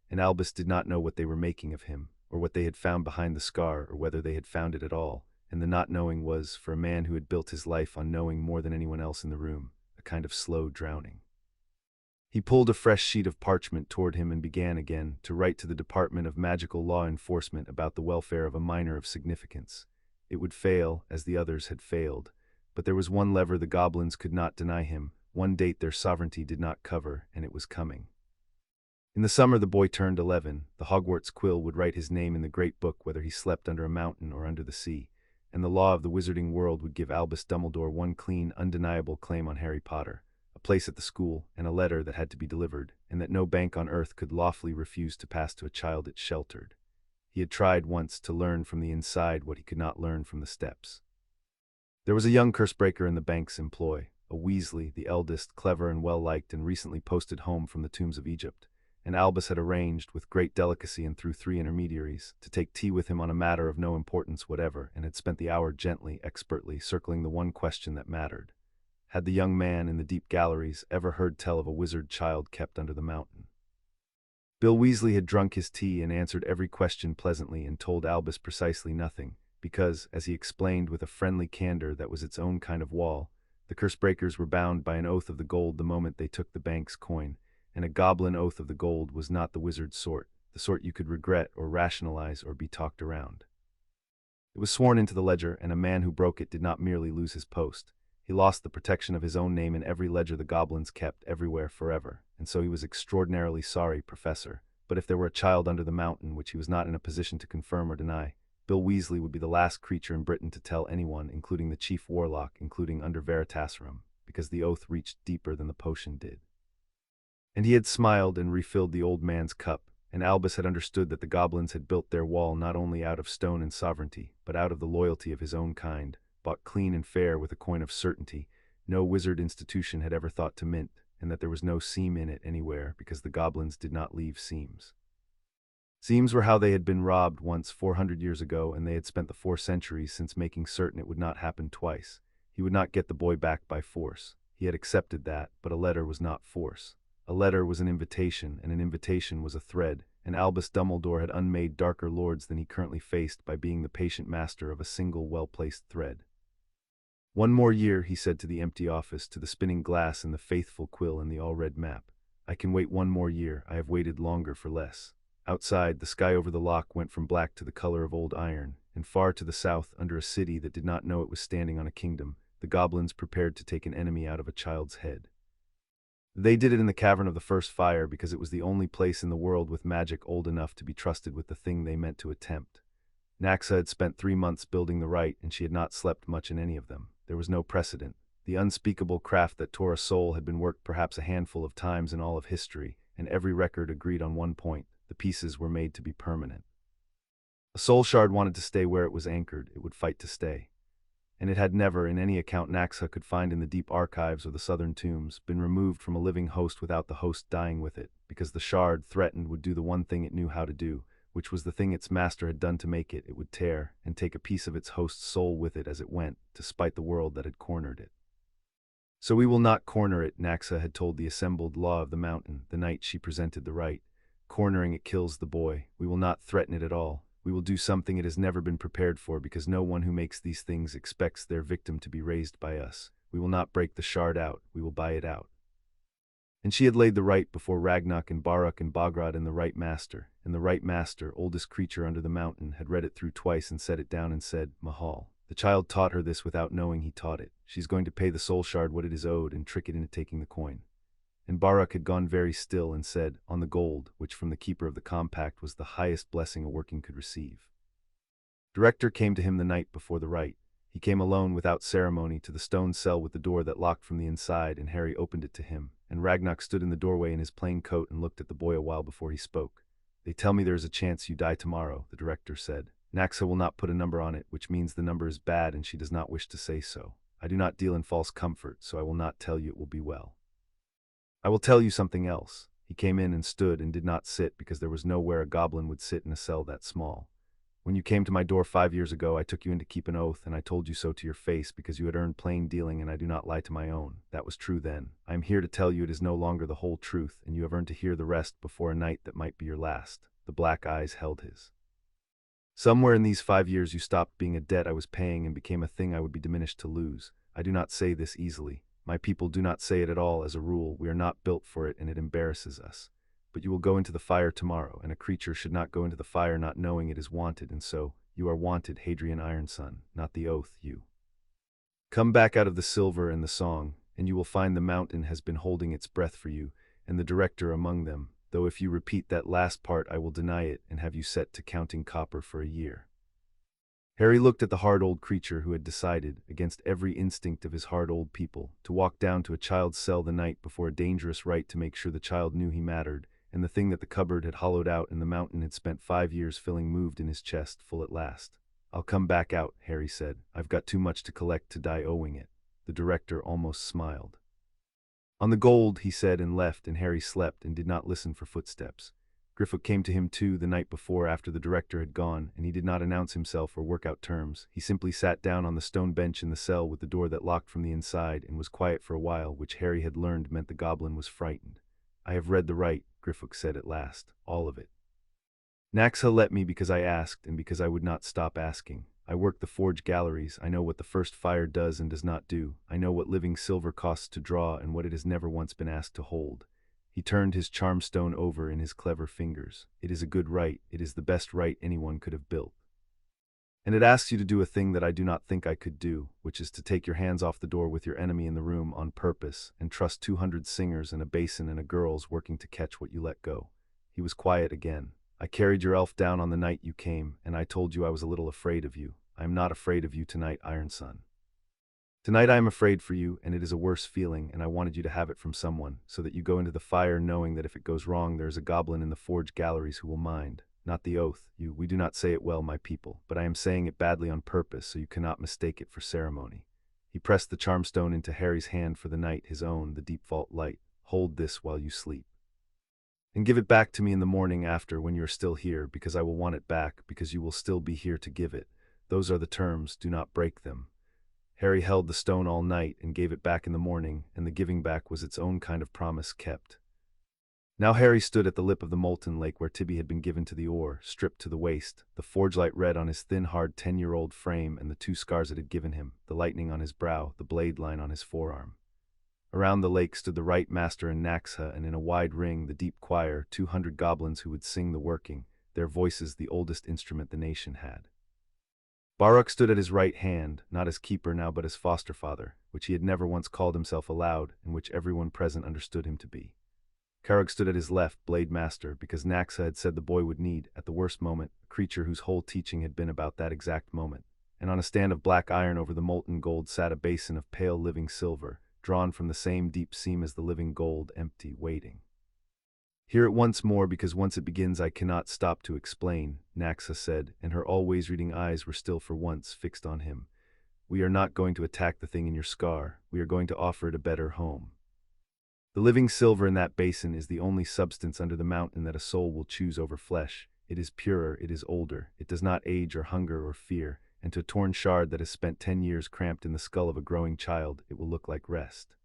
And Albus did not know what they were making of him, or what they had found behind the scar, or whether they had found it at all, and the not knowing was, for a man who had built his life on knowing more than anyone else in the room, a kind of slow drowning. He pulled a fresh sheet of parchment toward him and began again to write to the Department of Magical Law Enforcement about the welfare of a minor of significance. It would fail, as the others had failed, but there was one lever the goblins could not deny him, one date their sovereignty did not cover, and it was coming. In the summer the boy turned 11. The Hogwarts quill would write his name in the great book whether he slept under a mountain or under the sea, and the law of the wizarding world would give Albus Dumbledore one clean, undeniable claim on Harry Potter, a place at the school, and a letter that had to be delivered, and that no bank on earth could lawfully refuse to pass to a child it sheltered. He had tried once to learn from the inside what he could not learn from the steps. There was a young cursebreaker in the bank's employ, a Weasley, the eldest, clever and well-liked, and recently posted home from the tombs of Egypt, and Albus had arranged, with great delicacy and through 3 intermediaries, to take tea with him on a matter of no importance whatever, and had spent the hour gently, expertly, circling the one question that mattered. Had the young man in the deep galleries ever heard tell of a wizard child kept under the mountain? Bill Weasley had drunk his tea and answered every question pleasantly and told Albus precisely nothing, because, as he explained with a friendly candor that was its own kind of wall, the curse-breakers were bound by an oath of the gold the moment they took the bank's coin, and a goblin oath of the gold was not the wizard's sort, the sort you could regret or rationalize or be talked around. It was sworn into the ledger, and a man who broke it did not merely lose his post. He lost the protection of his own name in every ledger the goblins kept everywhere forever, and so he was extraordinarily sorry, Professor, but if there were a child under the mountain which he was not in a position to confirm or deny, Bill Weasley would be the last creature in Britain to tell anyone, including the chief warlock, including under Veritaserum, because the oath reached deeper than the potion did. And he had smiled and refilled the old man's cup, and Albus had understood that the goblins had built their wall not only out of stone and sovereignty, but out of the loyalty of his own kind, bought clean and fair with a coin of certainty no wizard institution had ever thought to mint, and that there was no seam in it anywhere because the goblins did not leave seams. Seams were how they had been robbed once 400 years ago, and they had spent the 4 centuries since making certain it would not happen twice. He would not get the boy back by force. He had accepted that, but a letter was not force. A letter was an invitation, and an invitation was a thread, and Albus Dumbledore had unmade darker lords than he currently faced by being the patient master of a single well-placed thread. "One more year," he said to the empty office, to the spinning glass and the faithful quill and the all-red map. "I can wait 1 more year. I have waited longer for less." Outside, the sky over the loch went from black to the color of old iron, and far to the south, under a city that did not know it was standing on a kingdom, the goblins prepared to take an enemy out of a child's head. They did it in the Cavern of the First Fire because it was the only place in the world with magic old enough to be trusted with the thing they meant to attempt. Naxa had spent 3 months building the right, and she had not slept much in any of them. There was no precedent. The unspeakable craft that tore a soul had been worked perhaps a handful of times in all of history, and every record agreed on one point: the pieces were made to be permanent. A soul shard wanted to stay where it was anchored. It would fight to stay. And it had never, in any account Naxa could find in the deep archives or the southern tombs, been removed from a living host without the host dying with it, because the shard, threatened, would do the one thing it knew how to do, which was the thing its master had done to make it. It would tear and take a piece of its host's soul with it as it went, to spite the world that had cornered it. "So we will not corner it," Naxa had told the assembled law of the mountain the night she presented the right. "Cornering it kills the boy. We will not threaten it at all. We will do something it has never been prepared for, because no one who makes these things expects their victim to be raised by us. We will not break the shard out. We will buy it out." And she had laid the right before Ragnarok and Baruk and Bogrod and the right master, and the right master, oldest creature under the mountain, had read it through twice and set it down and said, "Mahal." The child taught her this without knowing he taught it. She's going to pay the soul shard what it is owed and trick it into taking the coin. And Baruk had gone very still and said, "On the gold," which from the keeper of the compact was the highest blessing a working could receive. Director came to him the night before the rite. He came alone without ceremony to the stone cell with the door that locked from the inside, and Harry opened it to him, and Ragnarok stood in the doorway in his plain coat and looked at the boy a while before he spoke. "They tell me there is a chance you die tomorrow," the director said. "Naxa will not put a number on it, which means the number is bad and she does not wish to say so. I do not deal in false comfort, so I will not tell you it will be well. I will tell you something else." He came in and stood and did not sit, because there was nowhere a goblin would sit in a cell that small. "When you came to my door 5 years ago, I took you in to keep an oath, and I told you so to your face, because you had earned plain dealing, and I do not lie to my own. That was true then. I am here to tell you it is no longer the whole truth, and you have earned to hear the rest before a night that might be your last." The black eyes held his. "Somewhere in these 5 years you stopped being a debt I was paying and became a thing I would be diminished to lose. I do not say this easily. My people do not say it at all as a rule. We are not built for it, and it embarrasses us. But you will go into the fire tomorrow, and a creature should not go into the fire not knowing it is wanted, and so, you are wanted, Hadrian Ironson, not the oath, you. Come back out of the silver and the song, and you will find the mountain has been holding its breath for you, and the director among them, though if you repeat that last part I will deny it and have you set to counting copper for a year." Harry looked at the hard old creature who had decided, against every instinct of his hard old people, to walk down to a child's cell the night before a dangerous rite to make sure the child knew he mattered, and the thing that the cupboard had hollowed out and the mountain had spent 5 years filling moved in his chest full at last. "I'll come back out," Harry said. "I've got too much to collect to die owing it." The director almost smiled. "On the gold," he said, and left, and Harry slept and did not listen for footsteps. Griffook came to him too the night before after the director had gone, and he did not announce himself or work out terms. He simply sat down on the stone bench in the cell with the door that locked from the inside and was quiet for a while, which Harry had learned meant the goblin was frightened. "I have read the rite," Griffook said at last, "all of it. Naxa let me because I asked and because I would not stop asking. I work the forge galleries. I know what the first fire does and does not do. I know what living silver costs to draw and what it has never once been asked to hold." He turned his charm stone over in his clever fingers. "It is a good rite. It is the best rite anyone could have built. And it asks you to do a thing that I do not think I could do, which is to take your hands off the door with your enemy in the room on purpose, and trust 200 singers and a basin and a girl's working to catch what you let go." He was quiet again. "I carried your elf down on the night you came, and I told you I was a little afraid of you. I am not afraid of you tonight, Iron Son. Tonight I am afraid for you, and it is a worse feeling, and I wanted you to have it from someone, so that you go into the fire knowing that if it goes wrong there is a goblin in the forge galleries who will mind. Not the oath, we do not say it well, my people, but I am saying it badly on purpose so you cannot mistake it for ceremony." He pressed the charmstone into Harry's hand for the night, his own, the deep vault light. "Hold this while you sleep. And give it back to me in the morning after, when you are still here, because I will want it back, because you will still be here to give it. Those are the terms, do not break them." Harry held the stone all night and gave it back in the morning, and the giving back was its own kind of promise kept. Now Harry stood at the lip of the molten lake where Tibby had been given to the ore, stripped to the waist, the forge light red on his thin, hard 10-year-old frame and the 2 scars it had given him, the lightning on his brow, the blade line on his forearm. Around the lake stood the Rite Master and Naxa, and in a wide ring the deep choir, 200 goblins who would sing the working, their voices the oldest instrument the nation had. Baruch stood at his right hand, not as keeper now but as foster father, which he had never once called himself aloud, and which everyone present understood him to be. Karag stood at his left, Blade Master, because Naxa had said the boy would need, at the worst moment, a creature whose whole teaching had been about that exact moment. And on a stand of black iron over the molten gold sat a basin of pale living silver, drawn from the same deep seam as the living gold, empty, waiting. "Hear it once more, because once it begins I cannot stop to explain," Naxa said, and her always reading eyes were still for once fixed on him. "We are not going to attack the thing in your scar. We are going to offer it a better home. The living silver in that basin is the only substance under the mountain that a soul will choose over flesh. It is purer, it is older, it does not age or hunger or fear, and to a torn shard that has spent 10 years cramped in the skull of a growing child, it will look like rest.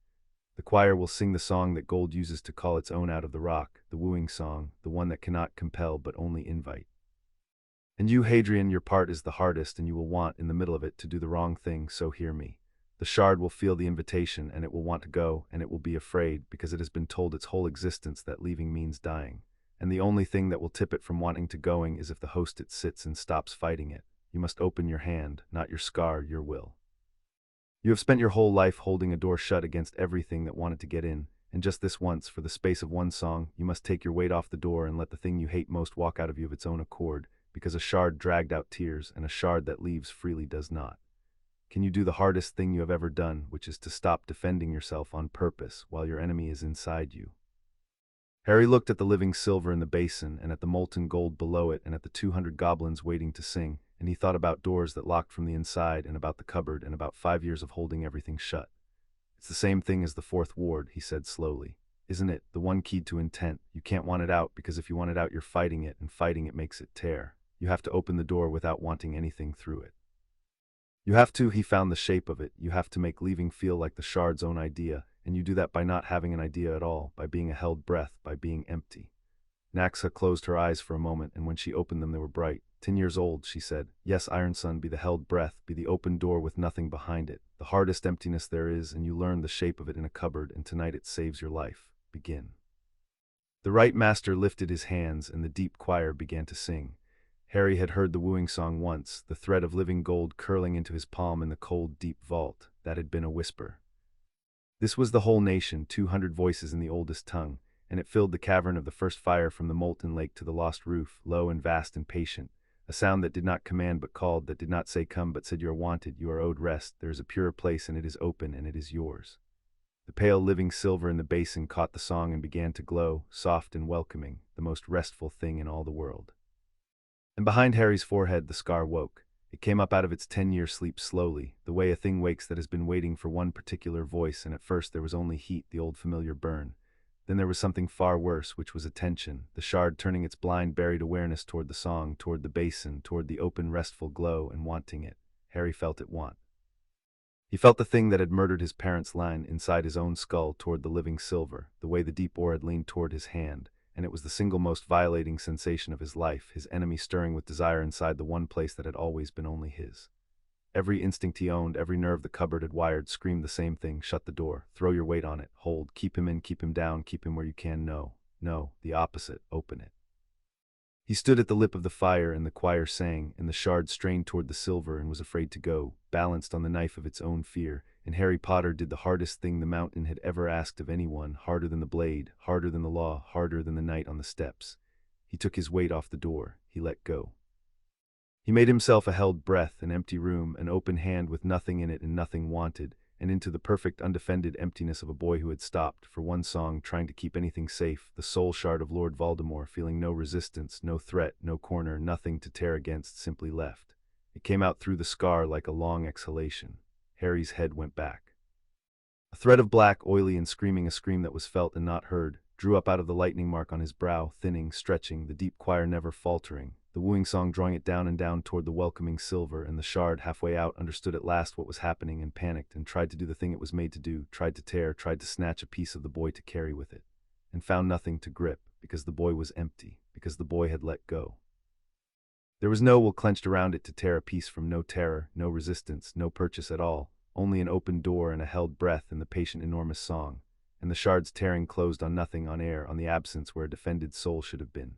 The choir will sing the song that gold uses to call its own out of the rock, the wooing song, the one that cannot compel but only invite. And you, Hadrian, your part is the hardest, and you will want, in the middle of it, to do the wrong thing, so hear me. The shard will feel the invitation, and it will want to go, and it will be afraid, because it has been told its whole existence that leaving means dying. And the only thing that will tip it from wanting to going is if the host it sits and stops fighting it. You must open your hand, not your scar, your will. You have spent your whole life holding a door shut against everything that wanted to get in, and just this once, for the space of one song, you must take your weight off the door and let the thing you hate most walk out of you of its own accord, because a shard dragged out tears, and a shard that leaves freely does not. Can you do the hardest thing you have ever done, which is to stop defending yourself on purpose while your enemy is inside you?" Harry looked at the living silver in the basin, and at the molten gold below it, and at the 200 goblins waiting to sing, and he thought about doors that locked from the inside, and about the cupboard, and about 5 years of holding everything shut. "It's the same thing as the fourth ward," he said slowly. "Isn't it? The one keyed to intent. You can't want it out, because if you want it out you're fighting it, and fighting it makes it tear. You have to open the door without wanting anything through it. You have to," he found the shape of it, "you have to make leaving feel like the shard's own idea, and you do that by not having an idea at all, by being a held breath, by being empty." Naxa closed her eyes for a moment, and when she opened them they were bright. 10 years old, she said. "Yes, Iron Son, be the held breath, be the open door with nothing behind it, the hardest emptiness there is, and you learn the shape of it in a cupboard, and tonight it saves your life. Begin." The Rite Master lifted his hands, and the deep choir began to sing. Harry had heard the wooing song once, the thread of living gold curling into his palm in the cold, deep vault. That had been a whisper. This was the whole nation, 200 voices in the oldest tongue, and it filled the cavern of the first fire from the molten lake to the lost roof, low and vast and patient. A sound that did not command but called, that did not say come but said you are wanted, you are owed rest, there is a purer place and it is open and it is yours. The pale living silver in the basin caught the song and began to glow, soft and welcoming, the most restful thing in all the world. And behind Harry's forehead the scar woke. It came up out of its 10-year sleep slowly, the way a thing wakes that has been waiting for one particular voice, and at first there was only heat, the old familiar burn. Then there was something far worse, which was attention, the shard turning its blind buried awareness toward the song, toward the basin, toward the open restful glow, and wanting it. Harry felt it want. He felt the thing that had murdered his parents line inside his own skull toward the living silver, the way the deep ore had leaned toward his hand, and it was the single most violating sensation of his life, his enemy stirring with desire inside the one place that had always been only his. Every instinct he owned, every nerve the cupboard had wired, screamed the same thing: shut the door, throw your weight on it, hold, keep him in, keep him down, keep him where you can. No, no, the opposite, open it. He stood at the lip of the fire, and the choir sang, and the shard strained toward the silver and was afraid to go, balanced on the knife of its own fear, and Harry Potter did the hardest thing the mountain had ever asked of anyone, harder than the blade, harder than the law, harder than the night on the steps. He took his weight off the door, he let go. He made himself a held breath, an empty room, an open hand with nothing in it and nothing wanted, and into the perfect undefended emptiness of a boy who had stopped, for one song, trying to keep anything safe, the soul shard of Lord Voldemort, feeling no resistance, no threat, no corner, nothing to tear against, simply left. It came out through the scar like a long exhalation. Harry's head went back. A thread of black, oily and screaming, a scream that was felt and not heard, drew up out of the lightning mark on his brow, thinning, stretching, the deep choir never faltering, the wooing song drawing it down and down toward the welcoming silver, and the shard, halfway out, understood at last what was happening and panicked and tried to do the thing it was made to do, tried to tear, tried to snatch a piece of the boy to carry with it, and found nothing to grip, because the boy was empty, because the boy had let go. There was no will clenched around it to tear a piece from, no terror, no resistance, no purchase at all, only an open door and a held breath in the patient enormous song, and the shard's tearing closed on nothing, on air, on the absence where a defended soul should have been.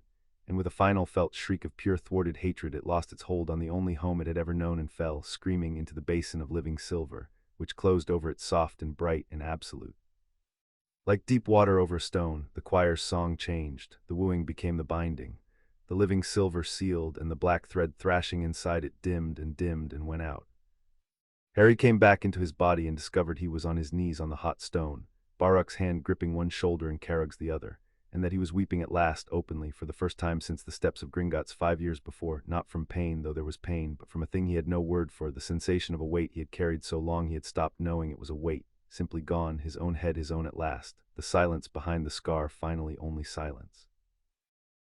And with a final felt shriek of pure thwarted hatred it lost its hold on the only home it had ever known and fell, screaming, into the basin of living silver, which closed over it soft and bright and absolute. Like deep water over a stone, the choir's song changed, the wooing became the binding. The living silver sealed, and the black thread thrashing inside it dimmed and went out. Harry came back into his body and discovered he was on his knees on the hot stone, Baruk's hand gripping one shoulder and Carrag's the other, and that he was weeping at last, openly, for the first time since the steps of Gringotts 5 years before, not from pain, though there was pain, but from a thing he had no word for, the sensation of a weight he had carried so long he had stopped knowing it was a weight, simply gone, his own head his own at last, the silence behind the scar finally only silence.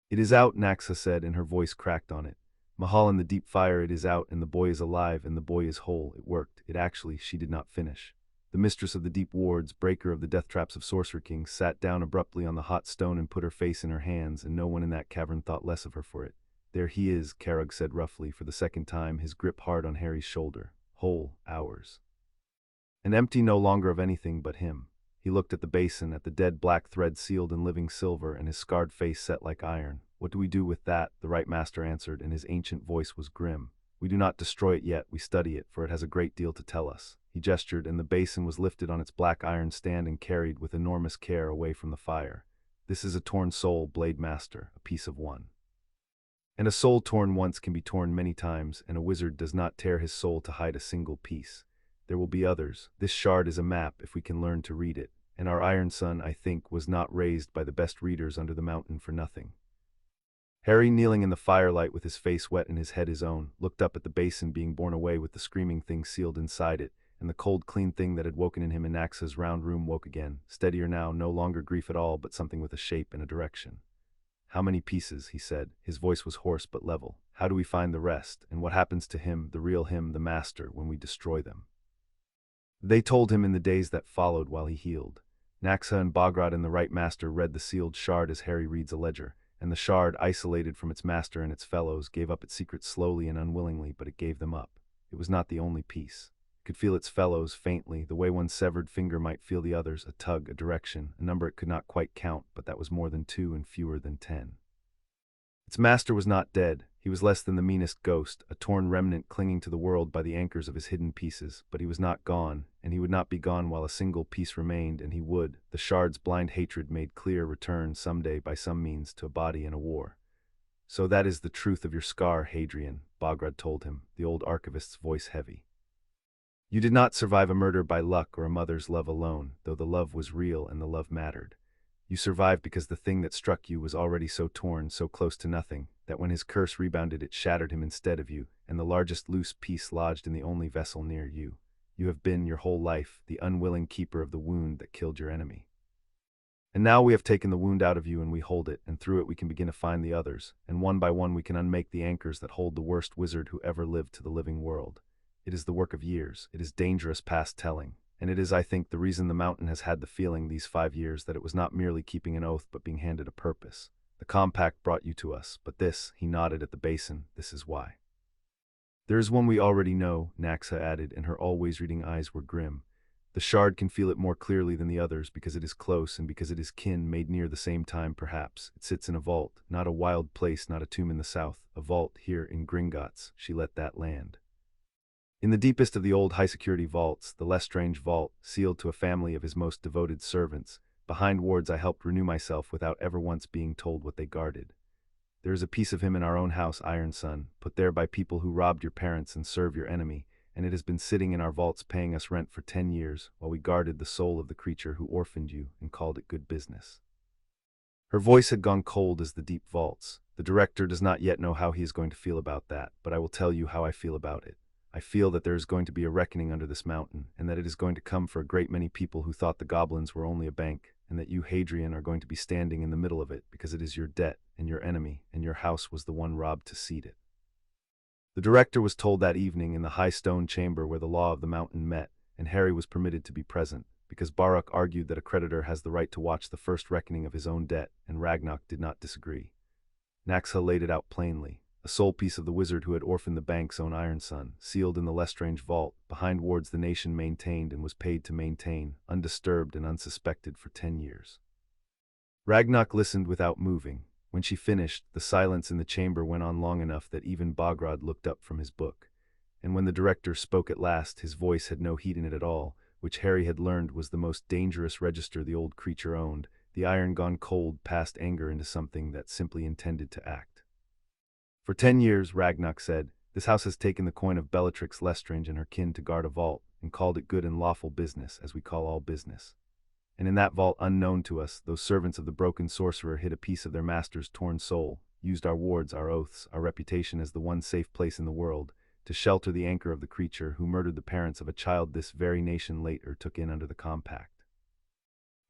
"It is out," Naxa said, and her voice cracked on it. "Mahal in the deep fire, it is out, and the boy is alive, and the boy is whole. It worked. It actually," she did not finish. The mistress of the deep wards, breaker of the death traps of Sorcerer Kings, sat down abruptly on the hot stone and put her face in her hands, and no one in that cavern thought less of her for it. "There he is," Carrag said roughly, for the second time, his grip hard on Harry's shoulder. "Whole, ours. And empty no longer of anything but him." He looked at the basin, at the dead black thread sealed in living silver, and his scarred face set like iron. "What do we do with that?" the Right Master answered, and his ancient voice was grim. "We do not destroy it yet, we study it, for it has a great deal to tell us." He gestured, and the basin was lifted on its black iron stand and carried with enormous care away from the fire. "This is a torn soul, Blade Master, a piece of one. And a soul torn once can be torn many times, and a wizard does not tear his soul to hide a single piece. There will be others. This shard is a map, if we can learn to read it, and our Iron Sun, I think, was not raised by the best readers under the mountain for nothing." Harry, kneeling in the firelight with his face wet and his head his own, looked up at the basin being borne away with the screaming thing sealed inside it, and the cold, clean thing that had woken in him in Naxa's round room woke again, steadier now, no longer grief at all, but something with a shape and a direction. "How many pieces?" he said. His voice was hoarse but level. "How do we find the rest, and what happens to him, the real him, the Master, when we destroy them?" They told him in the days that followed while he healed. Naxa and Bograd and the Right Master read the sealed shard as Harry reads a ledger, and the shard, isolated from its master and its fellows, gave up its secrets slowly and unwillingly, but it gave them up. It was not the only piece. It could feel its fellows, faintly, the way one severed finger might feel the others, a tug, a direction, a number it could not quite count, but that was more than 2 and fewer than 10. Its master was not dead. He was less than the meanest ghost, a torn remnant clinging to the world by the anchors of his hidden pieces, but he was not gone, and he would not be gone while a single piece remained, and he would, the shard's blind hatred made clear, return someday by some means to a body in a war. So that is the truth of your scar, Hadrian, Bograd told him, the old archivist's voice heavy. You did not survive a murder by luck or a mother's love alone, though the love was real and the love mattered. You survived because the thing that struck you was already so torn, so close to nothing, that when his curse rebounded it shattered him instead of you, and the largest loose piece lodged in the only vessel near you. You have been, your whole life, the unwilling keeper of the wound that killed your enemy. And now we have taken the wound out of you and we hold it, and through it we can begin to find the others, and one by one we can unmake the anchors that hold the worst wizard who ever lived to the living world. It is the work of years, it is dangerous past telling. And it is, I think, the reason the mountain has had the feeling these 5 years that it was not merely keeping an oath but being handed a purpose. The compact brought you to us, but this, he nodded at the basin, this is why. There is one we already know, Naxa added, and her always-reading eyes were grim. The shard can feel it more clearly than the others because it is close and because it is kin made near the same time perhaps. It sits in a vault, not a wild place, not a tomb in the south, a vault here in Gringotts. She let that land. In the deepest of the old high-security vaults, the Lestrange vault, sealed to a family of his most devoted servants, behind wards I helped renew myself without ever once being told what they guarded. There is a piece of him in our own house, Iron Son, put there by people who robbed your parents and serve your enemy, and it has been sitting in our vaults paying us rent for 10 years, while we guarded the soul of the creature who orphaned you and called it good business. Her voice had gone cold as the deep vaults. The director does not yet know how he is going to feel about that, but I will tell you how I feel about it. I feel that there is going to be a reckoning under this mountain, and that it is going to come for a great many people who thought the goblins were only a bank, and that you, Hadrian, are going to be standing in the middle of it because it is your debt and your enemy, and your house was the one robbed to seed it. The director was told that evening in the high stone chamber where the law of the mountain met, and Harry was permitted to be present, because Baruch argued that a creditor has the right to watch the first reckoning of his own debt, and Ragnarok did not disagree. Naxa laid it out plainly. A soul piece of the wizard who had orphaned the bank's own Iron Son, sealed in the Lestrange vault, behind wards the nation maintained and was paid to maintain, undisturbed and unsuspected for 10 years. Ragnarok listened without moving. When she finished, the silence in the chamber went on long enough that even Bograd looked up from his book. And when the director spoke at last, his voice had no heat in it at all, which Harry had learned was the most dangerous register the old creature owned, the iron gone cold past anger into something that simply intended to act. For 10 years, Ragnarok said, this house has taken the coin of Bellatrix Lestrange and her kin to guard a vault, and called it good and lawful business, as we call all business. And in that vault, unknown to us, those servants of the broken sorcerer hid a piece of their master's torn soul, used our wards, our oaths, our reputation as the one safe place in the world, to shelter the anchor of the creature who murdered the parents of a child this very nation later took in under the compact.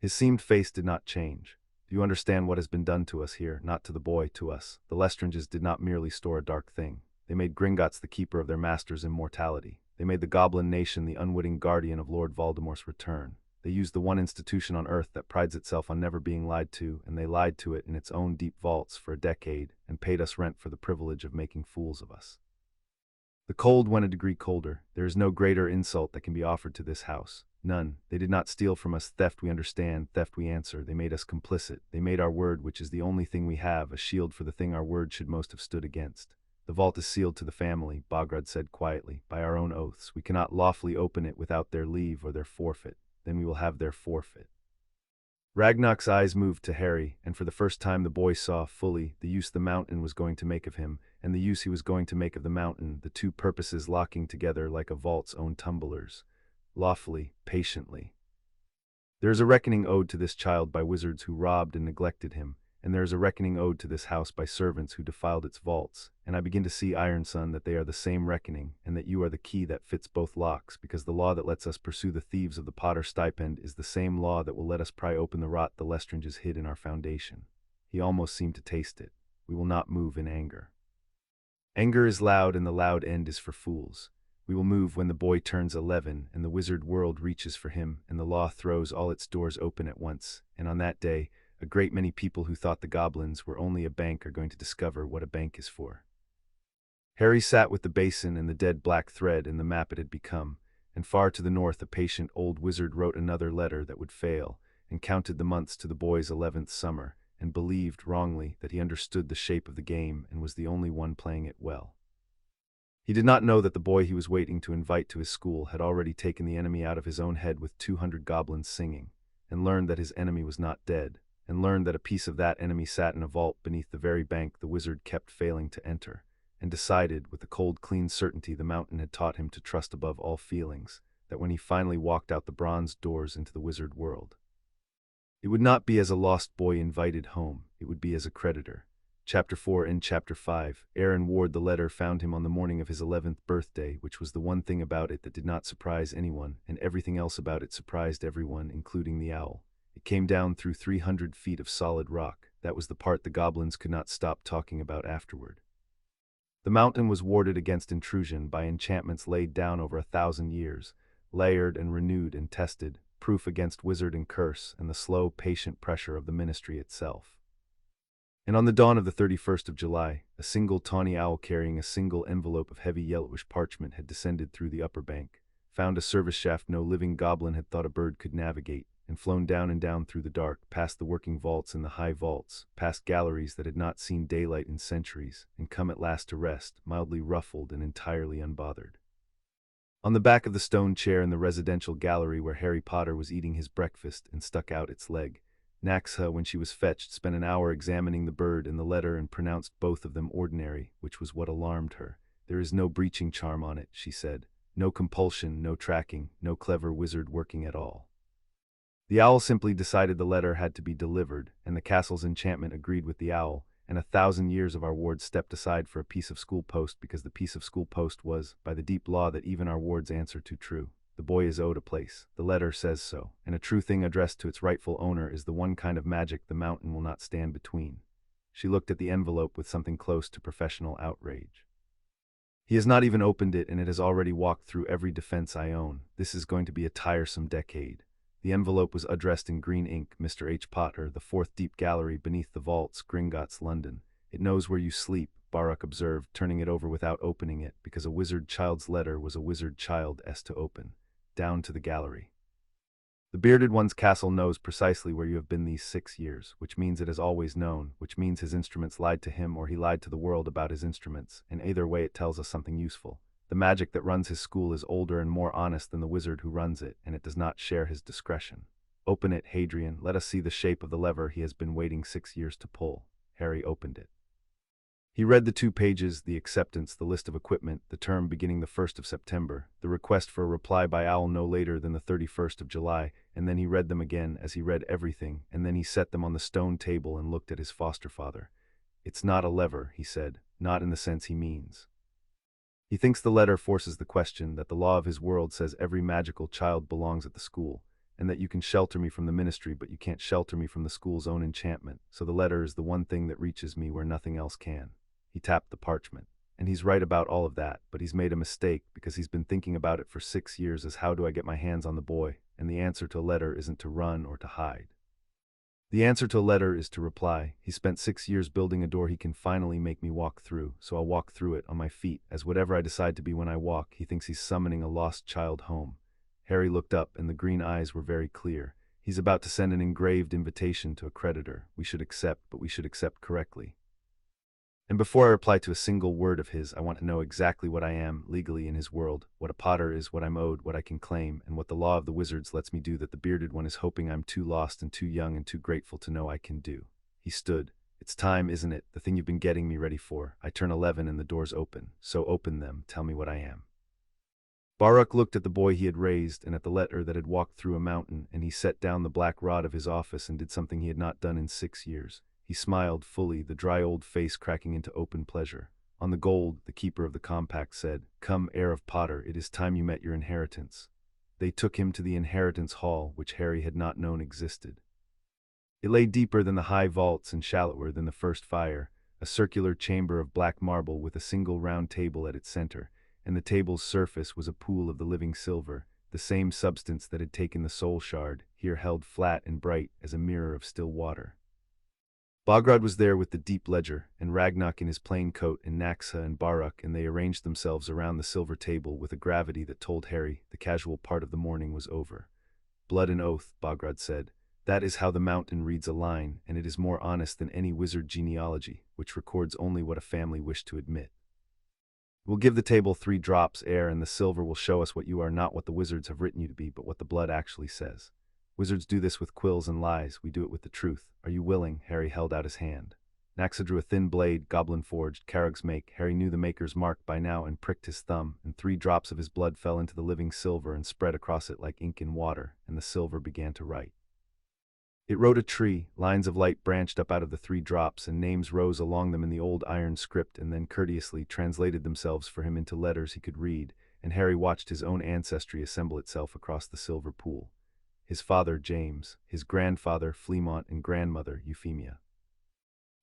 His seamed face did not change. Do you understand what has been done to us here? Not to the boy, to us. The Lestranges did not merely store a dark thing. They made Gringotts the keeper of their master's immortality. They made the goblin nation the unwitting guardian of Lord Voldemort's return. They used the one institution on Earth that prides itself on never being lied to, and they lied to it in its own deep vaults for a decade, and paid us rent for the privilege of making fools of us. The cold went a degree colder. There is no greater insult that can be offered to this house. None. They did not steal from us. Theft we understand, theft we answer. They made us complicit. They made our word, which is the only thing we have, a shield for the thing our word should most have stood against. The vault is sealed to the family, Bograd said quietly, by our own oaths. We cannot lawfully open it without their leave or their forfeit. Then we will have their forfeit. Ragnarok's eyes moved to Harry, and for the first time the boy saw fully the use the mountain was going to make of him, and the use he was going to make of the mountain, the two purposes locking together like a vault's own tumblers. Lawfully, patiently. There is a reckoning owed to this child by wizards who robbed and neglected him, and there is a reckoning owed to this house by servants who defiled its vaults, and I begin to see, Iron Son, that they are the same reckoning, and that you are the key that fits both locks, because the law that lets us pursue the thieves of the Potter stipend is the same law that will let us pry open the rot the Lestranges hid in our foundation. He almost seemed to taste it. We will not move in anger. Anger is loud, and the loud end is for fools. We will move when the boy turns 11, and the wizard world reaches for him, and the law throws all its doors open at once, and on that day, a great many people who thought the goblins were only a bank are going to discover what a bank is for. Harry sat with the basin and the dead black thread and the map it had become, and far to the north a patient old wizard wrote another letter that would fail, and counted the months to the boy's 11th summer, and believed, wrongly, that he understood the shape of the game and was the only one playing it well. He did not know that the boy he was waiting to invite to his school had already taken the enemy out of his own head with 200 goblins singing, and learned that his enemy was not dead, and learned that a piece of that enemy sat in a vault beneath the very bank the wizard kept failing to enter, and decided, with the cold, clean certainty the mountain had taught him to trust above all feelings, that when he finally walked out the bronze doors into the wizard world, it would not be as a lost boy invited home, it would be as a creditor. Chapter 4. In Chapter 5, Aaron Ward the letter found him on the morning of his 11th birthday, which was the one thing about it that did not surprise anyone, and everything else about it surprised everyone, including the owl. It came down through 300 feet of solid rock. That was the part the goblins could not stop talking about afterward. The mountain was warded against intrusion by enchantments laid down over 1,000 years, layered and renewed and tested, proof against wizard and curse and the slow, patient pressure of the ministry itself. And on the dawn of the 31st of July, a single tawny owl carrying a single envelope of heavy yellowish parchment had descended through the upper bank, found a service shaft no living goblin had thought a bird could navigate, and flown down and down through the dark, past the working vaults and the high vaults, past galleries that had not seen daylight in centuries, and come at last to rest, mildly ruffled and entirely unbothered, on the back of the stone chair in the residential gallery where Harry Potter was eating his breakfast and stuck out its leg. Naxha, when she was fetched, spent an hour examining the bird and the letter and pronounced both of them ordinary, which was what alarmed her. There is no breaching charm on it, she said. No compulsion, no tracking, no clever wizard working at all. The owl simply decided the letter had to be delivered, and the castle's enchantment agreed with the owl, and 1,000 years of our wards stepped aside for a piece of school post because the piece of school post was, by the deep law that even our wards answer to, true. The boy is owed a place. The letter says so, and a true thing addressed to its rightful owner is the one kind of magic the mountain will not stand between. She looked at the envelope with something close to professional outrage. He has not even opened it, and it has already walked through every defense I own. This is going to be a tiresome decade. The envelope was addressed in green ink, Mr. H. Potter, the 4th Deep Gallery beneath the vaults, Gringotts, London. It knows where you sleep, Baruch observed, turning it over without opening it, because a wizard child's letter was a wizard child's to open. Down to the gallery. The bearded one's castle knows precisely where you have been these 6 years, which means it has always known, which means his instruments lied to him or he lied to the world about his instruments, and either way it tells us something useful. The magic that runs his school is older and more honest than the wizard who runs it, and it does not share his discretion. Open it, Hadrian, let us see the shape of the lever he has been waiting 6 years to pull. Harry opened it. He read the 2 pages, the acceptance, the list of equipment, the term beginning the 1st of September, the request for a reply by owl no later than the 31st of July, and then he read them again as he read everything, and then he set them on the stone table and looked at his foster father. It's not a lever, he said, not in the sense he means. He thinks the letter forces the question that the law of his world says every magical child belongs at the school, and that you can shelter me from the ministry but you can't shelter me from the school's own enchantment, so the letter is the one thing that reaches me where nothing else can. He tapped the parchment. And he's right about all of that, but he's made a mistake because he's been thinking about it for 6 years as how do I get my hands on the boy, and the answer to a letter isn't to run or to hide. The answer to a letter is to reply. He spent 6 years building a door he can finally make me walk through, so I'll walk through it on my feet, as whatever I decide to be when I walk, he thinks he's summoning a lost child home. Harry looked up, and the green eyes were very clear. He's about to send an engraved invitation to a creditor. We should accept, but we should accept correctly. And before I reply to a single word of his, I want to know exactly what I am, legally, in his world, what a Potter is, what I'm owed, what I can claim, and what the law of the wizards lets me do that the bearded one is hoping I'm too lost and too young and too grateful to know I can do. He stood. It's time, isn't it, the thing you've been getting me ready for. I turn 11 and the doors open. So open them, tell me what I am. Baruch looked at the boy he had raised and at the letter that had walked through a mountain, and he set down the black rod of his office and did something he had not done in 6 years. He smiled fully, the dry old face cracking into open pleasure. On the gold, the keeper of the compact said, "Come, heir of Potter, it is time you met your inheritance." They took him to the inheritance hall, which Harry had not known existed. It lay deeper than the high vaults and shallower than the first fire, a circular chamber of black marble with a single round table at its center, and the table's surface was a pool of the living silver, the same substance that had taken the soul shard, here held flat and bright as a mirror of still water. Bogrod was there with the deep ledger, and Ragnok in his plain coat, and Naxha and Baruch, and they arranged themselves around the silver table with a gravity that told Harry the casual part of the morning was over. "Blood and oath," Bogrod said. That is how the mountain reads a line, and it is more honest than any wizard genealogy, which records only what a family wished to admit. We'll give the table 3 drops air, and the silver will show us what you are, not what the wizards have written you to be, but what the blood actually says. Wizards do this with quills and lies, we do it with the truth. Are you willing? Harry held out his hand. Naxa drew a thin blade, goblin forged, Carrag's make. Harry knew the maker's mark by now and pricked his thumb, and 3 drops of his blood fell into the living silver and spread across it like ink in water, and the silver began to write. It wrote a tree, lines of light branched up out of the 3 drops, and names rose along them in the old iron script and then courteously translated themselves for him into letters he could read, and Harry watched his own ancestry assemble itself across the silver pool. His father, James, his grandfather, Fleamont, and grandmother, Euphemia.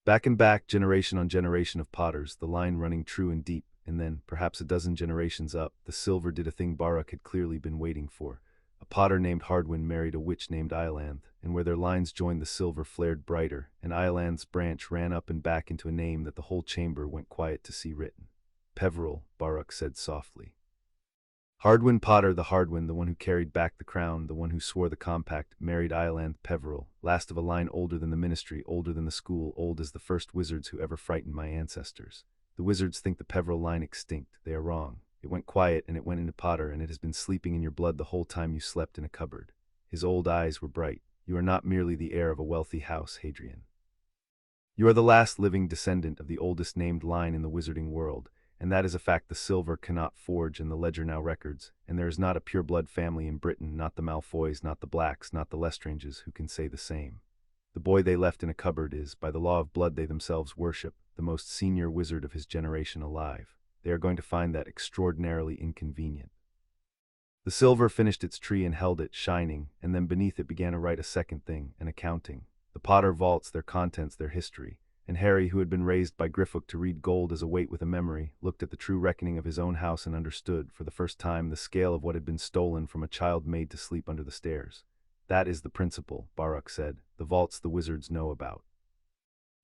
Back and back, generation on generation of Potters, the line running true and deep, and then, perhaps a dozen generations up, the silver did a thing Baruch had clearly been waiting for. A potter named Hardwin married a witch named Ilanth, and where their lines joined the silver flared brighter, and Ilanth's branch ran up and back into a name that the whole chamber went quiet to see written. Peveril, Baruch said softly. Hardwin Potter, the Hardwin, the one who carried back the crown, the one who swore the compact, married Ilanth Peveril, last of a line older than the ministry, older than the school, old as the first wizards who ever frightened my ancestors. The wizards think the Peveril line extinct. They are wrong. It went quiet, and it went into Potter, and it has been sleeping in your blood the whole time you slept in a cupboard. His old eyes were bright. You are not merely the heir of a wealthy house, Hadrian. You are the last living descendant of the oldest named line in the wizarding world, and that is a fact the silver cannot forge and the ledger now records, and there is not a pure-blood family in Britain, not the Malfoys, not the Blacks, not the Lestranges, who can say the same. The boy they left in a cupboard is, by the law of blood they themselves worship, the most senior wizard of his generation alive. They are going to find that extraordinarily inconvenient. The silver finished its tree and held it, shining, and then beneath it began to write a second thing, an accounting. The Potter vaults, their contents, their history. And Harry, who had been raised by Griffook to read gold as a weight with a memory, looked at the true reckoning of his own house and understood, for the first time, the scale of what had been stolen from a child made to sleep under the stairs. That is the principle, Baruch said, the vaults the wizards know about.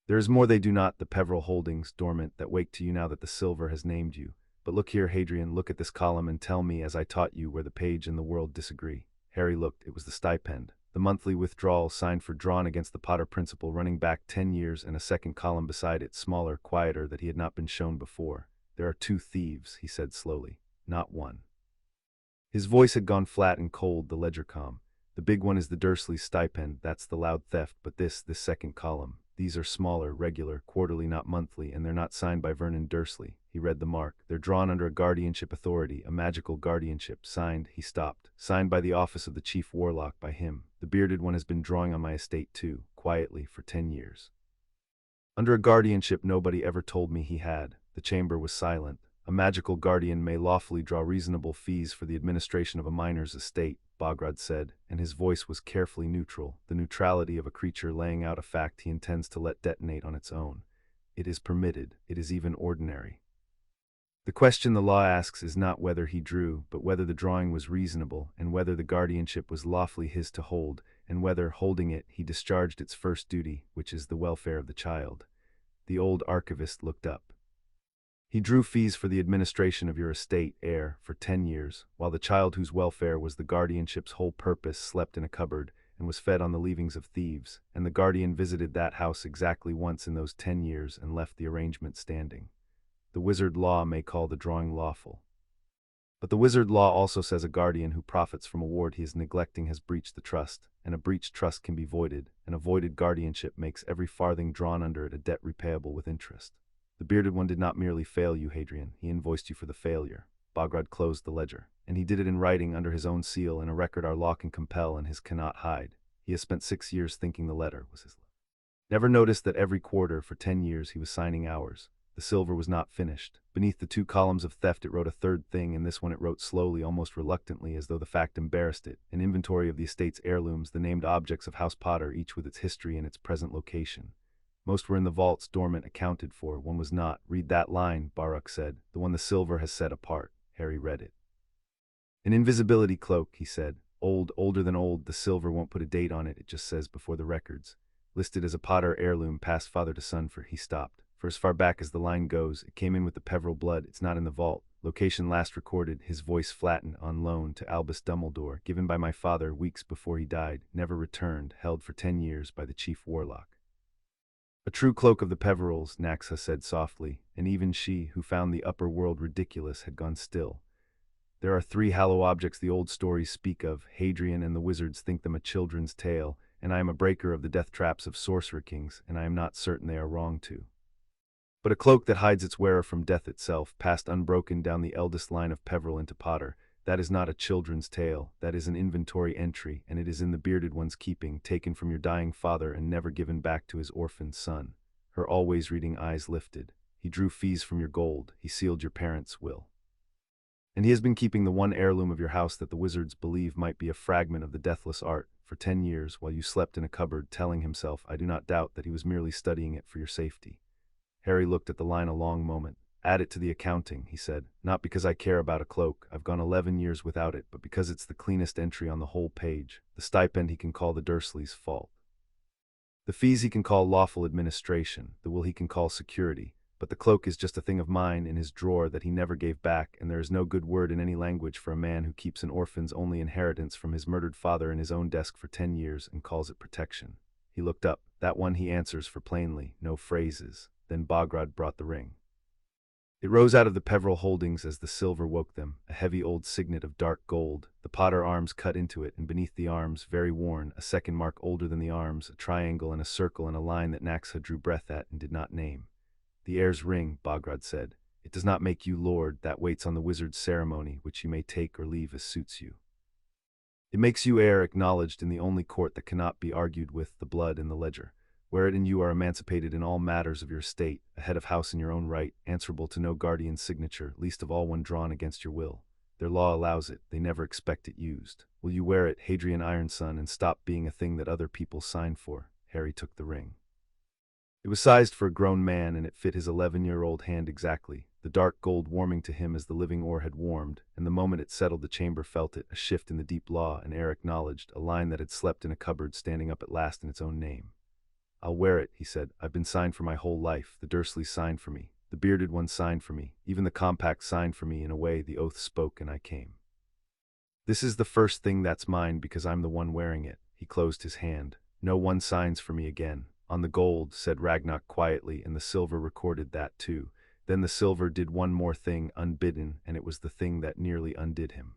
There is more they do not, the Peveril holdings, dormant, that wake to you now that the silver has named you. But look here, Hadrian, look at this column and tell me, as I taught you, where the page and the world disagree. Harry looked. It was the stipend. The monthly withdrawal signed for drawn against the Potter principal running back 10 years, and a second column beside it, smaller, quieter, that he had not been shown before. There are 2 thieves, he said slowly, not one. His voice had gone flat and cold, the ledger calm. The big one is the Dursleys stipend, that's the loud theft, but this second column. These are smaller, regular, quarterly, not monthly, and they're not signed by Vernon Dursley. He read the mark. They're drawn under a guardianship authority, a magical guardianship. Signed, he stopped. Signed by the office of the chief warlock, by him. The bearded one has been drawing on my estate too, quietly, for 10 years. Under a guardianship nobody ever told me he had. The chamber was silent. A magical guardian may lawfully draw reasonable fees for the administration of a minor's estate, Bograd said, and his voice was carefully neutral, the neutrality of a creature laying out a fact he intends to let detonate on its own. It is permitted, it is even ordinary. The question the law asks is not whether he drew, but whether the drawing was reasonable, and whether the guardianship was lawfully his to hold, and whether, holding it, he discharged its first duty, which is the welfare of the child. The old archivist looked up. He drew fees for the administration of your estate, heir, for 10 years, while the child whose welfare was the guardianship's whole purpose slept in a cupboard and was fed on the leavings of thieves, and the guardian visited that house exactly once in those 10 years and left the arrangement standing. The wizard law may call the drawing lawful. But the wizard law also says a guardian who profits from a ward he is neglecting has breached the trust, and a breached trust can be voided, and a voided guardianship makes every farthing drawn under it a debt repayable with interest. The bearded one did not merely fail you, Hadrian, he invoiced you for the failure. Bograd closed the ledger, and he did it in writing under his own seal, in a record our law can compel and his cannot hide. He has spent 6 years thinking the letter was his. Never noticed that every quarter for 10 years he was signing hours. The silver was not finished. Beneath the 2 columns of theft it wrote a third thing, and this one it wrote slowly, almost reluctantly, as though the fact embarrassed it. An inventory of the estate's heirlooms, the named objects of House Potter, each with its history and its present location. Most were in the vaults, dormant, accounted for. One was not. Read that line, Baruch said. The one the silver has set apart. Harry read it. An invisibility cloak, he said. Old, older than old. The silver won't put a date on it. It just says before the records. Listed as a Potter heirloom passed father to son for. He stopped. For as far back as the line goes, it came in with the Peveril blood. It's not in the vault. Location last recorded, his voice flattened, on loan to Albus Dumbledore, given by my father weeks before he died, never returned, held for 10 years by the chief warlock. A true cloak of the Peverils, Naxa said softly, and even she, who found the upper world ridiculous, had gone still. There are 3 hallow objects the old stories speak of. Hadrian and the wizards think them a children's tale, and I am a breaker of the death traps of sorcerer kings, and I am not certain they are wrong to. But a cloak that hides its wearer from death itself, passed unbroken down the eldest line of Peveril into Potter, that is not a children's tale, that is an inventory entry, and it is in the bearded one's keeping, taken from your dying father and never given back to his orphaned son. Her always reading eyes lifted. He drew fees from your gold, he sealed your parents' will. And he has been keeping the one heirloom of your house that the wizards believe might be a fragment of the deathless art, for 10 years, while you slept in a cupboard, telling himself, I do not doubt, that he was merely studying it for your safety. Harry looked at the line a long moment. Add it to the accounting, he said. Not because I care about a cloak, I've gone 11 years without it, but because it's the cleanest entry on the whole page. The stipend he can call the Dursleys' fault. The fees he can call lawful administration, the will he can call security. But the cloak is just a thing of mine in his drawer that he never gave back, and there is no good word in any language for a man who keeps an orphan's only inheritance from his murdered father in his own desk for 10 years and calls it protection. He looked up. That one he answers for plainly, no phrases. Then Bogrod brought the ring. It rose out of the Peveril holdings as the silver woke them, a heavy old signet of dark gold, the Potter arms cut into it, and beneath the arms, very worn, a second mark older than the arms, a triangle and a circle and a line that Naxa drew breath at and did not name. The heir's ring, Bogrod said. It does not make you lord, that waits on the wizard's ceremony, which you may take or leave as suits you. It makes you heir, acknowledged in the only court that cannot be argued with, the blood in the ledger. Where it and you are emancipated in all matters of your estate, a head of house in your own right, answerable to no guardian's signature, least of all one drawn against your will. Their law allows it, they never expect it used. Will you wear it, Hadrian Ironson, and stop being a thing that other people sign for? Harry took the ring. It was sized for a grown man, and it fit his 11-year-old hand exactly, the dark gold warming to him as the living ore had warmed, and the moment it settled the chamber felt it, a shift in the deep law, and air acknowledged, a line that had slept in a cupboard standing up at last in its own name. I'll wear it, he said. I've been signed for my whole life. The Dursleys signed for me. The bearded one signed for me. Even the compact signed for me. In a way, the oath spoke and I came. This is the first thing that's mine because I'm the one wearing it. He closed his hand. No one signs for me again. On the gold, said Ragnarok quietly, and the silver recorded that too. Then the silver did one more thing, unbidden, and it was the thing that nearly undid him.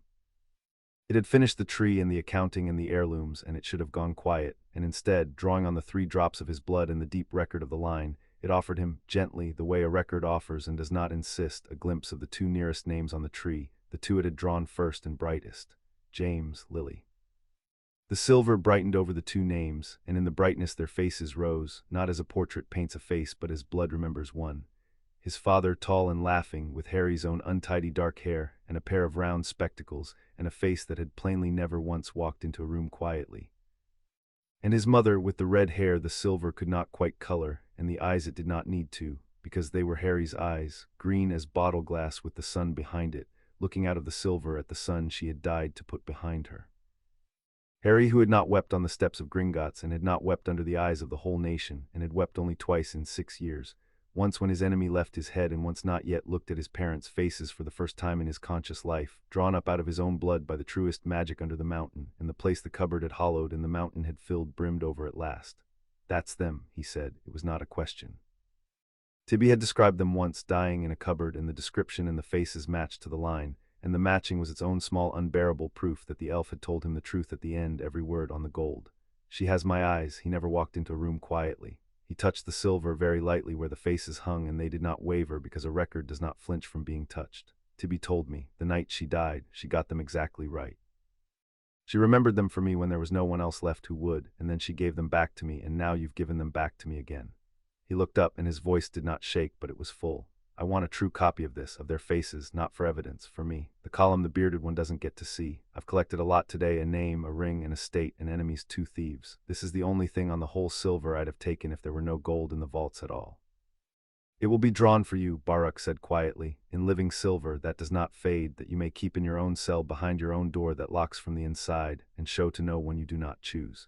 It had finished the tree and the accounting and the heirlooms, and it should have gone quiet, and instead, drawing on the 3 drops of his blood and the deep record of the line, it offered him, gently, the way a record offers and does not insist, a glimpse of the 2 nearest names on the tree, the 2 it had drawn first and brightest. James, Lily. The silver brightened over the 2 names, and in the brightness their faces rose, not as a portrait paints a face but as blood remembers one. His father, tall and laughing, with Harry's own untidy dark hair, and a pair of round spectacles, and a face that had plainly never once walked into a room quietly. And his mother, with the red hair the silver could not quite color, and the eyes it did not need to, because they were Harry's eyes, green as bottle glass with the sun behind it, looking out of the silver at the sun she had died to put behind her. Harry, who had not wept on the steps of Gringotts, and had not wept under the eyes of the whole nation, and had wept only twice in 6 years, once when his enemy left his head and once not yet looked at his parents' faces for the first time in his conscious life, drawn up out of his own blood by the truest magic under the mountain, in the place the cupboard had hollowed and the mountain had filled brimmed over at last. That's them, he said. It was not a question. Tibby had described them once, dying in a cupboard, and the description and the faces matched to the line, and the matching was its own small unbearable proof that the elf had told him the truth at the end, every word on the gold. She has my eyes. He never walked into a room quietly. He touched the silver very lightly where the faces hung, and they did not waver because a record does not flinch from being touched. Tibby told me, the night she died, she got them exactly right. She remembered them for me when there was no one else left who would, and then she gave them back to me, and now you've given them back to me again. He looked up, and his voice did not shake, but it was full. I want a true copy of this, of their faces, not for evidence, for me. The column the bearded one doesn't get to see. I've collected a lot today, a name, a ring, an estate, and enemies 2 thieves. This is the only thing on the whole silver I'd have taken if there were no gold in the vaults at all. It will be drawn for you, Baruch said quietly, in living silver that does not fade, that you may keep in your own cell behind your own door that locks from the inside, and show to no one you do not choose.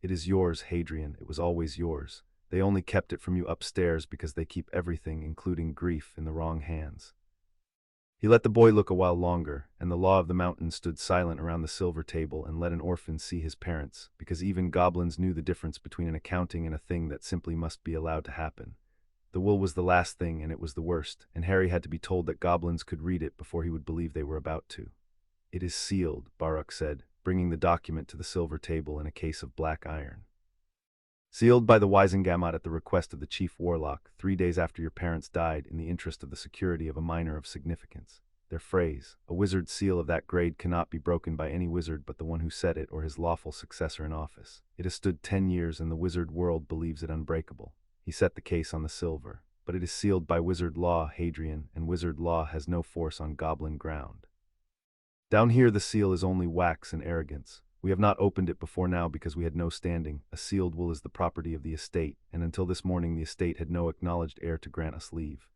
It is yours, Hadrian, it was always yours. They only kept it from you upstairs because they keep everything, including grief, in the wrong hands." He let the boy look a while longer, and the law of the mountain stood silent around the silver table and let an orphan see his parents, because even goblins knew the difference between an accounting and a thing that simply must be allowed to happen. The will was the last thing, and it was the worst, and Harry had to be told that goblins could read it before he would believe they were about to. "It is sealed," Baruch said, bringing the document to the silver table in a case of black iron. "Sealed by the Wisengamot at the request of the chief warlock, 3 days after your parents died, in the interest of the security of a minor of significance. Their phrase, a wizard's seal of that grade, cannot be broken by any wizard but the one who said it or his lawful successor in office. It has stood 10 years and the wizard world believes it unbreakable." He set the case on the silver. "But it is sealed by wizard law, Hadrian, and wizard law has no force on goblin ground. Down here the seal is only wax and arrogance. We have not opened it before now because we had no standing. A sealed will is the property of the estate, and until this morning the estate had no acknowledged heir to grant us leave.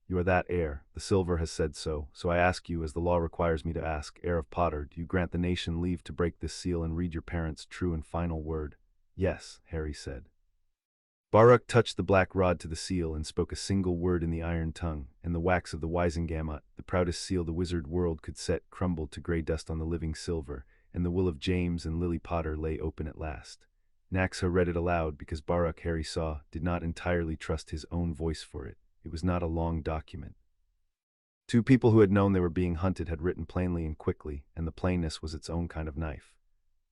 You are that heir. The silver has said so, so I ask you, as the law requires me to ask, heir of Potter, do you grant the nation leave to break this seal and read your parents' true and final word?" "Yes," Harry said. Baruch touched the black rod to the seal and spoke a single word in the iron tongue, and the wax of the Wisengamot, the proudest seal the wizard world could set, crumbled to grey dust on the living silver, and the will of James and Lily Potter lay open at last. Naxa read it aloud because Baruch, Harry saw, did not entirely trust his own voice for it. It was not a long document. Two people who had known they were being hunted had written plainly and quickly, and the plainness was its own kind of knife.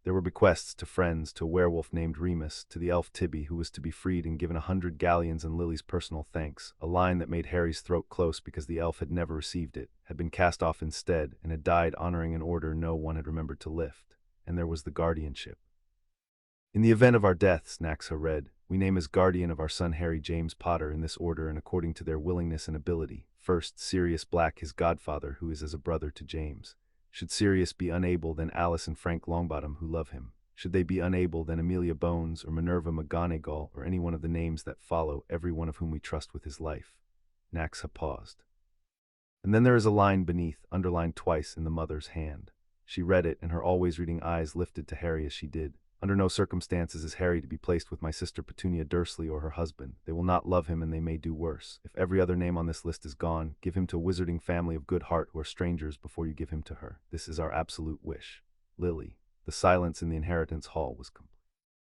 There were bequests to friends, to a werewolf named Remus, to the elf Tibby, who was to be freed and given 100 galleons, and Lily's personal thanks, a line that made Harry's throat close because the elf had never received it, had been cast off instead, and had died honoring an order no one had remembered to lift. And there was the guardianship. "In the event of our deaths," Naxa read, "we name as guardian of our son Harry James Potter in this order and according to their willingness and ability. First, Sirius Black, his godfather, who is as a brother to James. Should Sirius be unable, then Alice and Frank Longbottom, who love him. Should they be unable, then Amelia Bones or Minerva McGonagall or any one of the names that follow, every one of whom we trust with his life." Naxa paused. "And then there is a line beneath, underlined twice in the mother's hand." She read it, and her always reading eyes lifted to Harry as she did. "Under no circumstances is Harry to be placed with my sister Petunia Dursley or her husband. They will not love him and they may do worse. If every other name on this list is gone, give him to a wizarding family of good heart who are strangers before you give him to her. This is our absolute wish. Lily." The silence in the inheritance hall was complete.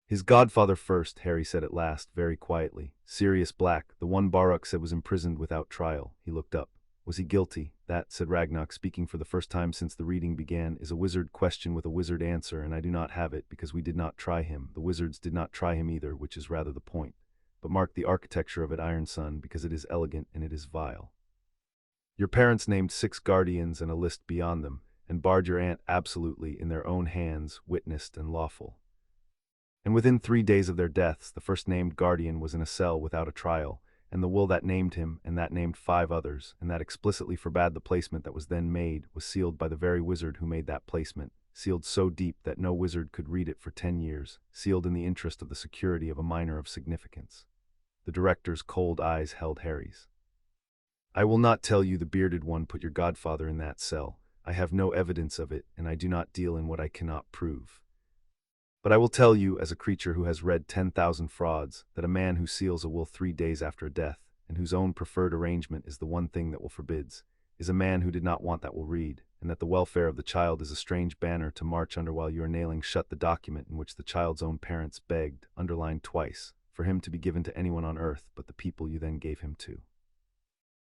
"His godfather first," Harry said at last, very quietly. "Sirius Black, the one Baruch said was imprisoned without trial." He looked up. "Was he guilty?" "That," said Ragnock, speaking for the first time since the reading began, "is a wizard question with a wizard answer, and I do not have it because we did not try him. The wizards did not try him either, which is rather the point. But mark the architecture of it, Iron Son, because it is elegant and it is vile. Your parents named 6 guardians and a list beyond them, and barred your aunt absolutely in their own hands, witnessed and lawful. And within 3 days of their deaths, the first named guardian was in a cell without a trial, and the will that named him, and that named 5 others, and that explicitly forbade the placement that was then made, was sealed by the very wizard who made that placement, sealed so deep that no wizard could read it for 10 years, sealed in the interest of the security of a minor of significance." The director's cold eyes held Harry's. "I will not tell you the bearded one put your godfather in that cell. I have no evidence of it, and I do not deal in what I cannot prove. But I will tell you, as a creature who has read 10,000 frauds, that a man who seals a will 3 days after a death, and whose own preferred arrangement is the one thing that will forbids, is a man who did not want that will read, and that the welfare of the child is a strange banner to march under while you are nailing shut the document in which the child's own parents begged, underlined twice, for him to be given to anyone on earth but the people you then gave him to."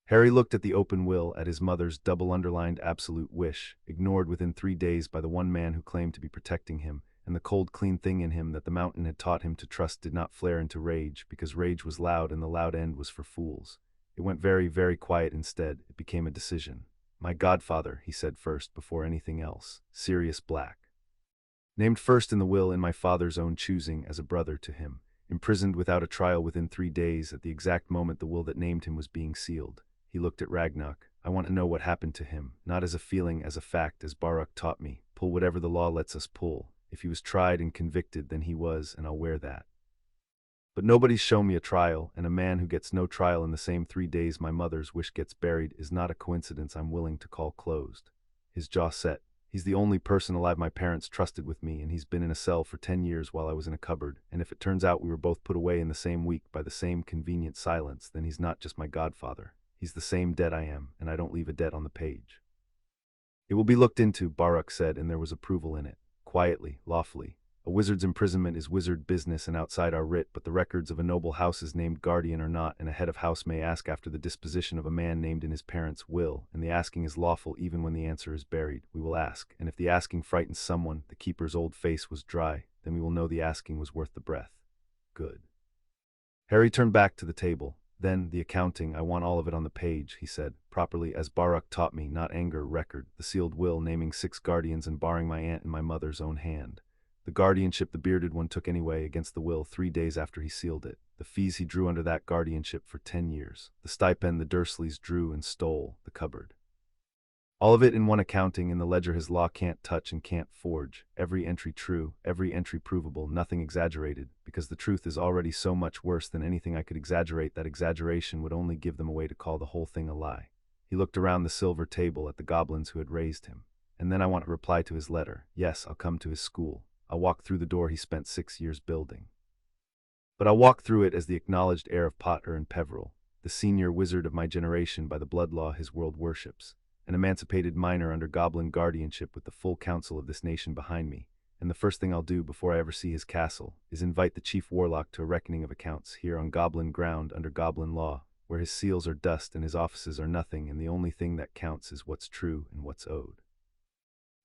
Harry looked at the open will, at his mother's double-underlined absolute wish, ignored within 3 days by the one man who claimed to be protecting him, and the cold, clean thing in him that the mountain had taught him to trust did not flare into rage, because rage was loud and the loud end was for fools. It went very, very quiet instead. It became a decision. "My godfather," he said first, before anything else, "Sirius Black. Named first in the will in my father's own choosing as a brother to him, imprisoned without a trial within 3 days at the exact moment the will that named him was being sealed." He looked at Ragnock. "I want to know what happened to him, not as a feeling, as a fact, as Baruch taught me. Pull whatever the law lets us pull. If he was tried and convicted, then he was, and I'll wear that. But nobody's shown me a trial, and a man who gets no trial in the same 3 days my mother's wish gets buried is not a coincidence I'm willing to call closed." His jaw set. He's the only person alive my parents trusted with me, and he's been in a cell for 10 years while I was in a cupboard, and if it turns out we were both put away in the same week by the same convenient silence, then he's not just my godfather. He's the same debt I am, and I don't leave a debt on the page." "It will be looked into," Baruch said, and there was approval in it. Quietly, lawfully. "A wizard's imprisonment is wizard business and outside our writ, but the records of a noble house's named guardian are not, and a head of house may ask after the disposition of a man named in his parents' will, and the asking is lawful even when the answer is buried. We will ask, and if the asking frightens someone," the keeper's old face was dry, "then we will know the asking was worth the breath." "Good." Harry turned back to the table. "Then, the accounting, I want all of it on the page," he said, "properly as Baruch taught me, not anger, record, the sealed will naming 6 guardians and barring my aunt and my mother's own hand. The guardianship the bearded one took anyway against the will 3 days after he sealed it. The fees he drew under that guardianship for 10 years. The stipend the Dursleys drew and stole, the cupboard. All of it in one accounting in the ledger his law can't touch and can't forge. Every entry true, every entry provable, nothing exaggerated, because the truth is already so much worse than anything I could exaggerate that exaggeration would only give them a way to call the whole thing a lie." He looked around the silver table at the goblins who had raised him. "And then I want to reply to his letter. Yes, I'll come to his school. I'll walk through the door he spent 6 years building. But I'll walk through it as the acknowledged heir of Potter and Peveril, the senior wizard of my generation by the blood law his world worships, an emancipated minor under goblin guardianship with the full council of this nation behind me, and the first thing I'll do before I ever see his castle is invite the chief warlock to a reckoning of accounts here on goblin ground under goblin law, where his seals are dust and his offices are nothing, and the only thing that counts is what's true and what's owed."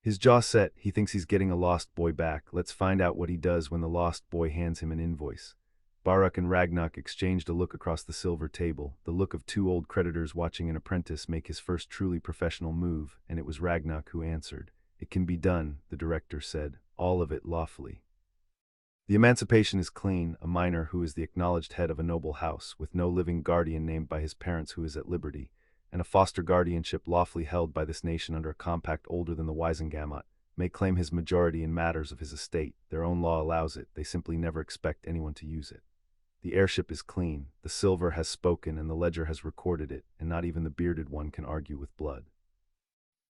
His jaw set. He thinks he's getting a lost boy back. Let's find out what he does when the lost boy hands him an invoice. Baruch and Ragnarok exchanged a look across the silver table, the look of 2 old creditors watching an apprentice make his first truly professional move, and it was Ragnarok who answered. "It can be done," the director said, "all of it lawfully. The emancipation is clean, a minor who is the acknowledged head of a noble house, with no living guardian named by his parents who is at liberty, and a foster guardianship lawfully held by this nation under a compact older than the Wisengamot, may claim his majority in matters of his estate. Their own law allows it, they simply never expect anyone to use it. The heirship is clean, the silver has spoken and the ledger has recorded it, and not even the bearded one can argue with blood.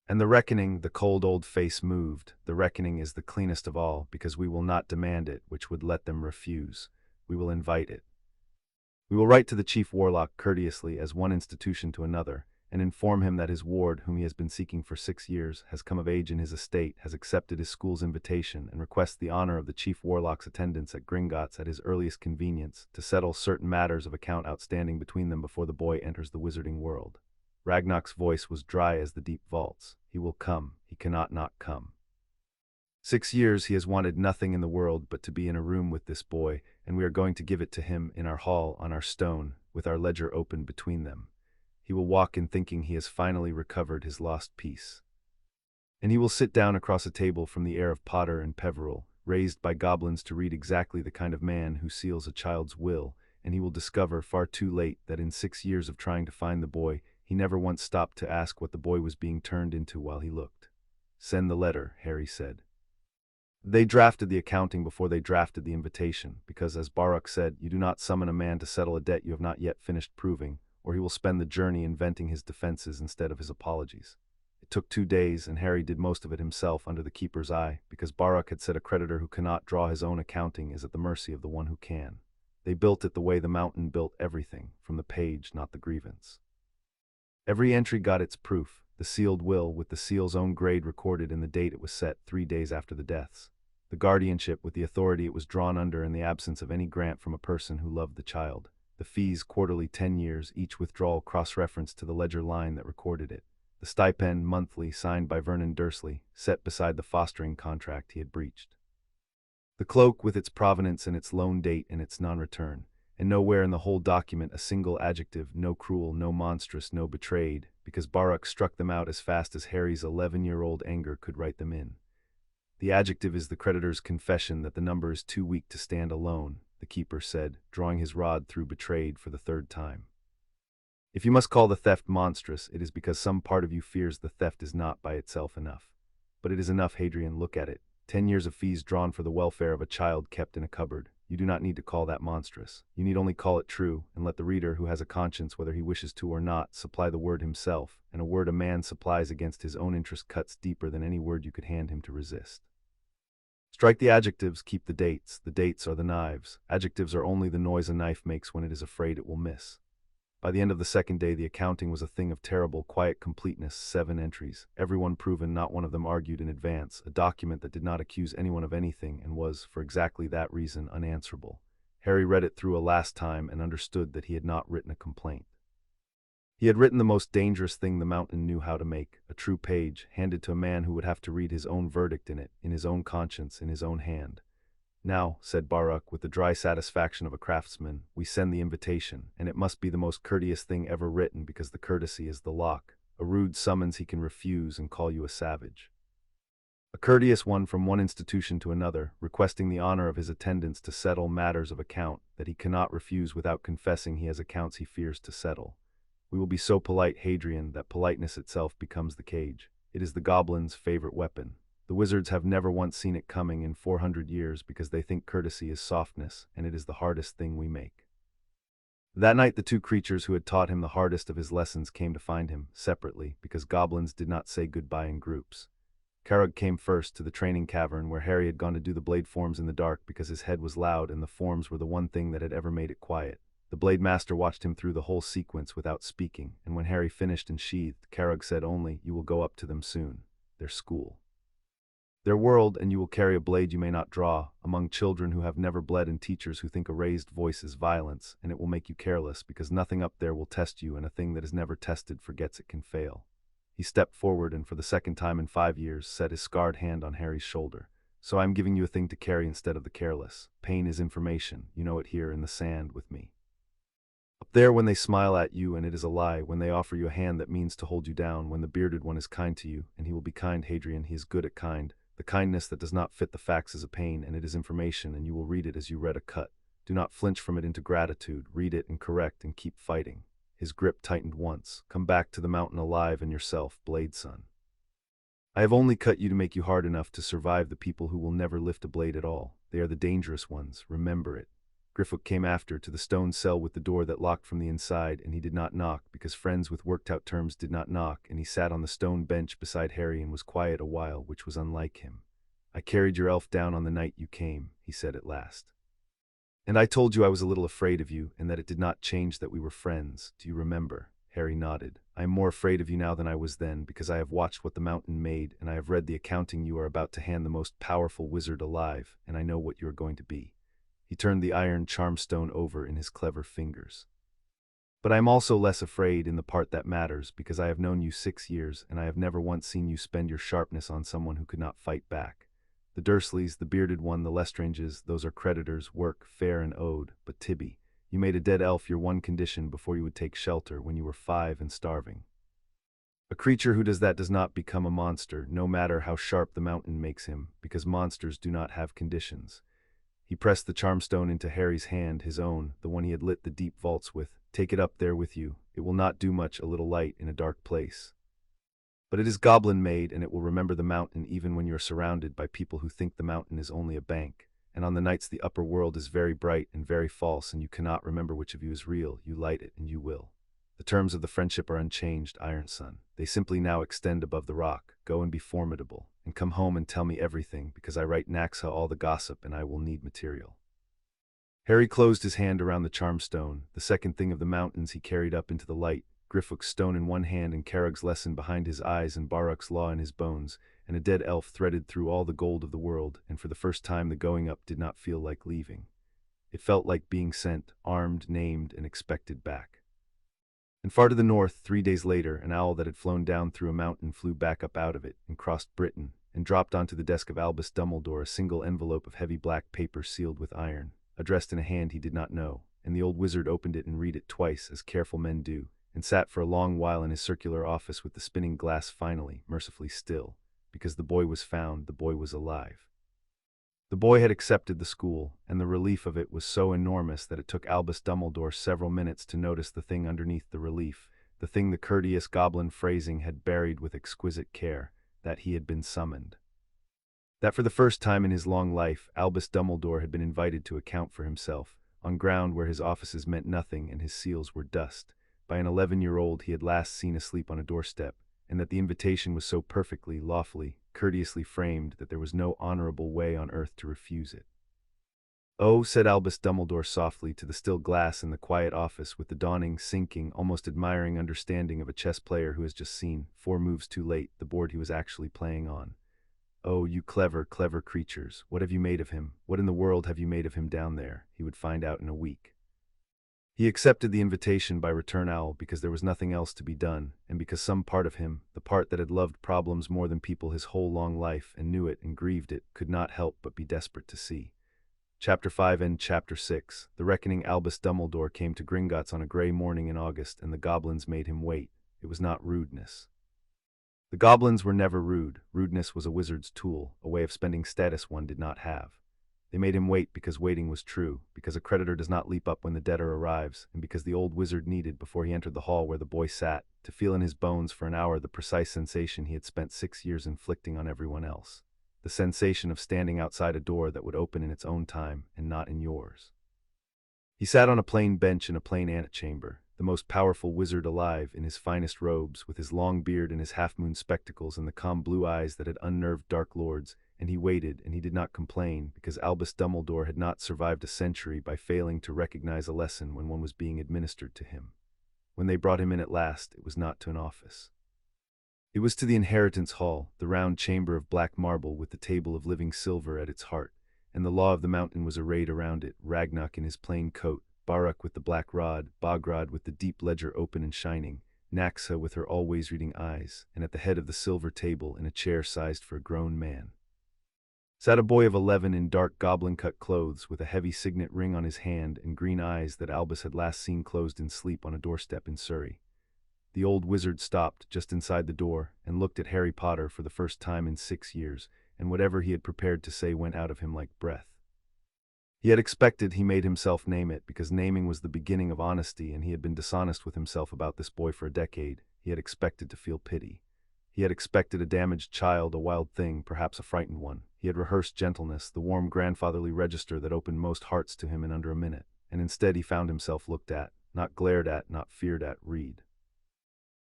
And the reckoning," the cold old face moved, "the reckoning is the cleanest of all, because we will not demand it, which would let them refuse. We will invite it. We will write to the chief warlock courteously as one institution to another, and inform him that his ward, whom he has been seeking for 6 years, has come of age in his estate, has accepted his school's invitation, and requests the honor of the chief warlock's attendance at Gringotts at his earliest convenience, to settle certain matters of account outstanding between them before the boy enters the wizarding world." Ragnarok's voice was dry as the deep vaults. "He will come. He cannot not come. 6 years he has wanted nothing in the world but to be in a room with this boy, and we are going to give it to him in our hall on our stone, with our ledger open between them. He will walk in thinking he has finally recovered his lost peace. And he will sit down across a table from the heir of Potter and Peveril, raised by goblins to read exactly the kind of man who seals a child's will, and he will discover far too late that in 6 years of trying to find the boy, he never once stopped to ask what the boy was being turned into while he looked. "Send the letter," Harry said. They drafted the accounting before they drafted the invitation, because, as Baruch said, you do not summon a man to settle a debt you have not yet finished proving, or he will spend the journey inventing his defenses instead of his apologies. It took 2 days, and Harry did most of it himself under the keeper's eye, because Baruch had said a creditor who cannot draw his own accounting is at the mercy of the one who can. They built it the way the mountain built everything, from the page, not the grievance. Every entry got its proof, the sealed will with the seal's own grade recorded in the date it was set 3 days after the deaths. The guardianship with the authority it was drawn under in the absence of any grant from a person who loved the child. The fees quarterly 10 years, each withdrawal cross-reference to the ledger line that recorded it. The stipend monthly signed by Vernon Dursley, set beside the fostering contract he had breached. The cloak with its provenance and its loan date and its non-return. And nowhere in the whole document a single adjective, no cruel, no monstrous, no betrayed, because Baruch struck them out as fast as Harry's 11-year-old anger could write them in. The adjective is the creditor's confession that the number is too weak to stand alone, the keeper said, drawing his rod through betrayed for the 3rd time. If you must call the theft monstrous, it is because some part of you fears the theft is not by itself enough. But it is enough, Hadrian, look at it. 10 years of fees drawn for the welfare of a child kept in a cupboard. You do not need to call that monstrous. You need only call it true, and let the reader, who has a conscience whether he wishes to or not, supply the word himself, and a word a man supplies against his own interest cuts deeper than any word you could hand him to resist. Strike the adjectives, keep the dates. The dates are the knives. Adjectives are only the noise a knife makes when it is afraid it will miss. By the end of the second day, the accounting was a thing of terrible, quiet completeness. 7 entries, everyone proven, not one of them argued in advance, a document that did not accuse anyone of anything and was, for exactly that reason, unanswerable. Harry read it through a last time and understood that he had not written a complaint. He had written the most dangerous thing the mountain knew how to make, a true page, handed to a man who would have to read his own verdict in it, in his own conscience, in his own hand. Now, said Baruch, with the dry satisfaction of a craftsman, we send the invitation, and it must be the most courteous thing ever written because the courtesy is the lock. A rude summons he can refuse and call you a savage. A courteous one from one institution to another, requesting the honor of his attendance to settle matters of account that he cannot refuse without confessing he has accounts he fears to settle. We will be so polite, Hadrian, that politeness itself becomes the cage. It is the goblins' favorite weapon. The wizards have never once seen it coming in 400 years because they think courtesy is softness, and it is the hardest thing we make. That night the 2 creatures who had taught him the hardest of his lessons came to find him, separately, because goblins did not say goodbye in groups. Carrug came first to the training cavern where Harry had gone to do the blade forms in the dark because his head was loud and the forms were the one thing that had ever made it quiet. The blade master watched him through the whole sequence without speaking, and when Harry finished and sheathed, Carrug said only, "You will go up to them soon. Their school. Their world, and you will carry a blade you may not draw, among children who have never bled and teachers who think a raised voice is violence, and it will make you careless because nothing up there will test you and a thing that is never tested forgets it can fail." He stepped forward and for the second time in 5 years set his scarred hand on Harry's shoulder. "So I am giving you a thing to carry instead of the careless. Pain is information, you know it here in the sand with me. Up there when they smile at you and it is a lie, when they offer you a hand that means to hold you down, when the bearded one is kind to you, and he will be kind, Hadrian, he is good at kind. The kindness that does not fit the facts is a pain, and it is information, and you will read it as you read a cut. Do not flinch from it into gratitude. Read it and correct and keep fighting." His grip tightened once. "Come back to the mountain alive and yourself, blade son. I have only cut you to make you hard enough to survive the people who will never lift a blade at all. They are the dangerous ones. Remember it." Griffook came after to the stone cell with the door that locked from the inside, and he did not knock because friends with worked-out terms did not knock, and he sat on the stone bench beside Harry and was quiet a while, which was unlike him. "I carried your elf down on the night you came," he said at last. "And I told you I was a little afraid of you, and that it did not change that we were friends. Do you remember?" Harry nodded. "I am more afraid of you now than I was then, because I have watched what the mountain made, and I have read the accounting you are about to hand the most powerful wizard alive, and I know what you are going to be." He turned the iron charmstone over in his clever fingers. "But I am also less afraid in the part that matters, because I have known you 6 years, and I have never once seen you spend your sharpness on someone who could not fight back. The Dursleys, the bearded one, the Lestranges, those are creditors, work, fair and owed. But Tibby, you made a dead elf your one condition before you would take shelter when you were 5 and starving. A creature who does that does not become a monster, no matter how sharp the mountain makes him, because monsters do not have conditions." He pressed the charmstone into Harry's hand, his own, the one he had lit the deep vaults with. "Take it up there with you. It will not do much, a little light in a dark place. But it is goblin-made, and it will remember the mountain even when you are surrounded by people who think the mountain is only a bank. And on the nights the upper world is very bright and very false, and you cannot remember which of you is real, you light it, and you will. The terms of the friendship are unchanged, Iron Son. They simply now extend above the rock. Go and be formidable, and come home and tell me everything, because I write Naxa all the gossip, and I will need material." Harry closed his hand around the charmstone, the second thing of the mountains he carried up into the light, Griffook's stone in one hand and Carrug's lesson behind his eyes and Baruch's law in his bones, and a dead elf threaded through all the gold of the world, and for the first time the going up did not feel like leaving. It felt like being sent, armed, named, and expected back. And far to the north, 3 days later, an owl that had flown down through a mountain flew back up out of it and crossed Britain, and dropped onto the desk of Albus Dumbledore a single envelope of heavy black paper sealed with iron, addressed in a hand he did not know, and the old wizard opened it and read it twice, as careful men do, and sat for a long while in his circular office with the spinning glass finally, mercifully still, because the boy was found, the boy was alive. The boy had accepted the school, and the relief of it was so enormous that it took Albus Dumbledore several minutes to notice the thing underneath the relief, the thing the courteous goblin phrasing had buried with exquisite care, that he had been summoned. That for the first time in his long life, Albus Dumbledore had been invited to account for himself, on ground where his offices meant nothing and his seals were dust, by an 11-year-old he had last seen asleep on a doorstep, and that the invitation was so perfectly, lawfully, courteously framed that there was no honorable way on earth to refuse it. "Oh," said Albus Dumbledore softly to the still glass in the quiet office with the dawning, sinking, almost admiring understanding of a chess player who has just seen, 4 moves too late, the board he was actually playing on. "Oh, you clever, clever creatures, what have you made of him? What in the world have you made of him down there?" He would find out in a week. He accepted the invitation by return owl because there was nothing else to be done, and because some part of him, the part that had loved problems more than people his whole long life and knew it and grieved it, could not help but be desperate to see. Chapter 5 and Chapter 6. The Reckoning. Albus Dumbledore came to Gringotts on a grey morning in August, and the goblins made him wait. It was not rudeness. The goblins were never rude. Rudeness was a wizard's tool, a way of spending status one did not have. They made him wait because waiting was true, because a creditor does not leap up when the debtor arrives, and because the old wizard needed, before he entered the hall where the boy sat, to feel in his bones for an hour the precise sensation he had spent 6 years inflicting on everyone else. The sensation of standing outside a door that would open in its own time and not in yours. He sat on a plain bench in a plain antechamber, the most powerful wizard alive, in his finest robes, with his long beard and his half-moon spectacles and the calm blue eyes that had unnerved dark lords, and he waited, and he did not complain, because Albus Dumbledore had not survived a century by failing to recognize a lesson when one was being administered to him. When they brought him in at last, it was not to an office. It was to the inheritance hall, the round chamber of black marble with the table of living silver at its heart, and the law of the mountain was arrayed around it, Ragnarok in his plain coat, Barak with the black rod, Bogrod with the deep ledger open and shining, Naxa with her always-reading eyes, and at the head of the silver table, in a chair sized for a grown man, sat a boy of 11 in dark goblin-cut clothes with a heavy signet ring on his hand and green eyes that Albus had last seen closed in sleep on a doorstep in Surrey. The old wizard stopped just inside the door and looked at Harry Potter for the first time in 6 years, and whatever he had prepared to say went out of him like breath. He had expected, he made himself name it, because naming was the beginning of honesty, and he had been dishonest with himself about this boy for a decade. He had expected to feel pity. He had expected a damaged child, a wild thing, perhaps a frightened one. He had rehearsed gentleness, the warm grandfatherly register that opened most hearts to him in under a minute, and instead he found himself looked at, not glared at, not feared at, read.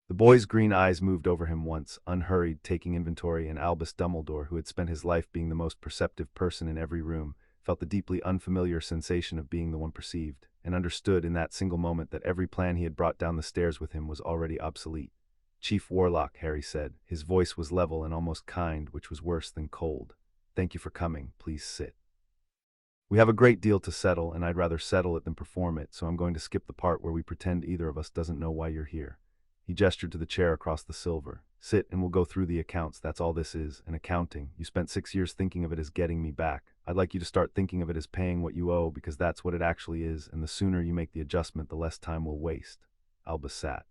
The boy's green eyes moved over him once, unhurried, taking inventory, and Albus Dumbledore, who had spent his life being the most perceptive person in every room, felt the deeply unfamiliar sensation of being the one perceived, and understood in that single moment that every plan he had brought down the stairs with him was already obsolete. "Chief Warlock," Harry said. His voice was level and almost kind, which was worse than cold. "Thank you for coming. Please sit. We have a great deal to settle, and I'd rather settle it than perform it, so I'm going to skip the part where we pretend either of us doesn't know why you're here." He gestured to the chair across the silver. "Sit and we'll go through the accounts. That's all this is, an accounting. You spent 6 years thinking of it as getting me back. I'd like you to start thinking of it as paying what you owe, because that's what it actually is, and the sooner you make the adjustment, the less time we'll waste." Albus sat.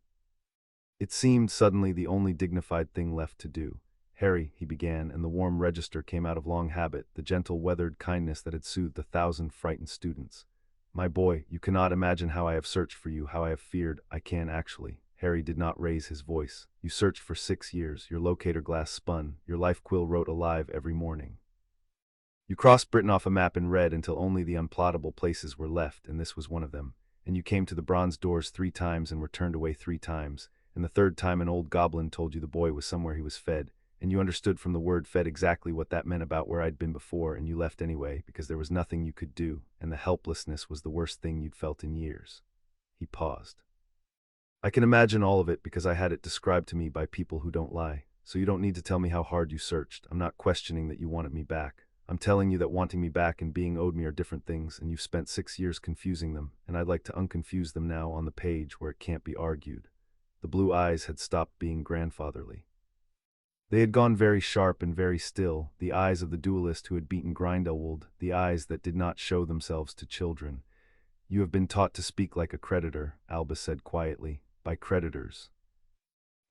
It seemed suddenly the only dignified thing left to do. "Harry," he began, and the warm register came out of long habit, the gentle weathered kindness that had soothed 1,000 frightened students. "My boy, you cannot imagine how I have searched for you, how I have feared. I can actually." Harry did not raise his voice. "You searched for 6 years, your locator glass spun, your life quill wrote alive every morning. You crossed Britain off a map in red until only the unplottable places were left, and this was one of them. And you came to the bronze doors 3 times and were turned away 3 times, and the 3rd time an old goblin told you the boy was somewhere he was fed, and you understood from the word fed exactly what that meant about where I'd been before, and you left anyway, because there was nothing you could do, and the helplessness was the worst thing you'd felt in years." He paused. "I can imagine all of it because I had it described to me by people who don't lie. So you don't need to tell me how hard you searched. I'm not questioning that you wanted me back. I'm telling you that wanting me back and being owed me are different things, and you've spent 6 years confusing them, and I'd like to unconfuse them now on the page where it can't be argued." The blue eyes had stopped being grandfatherly. They had gone very sharp and very still, the eyes of the duelist who had beaten Grindelwald, the eyes that did not show themselves to children. "You have been taught to speak like a creditor," Albus said quietly, "by creditors.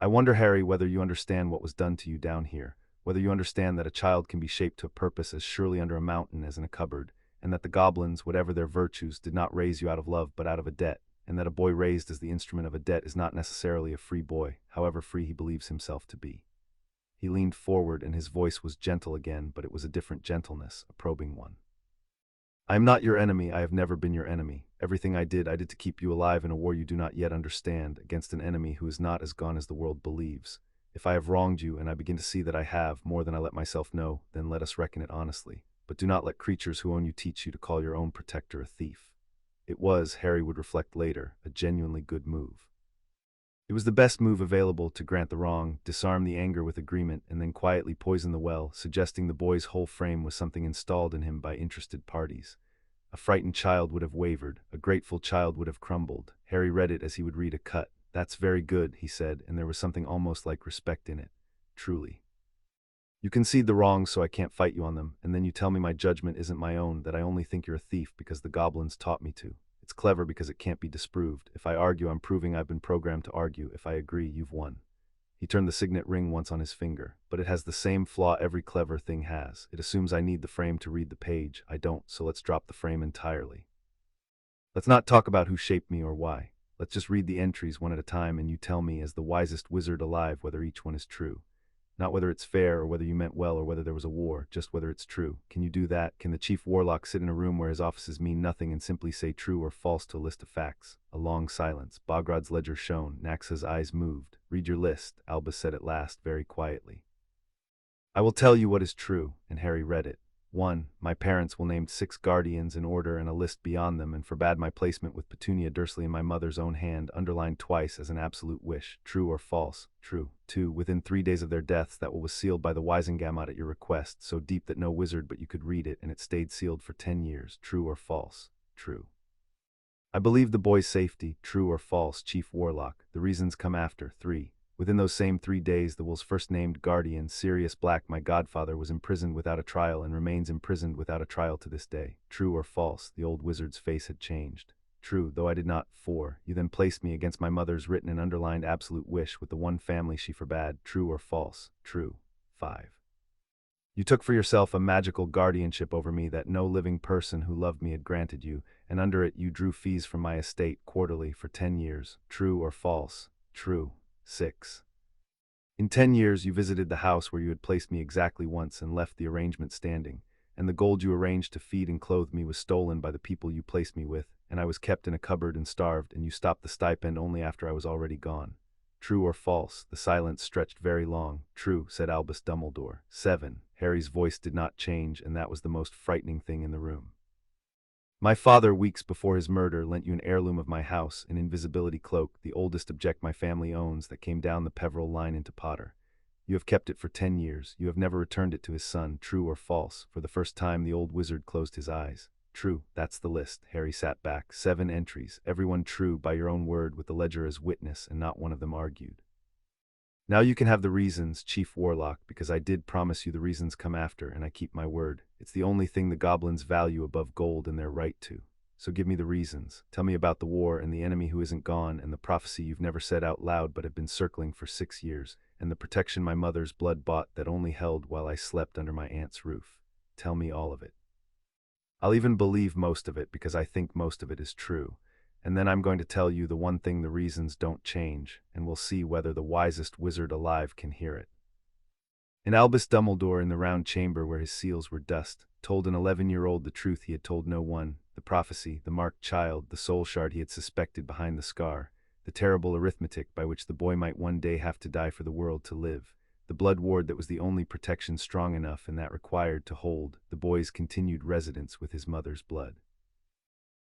I wonder, Harry, whether you understand what was done to you down here, whether you understand that a child can be shaped to a purpose as surely under a mountain as in a cupboard, and that the goblins, whatever their virtues, did not raise you out of love but out of a debt, and that a boy raised as the instrument of a debt is not necessarily a free boy, however free he believes himself to be." He leaned forward and his voice was gentle again, but it was a different gentleness, a probing one. I am not your enemy, I have never been your enemy. Everything I did to keep you alive in a war you do not yet understand, against an enemy who is not as gone as the world believes. If I have wronged you, and I begin to see that I have, more than I let myself know, then let us reckon it honestly. But do not let creatures who own you teach you to call your own protector a thief. It was, Harry would reflect later, a genuinely good move. It was the best move available to grant the wrong, disarm the anger with agreement, and then quietly poison the well, suggesting the boy's whole frame was something installed in him by interested parties. A frightened child would have wavered, a grateful child would have crumbled. Harry read it as he would read a cut. That's very good, he said, and there was something almost like respect in it. Truly. You concede the wrongs so I can't fight you on them, and then you tell me my judgment isn't my own, that I only think you're a thief because the goblins taught me to. It's clever because it can't be disproved. If I argue, I'm proving I've been programmed to argue. If I agree, you've won. He turned the signet ring once on his finger, but it has the same flaw every clever thing has. It assumes I need the frame to read the page. I don't, so let's drop the frame entirely. Let's not talk about who shaped me or why. Let's just read the entries one at a time and you tell me, as the wisest wizard alive, whether each one is true. Not whether it's fair or whether you meant well or whether there was a war, just whether it's true. Can you do that? Can the chief warlock sit in a room where his offices mean nothing and simply say true or false to a list of facts? A long silence. Bogrod's ledger shone. Naxa's eyes moved. Read your list, Albus said at last, very quietly. I will tell you what is true, and Harry read it. 1. My parents will name 6 guardians in order and a list beyond them, and forbade my placement with Petunia Dursley in my mother's own hand, underlined twice as an absolute wish. True or false? True. 2. Within 3 days of their deaths, that will was sealed by the Wisengamot at your request, so deep that no wizard but you could read it, and it stayed sealed for 10 years. True or false? True. I believe the boy's safety. True or false, Chief Warlock? The reasons come after. 3. Within those same 3 days, the will's first-named guardian, Sirius Black, my godfather, was imprisoned without a trial and remains imprisoned without a trial to this day. True or false? The old wizard's face had changed. True, though I did not. 4. You then placed me against my mother's written and underlined absolute wish with the one family she forbade. True or false? True. 5. You took for yourself a magical guardianship over me that no living person who loved me had granted you, and under it you drew fees from my estate quarterly for 10 years. True or false? True. 6. In 10 years you visited the house where you had placed me exactly once and left the arrangement standing, and the gold you arranged to feed and clothe me was stolen by the people you placed me with, and I was kept in a cupboard and starved, and you stopped the stipend only after I was already gone. True or false? The silence stretched very long. True, said Albus Dumbledore. 7. Harry's voice did not change, and that was the most frightening thing in the room. My father, weeks before his murder, lent you an heirloom of my house, an invisibility cloak, the oldest object my family owns, that came down the Peveril line into Potter. You have kept it for 10 years. You have never returned it to his son. True or false? For the first time the old wizard closed his eyes. True, that's the list. Harry sat back. 7 entries, everyone true by your own word, with the ledger as witness, and not one of them argued. Now you can have the reasons, Chief Warlock, because I did promise you the reasons come after, and I keep my word. It's the only thing the goblins value above gold and their right to. So give me the reasons. Tell me about the war and the enemy who isn't gone, and the prophecy you've never said out loud but have been circling for 6 years, and the protection my mother's blood bought that only held while I slept under my aunt's roof. Tell me all of it. I'll even believe most of it because I think most of it is true. And then I'm going to tell you the one thing the reasons don't change, and we'll see whether the wisest wizard alive can hear it. And Albus Dumbledore, in the round chamber where his seals were dust, told an 11-year-old the truth he had told no one, the prophecy, the marked child, the soul shard he had suspected behind the scar, the terrible arithmetic by which the boy might one day have to die for the world to live, the blood ward that was the only protection strong enough and that required to hold the boy's continued residence with his mother's blood.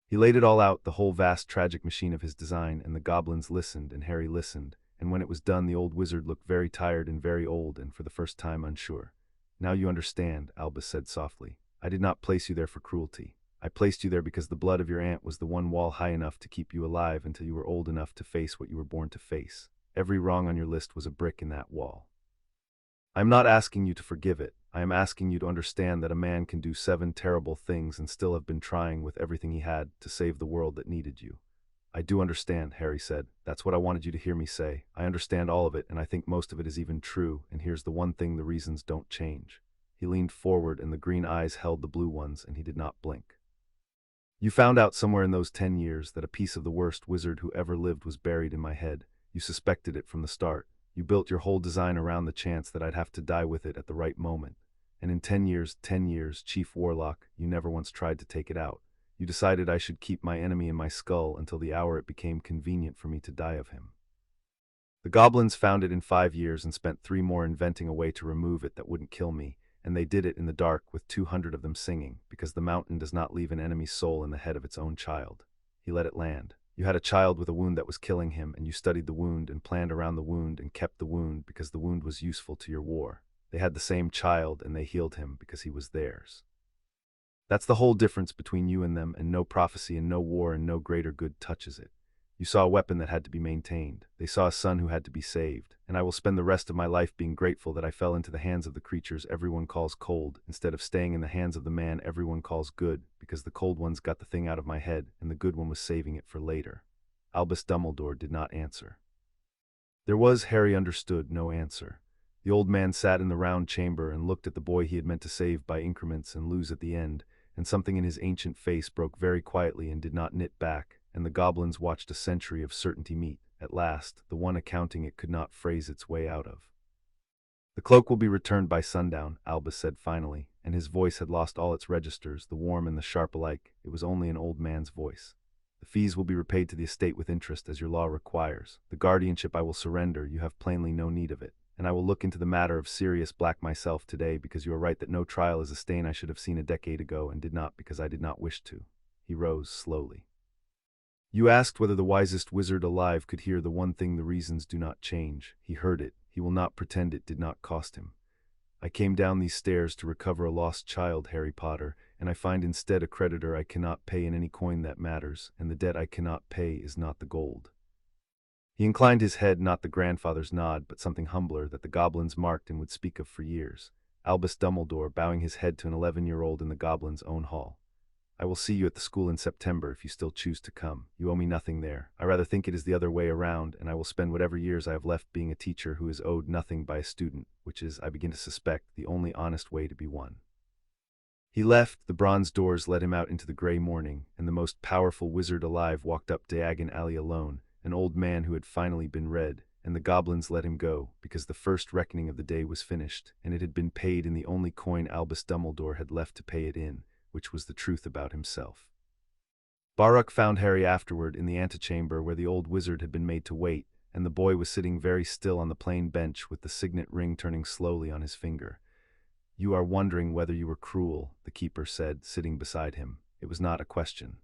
He laid it all out, the whole vast tragic machine of his design, and the goblins listened, and Harry listened, and when it was done the old wizard looked very tired and very old and for the first time unsure. Now you understand, Albus said softly. I did not place you there for cruelty. I placed you there because the blood of your aunt was the one wall high enough to keep you alive until you were old enough to face what you were born to face. Every wrong on your list was a brick in that wall. I am not asking you to forgive it. I am asking you to understand that a man can do 7 terrible things and still have been trying with everything he had to save the world that needed you. I do understand, Harry said. That's what I wanted you to hear me say. I understand all of it, and I think most of it is even true, and here's the one thing the reasons don't change. He leaned forward, and the green eyes held the blue ones, and he did not blink. You found out somewhere in those 10 years that a piece of the worst wizard who ever lived was buried in my head. You suspected it from the start. You built your whole design around the chance that I'd have to die with it at the right moment. And in 10 years, Chief Warlock, you never once tried to take it out. You decided I should keep my enemy in my skull until the hour it became convenient for me to die of him. The goblins found it in 5 years and spent 3 more inventing a way to remove it that wouldn't kill me, and they did it in the dark with 200 of them singing, because the mountain does not leave an enemy's soul in the head of its own child. He let it land. You had a child with a wound that was killing him, and you studied the wound and planned around the wound and kept the wound because the wound was useful to your war. They had the same child and they healed him because he was theirs. That's the whole difference between you and them, and no prophecy and no war and no greater good touches it. You saw a weapon that had to be maintained. They saw a son who had to be saved. And I will spend the rest of my life being grateful that I fell into the hands of the creatures everyone calls cold, instead of staying in the hands of the man everyone calls good, because the cold ones got the thing out of my head, and the good one was saving it for later. Albus Dumbledore did not answer. There was, Harry understood, no answer. The old man sat in the round chamber and looked at the boy he had meant to save by increments and lose at the end, and something in his ancient face broke very quietly and did not knit back, and the goblins watched a century of certainty meet, at last, the one accounting it could not phrase its way out of. The cloak will be returned by sundown, Albus said finally, and his voice had lost all its registers, the warm and the sharp alike. It was only an old man's voice. The fees will be repaid to the estate with interest as your law requires. The guardianship I will surrender, you have plainly no need of it. And I will look into the matter of Sirius Black myself today, because you are right that no trial is a stain I should have seen a decade ago and did not because I did not wish to. He rose slowly. You asked whether the wisest wizard alive could hear the one thing the reasons do not change. He heard it. He will not pretend it did not cost him. I came down these stairs to recover a lost child, Harry Potter, and I find instead a creditor I cannot pay in any coin that matters, and the debt I cannot pay is not the gold. He inclined his head, not the grandfather's nod, but something humbler that the goblins marked and would speak of for years. Albus Dumbledore bowing his head to an 11-year-old in the goblins' own hall. I will see you at the school in September if you still choose to come. You owe me nothing there. I rather think it is the other way around, and I will spend whatever years I have left being a teacher who is owed nothing by a student, which is, I begin to suspect, the only honest way to be one. He left, the bronze doors let him out into the gray morning, and the most powerful wizard alive walked up Diagon Alley alone, an old man who had finally been read, and the goblins let him go, because the first reckoning of the day was finished, and it had been paid in the only coin Albus Dumbledore had left to pay it in, which was the truth about himself. Baruch found Harry afterward in the antechamber where the old wizard had been made to wait, and the boy was sitting very still on the plain bench with the signet ring turning slowly on his finger. You are wondering whether you were cruel, the keeper said, sitting beside him. It was not a question.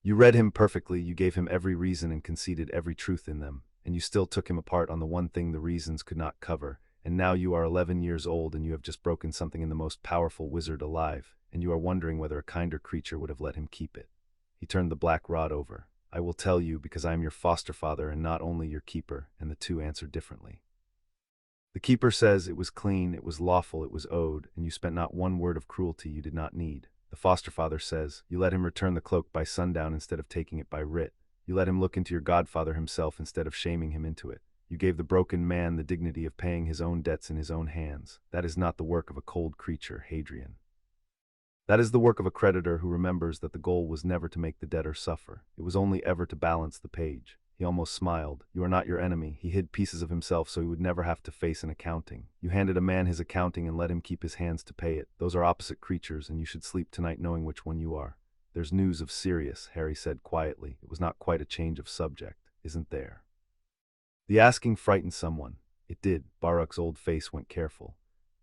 You read him perfectly, you gave him every reason and conceded every truth in them, and you still took him apart on the one thing the reasons could not cover, and now you are 11 years old and you have just broken something in the most powerful wizard alive, and you are wondering whether a kinder creature would have let him keep it. He turned the black rod over. I will tell you, because I am your foster father and not only your keeper, and the two answered differently. The keeper says it was clean, it was lawful, it was owed, and you spent not one word of cruelty you did not need. The foster father says, you let him return the cloak by sundown instead of taking it by writ. You let him look into your godfather himself instead of shaming him into it. You gave the broken man the dignity of paying his own debts in his own hands. That is not the work of a cold creature, Hadrian. That is the work of a creditor who remembers that the goal was never to make the debtor suffer. It was only ever to balance the page. He almost smiled. You are not your enemy. He hid pieces of himself so he would never have to face an accounting. You handed a man his accounting and let him keep his hands to pay it. Those are opposite creatures, and you should sleep tonight knowing which one you are. There's news of Sirius, Harry said quietly. It was not quite a change of subject, isn't there? The asking frightened someone. It did. Baruch's old face went careful.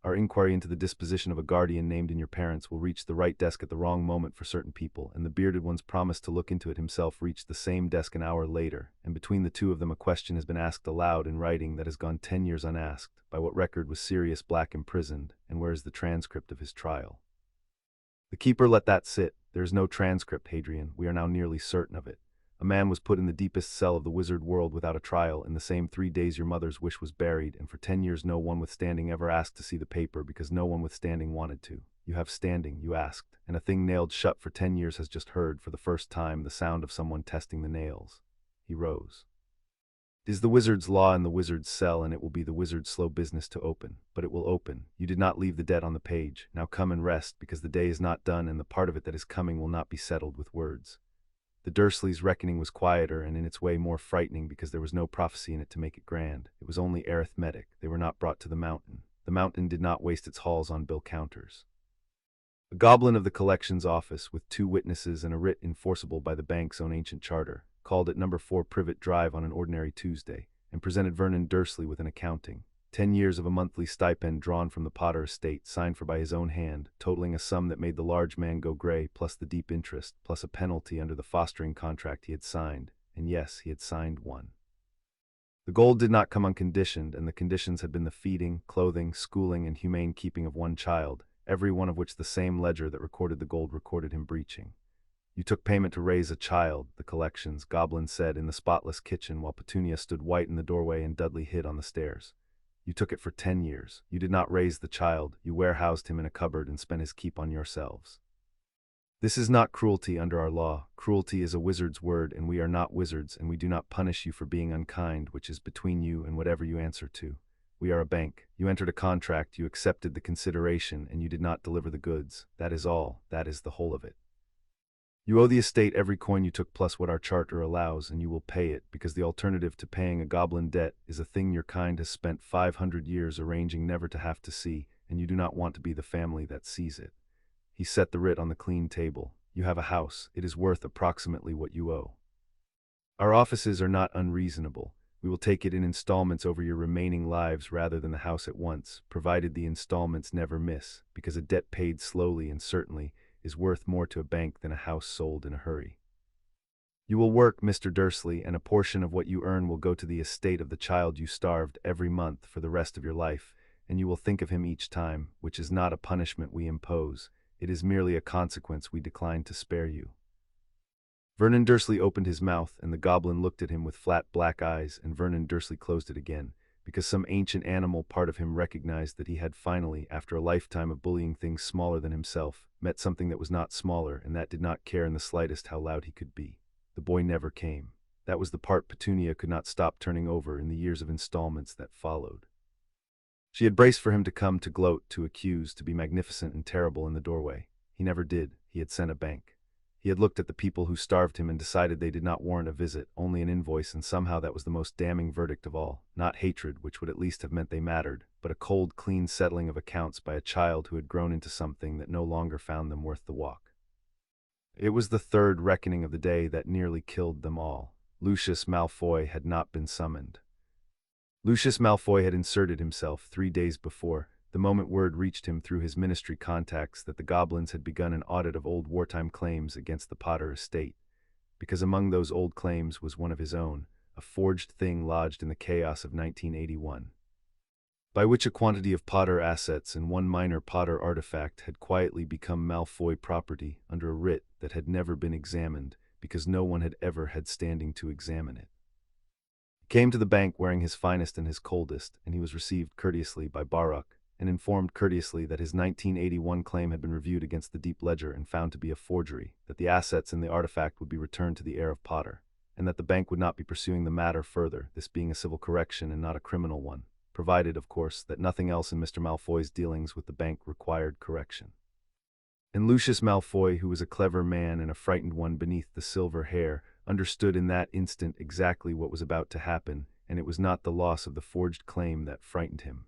Our inquiry into the disposition of a guardian named in your parents will reach the right desk at the wrong moment for certain people, and the bearded one's promise to look into it himself reached the same desk an hour later, and between the two of them a question has been asked aloud in writing that has gone 10 years unasked. By what record was Sirius Black imprisoned, and where is the transcript of his trial? The keeper let that sit. There is no transcript, Hadrian. We are now nearly certain of it. A man was put in the deepest cell of the wizard world without a trial in the same 3 days your mother's wish was buried, and for 10 years no one withstanding ever asked to see the paper because no one withstanding wanted to. You have standing, you asked, and a thing nailed shut for 10 years has just heard for the first time the sound of someone testing the nails. He rose. It is the wizard's law in the wizard's cell, and it will be the wizard's slow business to open. But it will open. You did not leave the debt on the page. Now come and rest, because the day is not done, and the part of it that is coming will not be settled with words. The Dursleys' reckoning was quieter and in its way more frightening because there was no prophecy in it to make it grand. It was only arithmetic. They were not brought to the mountain. The mountain did not waste its halls on bill counters. A goblin of the collections office, with 2 witnesses and a writ enforceable by the bank's own ancient charter, called at number 4 Privet Drive on an ordinary Tuesday, and presented Vernon Dursley with an accounting. 10 years of a monthly stipend drawn from the Potter estate, signed for by his own hand, totaling a sum that made the large man go gray, plus the deep interest, plus a penalty under the fostering contract he had signed. And yes, he had signed one. The gold did not come unconditioned, and the conditions had been the feeding, clothing, schooling, and humane keeping of one child, every one of which the same ledger that recorded the gold recorded him breaching. You took payment to raise a child, the collections, Goblin said in the spotless kitchen while Petunia stood white in the doorway and Dudley hid on the stairs. You took it for 10 years. You did not raise the child. You warehoused him in a cupboard and spent his keep on yourselves. This is not cruelty under our law. Cruelty is a wizard's word, and we are not wizards, and we do not punish you for being unkind, which is between you and whatever you answer to. We are a bank. You entered a contract, you accepted the consideration, and you did not deliver the goods. That is all. That is the whole of it. You owe the estate every coin you took plus what our charter allows, and you will pay it, because the alternative to paying a goblin debt is a thing your kind has spent 500 years arranging never to have to see, and you do not want to be the family that sees it. He set the writ on the clean table. You have a house. It is worth approximately what you owe. Our offices are not unreasonable. We will take it in installments over your remaining lives rather than the house at once, provided the installments never miss, because a debt paid slowly and certainly is worth more to a bank than a house sold in a hurry. You will work, Mr. Dursley, and a portion of what you earn will go to the estate of the child you starved every month for the rest of your life, and you will think of him each time, which is not a punishment we impose. It is merely a consequence we decline to spare you. Vernon Dursley opened his mouth, and the goblin looked at him with flat black eyes, and Vernon Dursley closed it again, because some ancient animal part of him recognized that he had finally, after a lifetime of bullying things smaller than himself, met something that was not smaller and that did not care in the slightest how loud he could be. The boy never came. That was the part Petunia could not stop turning over in the years of installments that followed. She had braced for him to come, to gloat, to accuse, to be magnificent and terrible in the doorway. He never did. He had sent a bank. He had looked at the people who starved him and decided they did not warrant a visit, only an invoice, and somehow that was the most damning verdict of all. Not hatred, which would at least have meant they mattered, but a cold, clean settling of accounts by a child who had grown into something that no longer found them worth the walk. It was the third reckoning of the day that nearly killed them all. Lucius Malfoy had not been summoned. Lucius Malfoy had inserted himself 3 days before, the moment word reached him through his ministry contacts that the Goblins had begun an audit of old wartime claims against the Potter estate, because among those old claims was one of his own, a forged thing lodged in the chaos of 1981, by which a quantity of Potter assets and one minor Potter artifact had quietly become Malfoy property under a writ that had never been examined, because no one had ever had standing to examine it. He came to the bank wearing his finest and his coldest, and he was received courteously by Baruch, and informed courteously that his 1981 claim had been reviewed against the deep ledger and found to be a forgery, that the assets and the artifact would be returned to the heir of Potter, and that the bank would not be pursuing the matter further, this being a civil correction and not a criminal one, provided, of course, that nothing else in Mr. Malfoy's dealings with the bank required correction. And Lucius Malfoy, who was a clever man and a frightened one beneath the silver hair, understood in that instant exactly what was about to happen, and it was not the loss of the forged claim that frightened him.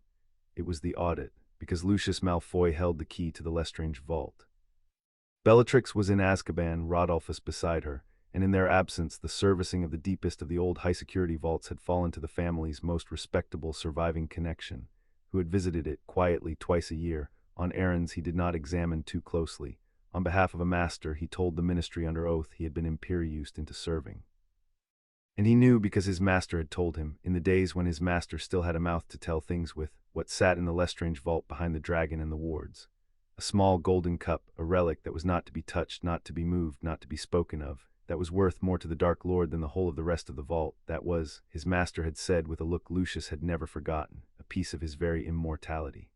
It was the audit, because Lucius Malfoy held the key to the Lestrange vault. Bellatrix was in Azkaban, Rodolphus beside her, and in their absence the servicing of the deepest of the old high-security vaults had fallen to the family's most respectable surviving connection, who had visited it quietly twice a year, on errands he did not examine too closely. On behalf of a master, he told the ministry under oath he had been imperieused into serving. And he knew, because his master had told him, in the days when his master still had a mouth to tell things with, what sat in the Lestrange vault behind the dragon and the wards. A small golden cup, a relic that was not to be touched, not to be moved, not to be spoken of, that was worth more to the Dark Lord than the whole of the rest of the vault. That was, his master had said with a look Lucius had never forgotten, a piece of his very immortality.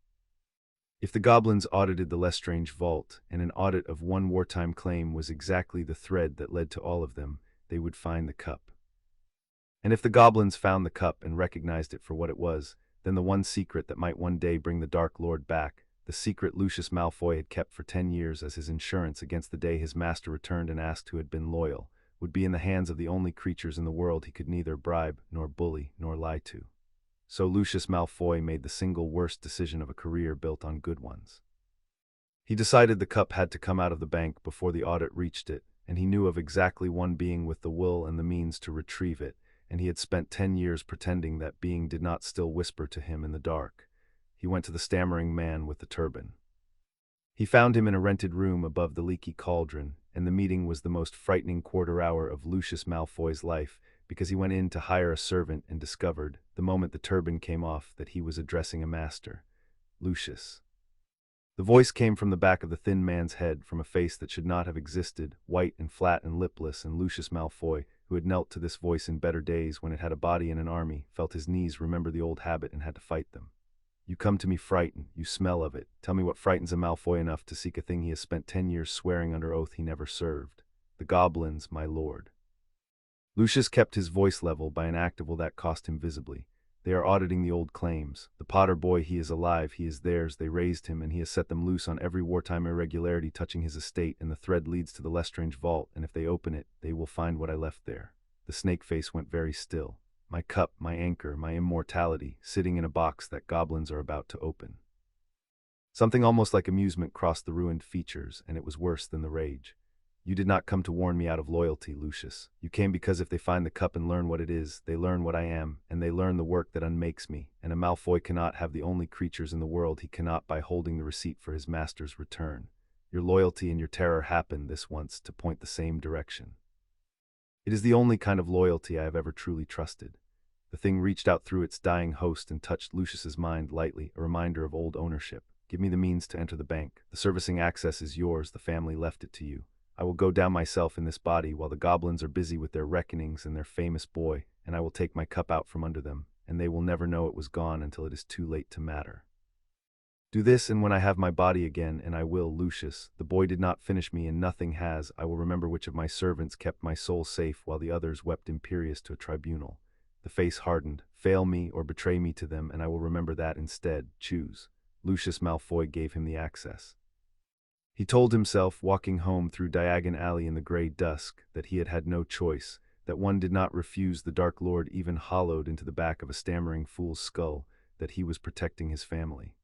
If the Goblins audited the Lestrange vault, and an audit of one wartime claim was exactly the thread that led to all of them, they would find the cup. And if the Goblins found the cup and recognized it for what it was, then the one secret that might one day bring the Dark Lord back, the secret Lucius Malfoy had kept for 10 years as his insurance against the day his master returned and asked who had been loyal, would be in the hands of the only creatures in the world he could neither bribe, nor bully, nor lie to. So Lucius Malfoy made the single worst decision of a career built on good ones. He decided the cup had to come out of the bank before the audit reached it, and he knew of exactly one being with the will and the means to retrieve it, and he had spent 10 years pretending that being did not still whisper to him in the dark. He went to the stammering man with the turban. He found him in a rented room above the leaky cauldron, and the meeting was the most frightening quarter hour of Lucius Malfoy's life, because he went in to hire a servant and discovered, the moment the turban came off, that he was addressing a master. Lucius. The voice came from the back of the thin man's head, from a face that should not have existed, white and flat and lipless, and Lucius Malfoy, who had knelt to this voice in better days when it had a body in an army, felt his knees remember the old habit and had to fight them. You come to me frightened, you smell of it. Tell me what frightens a Malfoy enough to seek a thing he has spent 10 years swearing under oath he never served. The goblins, my lord. Lucius kept his voice level by an act of will that cost him visibly. They are auditing the old claims. The Potter boy, he is alive, he is theirs, they raised him, and he has set them loose on every wartime irregularity touching his estate, and the thread leads to the Lestrange vault, and if they open it, they will find what I left there. The snake face went very still. My cup, my anchor, my immortality, sitting in a box that goblins are about to open. Something almost like amusement crossed the ruined features, and it was worse than the rage. You did not come to warn me out of loyalty, Lucius. You came because if they find the cup and learn what it is, they learn what I am, and they learn the work that unmakes me, and a Malfoy cannot have the only creatures in the world he cannot by holding the receipt for his master's return. Your loyalty and your terror happened this once to point the same direction. It is the only kind of loyalty I have ever truly trusted. The thing reached out through its dying host and touched Lucius's mind lightly, a reminder of old ownership. Give me the means to enter the bank. The servicing access is yours, the family left it to you. I will go down myself in this body while the goblins are busy with their reckonings and their famous boy, and I will take my cup out from under them, and they will never know it was gone until it is too late to matter. Do this, and when I have my body again, and I will, Lucius, the boy did not finish me and nothing has, I will remember which of my servants kept my soul safe while the others wept imperious to a tribunal. The face hardened. Fail me or betray me to them, and I will remember that instead. Choose. Lucius Malfoy gave him the access. He told himself, walking home through Diagon Alley in the grey dusk, that he had had no choice, that one did not refuse the Dark Lord even hollowed into the back of a stammering fool's skull, that he was protecting his family.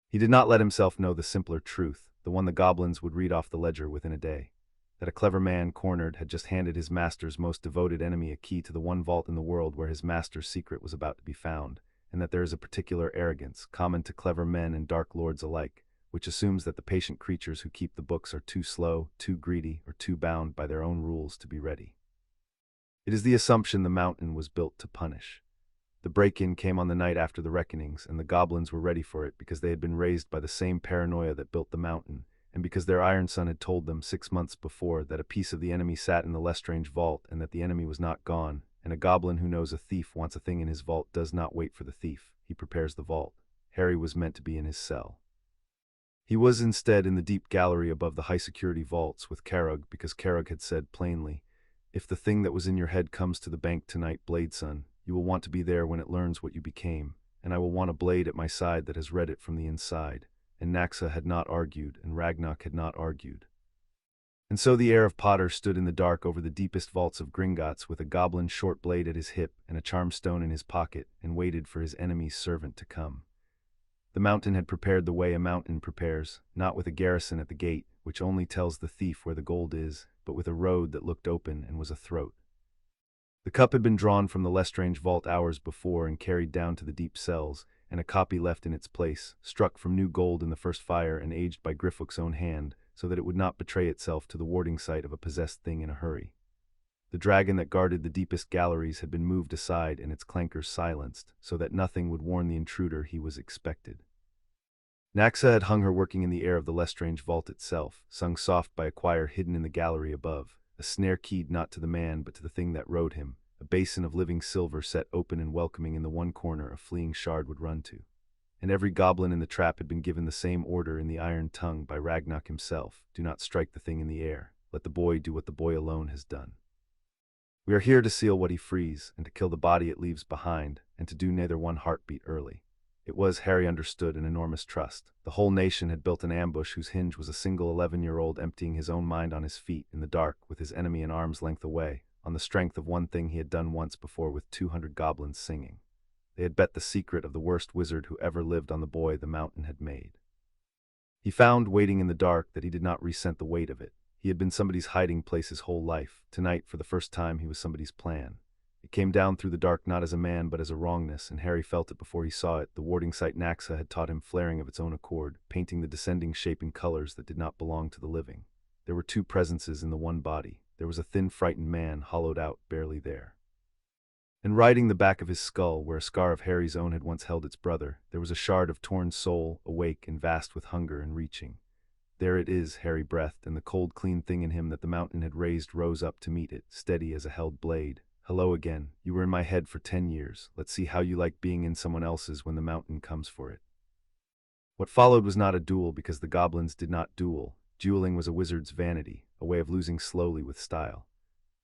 He did not let himself know the simpler truth, the one the goblins would read off the ledger within a day. That a clever man, cornered, had just handed his master's most devoted enemy a key to the one vault in the world where his master's secret was about to be found, and that there is a particular arrogance, common to clever men and Dark Lords alike, which assumes that the patient creatures who keep the books are too slow, too greedy, or too bound by their own rules to be ready. It is the assumption the mountain was built to punish. The break-in came on the night after the reckonings, and the goblins were ready for it because they had been raised by the same paranoia that built the mountain, and because their Iron Son had told them 6 months before that a piece of the enemy sat in the Lestrange vault and that the enemy was not gone, and a goblin who knows a thief wants a thing in his vault does not wait for the thief, he prepares the vault. Harry was meant to be in his cell. He was instead in the deep gallery above the high-security vaults with Carrug, because Carrug had said plainly, "If the thing that was in your head comes to the bank tonight, Bladeson, you will want to be there when it learns what you became, and I will want a blade at my side that has read it from the inside." And Naxa had not argued, and Ragnarok had not argued. And so the heir of Potter stood in the dark over the deepest vaults of Gringotts with a goblin short blade at his hip and a charmed stone in his pocket, and waited for his enemy's servant to come. The mountain had prepared the way a mountain prepares, not with a garrison at the gate, which only tells the thief where the gold is, but with a road that looked open and was a throat. The cup had been drawn from the Lestrange vault hours before and carried down to the deep cells, and a copy left in its place, struck from new gold in the first fire and aged by Griffook's own hand, so that it would not betray itself to the warding sight of a possessed thing in a hurry. The dragon that guarded the deepest galleries had been moved aside and its clankers silenced, so that nothing would warn the intruder he was expected. Naxa had hung her working in the air of the Lestrange vault itself, sung soft by a choir hidden in the gallery above, a snare keyed not to the man but to the thing that rode him, a basin of living silver set open and welcoming in the one corner a fleeing shard would run to. And every goblin in the trap had been given the same order in the iron tongue by Ragnarok himself: do not strike the thing in the air, let the boy do what the boy alone has done. We are here to seal what he frees, and to kill the body it leaves behind, and to do neither one heartbeat early. It was, Harry understood, an enormous trust. The whole nation had built an ambush whose hinge was a single 11-year-old emptying his own mind on his feet in the dark with his enemy an arm's length away, on the strength of one thing he had done once before with 200 goblins singing. They had bet the secret of the worst wizard who ever lived on the boy the mountain had made. He found, waiting in the dark, that he did not resent the weight of it. He had been somebody's hiding place his whole life. Tonight, for the first time, he was somebody's plan. It came down through the dark not as a man but as a wrongness, and Harry felt it before he saw it. The warding sight Naxa had taught him flaring of its own accord, painting the descending shape in colors that did not belong to the living. There were two presences in the one body. There was a thin, frightened man, hollowed out, barely there. And riding the back of his skull, where a scar of Harry's own had once held its brother, there was a shard of torn soul, awake and vast with hunger and reaching. There it is, Harry breathed, and the cold, clean thing in him that the mountain had raised rose up to meet it, steady as a held blade. Hello again. You were in my head for 10 years. Let's see how you like being in someone else's when the mountain comes for it. What followed was not a duel because the goblins did not duel. Dueling was a wizard's vanity, a way of losing slowly with style.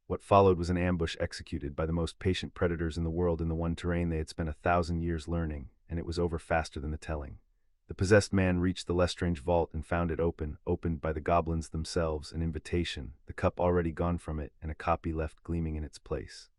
What followed was an ambush executed by the most patient predators in the world in the one terrain they had spent 1,000 years learning, and it was over faster than the telling. The possessed man reached the Lestrange vault and found it opened by the goblins themselves, an invitation, the cup already gone from it, and a copy left gleaming in its place.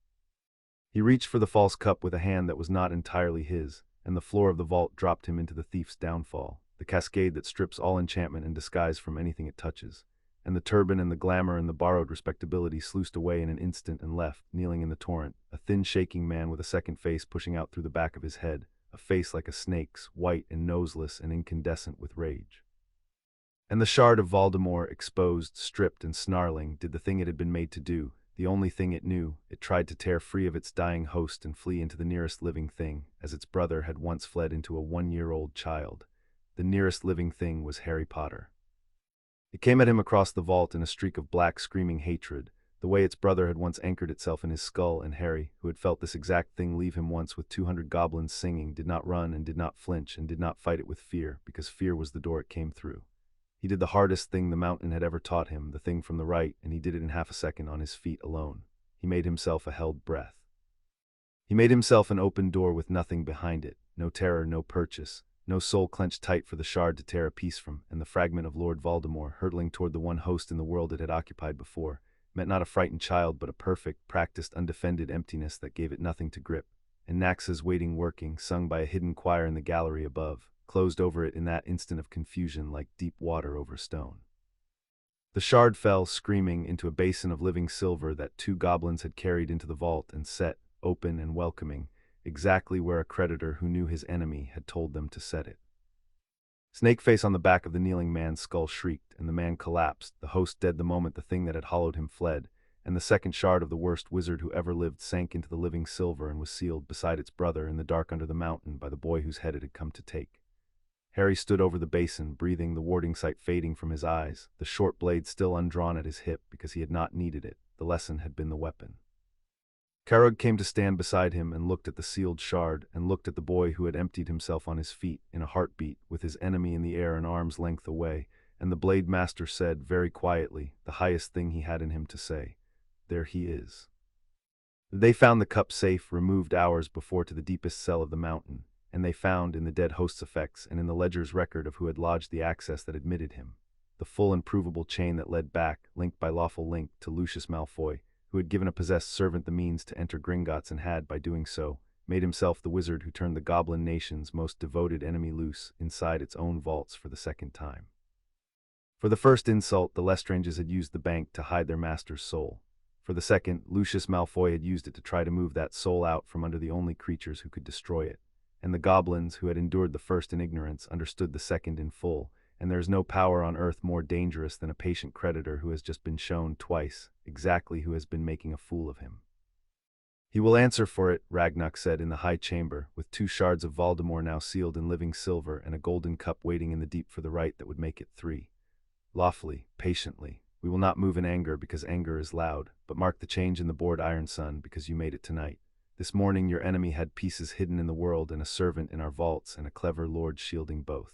He reached for the false cup with a hand that was not entirely his, and the floor of the vault dropped him into the thief's downfall, the cascade that strips all enchantment and disguise from anything it touches. And the turban and the glamour and the borrowed respectability sluiced away in an instant and left, kneeling in the torrent, a thin shaking man with a second face pushing out through the back of his head, a face like a snake's, white and noseless and incandescent with rage. And the shard of Voldemort, exposed, stripped and snarling, did the thing it had been made to do, the only thing it knew. It tried to tear free of its dying host and flee into the nearest living thing, as its brother had once fled into a 1-year-old child. The nearest living thing was Harry Potter. It came at him across the vault in a streak of black, screaming hatred, the way its brother had once anchored itself in his skull, and Harry, who had felt this exact thing leave him once with 200 goblins singing, did not run and did not flinch and did not fight it with fear, because fear was the door it came through. He did the hardest thing the mountain had ever taught him, the thing from the right, and he did it in half a second on his feet alone. He made himself a held breath. He made himself an open door with nothing behind it, no terror, no purchase. No soul clenched tight for the shard to tear a piece from, and the fragment of Lord Voldemort, hurtling toward the one host in the world it had occupied before, meant not a frightened child but a perfect, practiced, undefended emptiness that gave it nothing to grip, and Naxa's waiting working, sung by a hidden choir in the gallery above, closed over it in that instant of confusion like deep water over stone. The shard fell, screaming, into a basin of living silver that 2 goblins had carried into the vault and set, open and welcoming, exactly where a creditor who knew his enemy had told them to set it. Snakeface on the back of the kneeling man's skull shrieked, and the man collapsed, the host dead the moment the thing that had hollowed him fled, and the second shard of the worst wizard who ever lived sank into the living silver and was sealed beside its brother in the dark under the mountain by the boy whose head it had come to take. Harry stood over the basin, breathing, the warding sight fading from his eyes, the short blade still undrawn at his hip because he had not needed it. The lesson had been the weapon. Carrug came to stand beside him and looked at the sealed shard and looked at the boy who had emptied himself on his feet in a heartbeat with his enemy in the air an arm's length away, and the Blade Master said very quietly, the highest thing he had in him to say, "There he is." They found the cup safe, removed hours before to the deepest cell of the mountain, and they found, in the dead host's effects and in the ledger's record of who had lodged the access that admitted him, the full and provable chain that led back, linked by lawful link, to Lucius Malfoy, who had given a possessed servant the means to enter Gringotts and had, by doing so, made himself the wizard who turned the goblin nation's most devoted enemy loose inside its own vaults for the second time. For the first insult, the Lestranges had used the bank to hide their master's soul. For the second, Lucius Malfoy had used it to try to move that soul out from under the only creatures who could destroy it. And the goblins, who had endured the first in ignorance, understood the second in full, and there is no power on earth more dangerous than a patient creditor who has just been shown twice exactly who has been making a fool of him. "He will answer for it," Ragnarok said in the high chamber, with 2 shards of Voldemort now sealed in living silver and a golden cup waiting in the deep for the right that would make it 3. Lawfully, patiently, we will not move in anger because anger is loud, but mark the change in the board iron sun because you made it tonight. This morning your enemy had pieces hidden in the world and a servant in our vaults and a clever lord shielding both.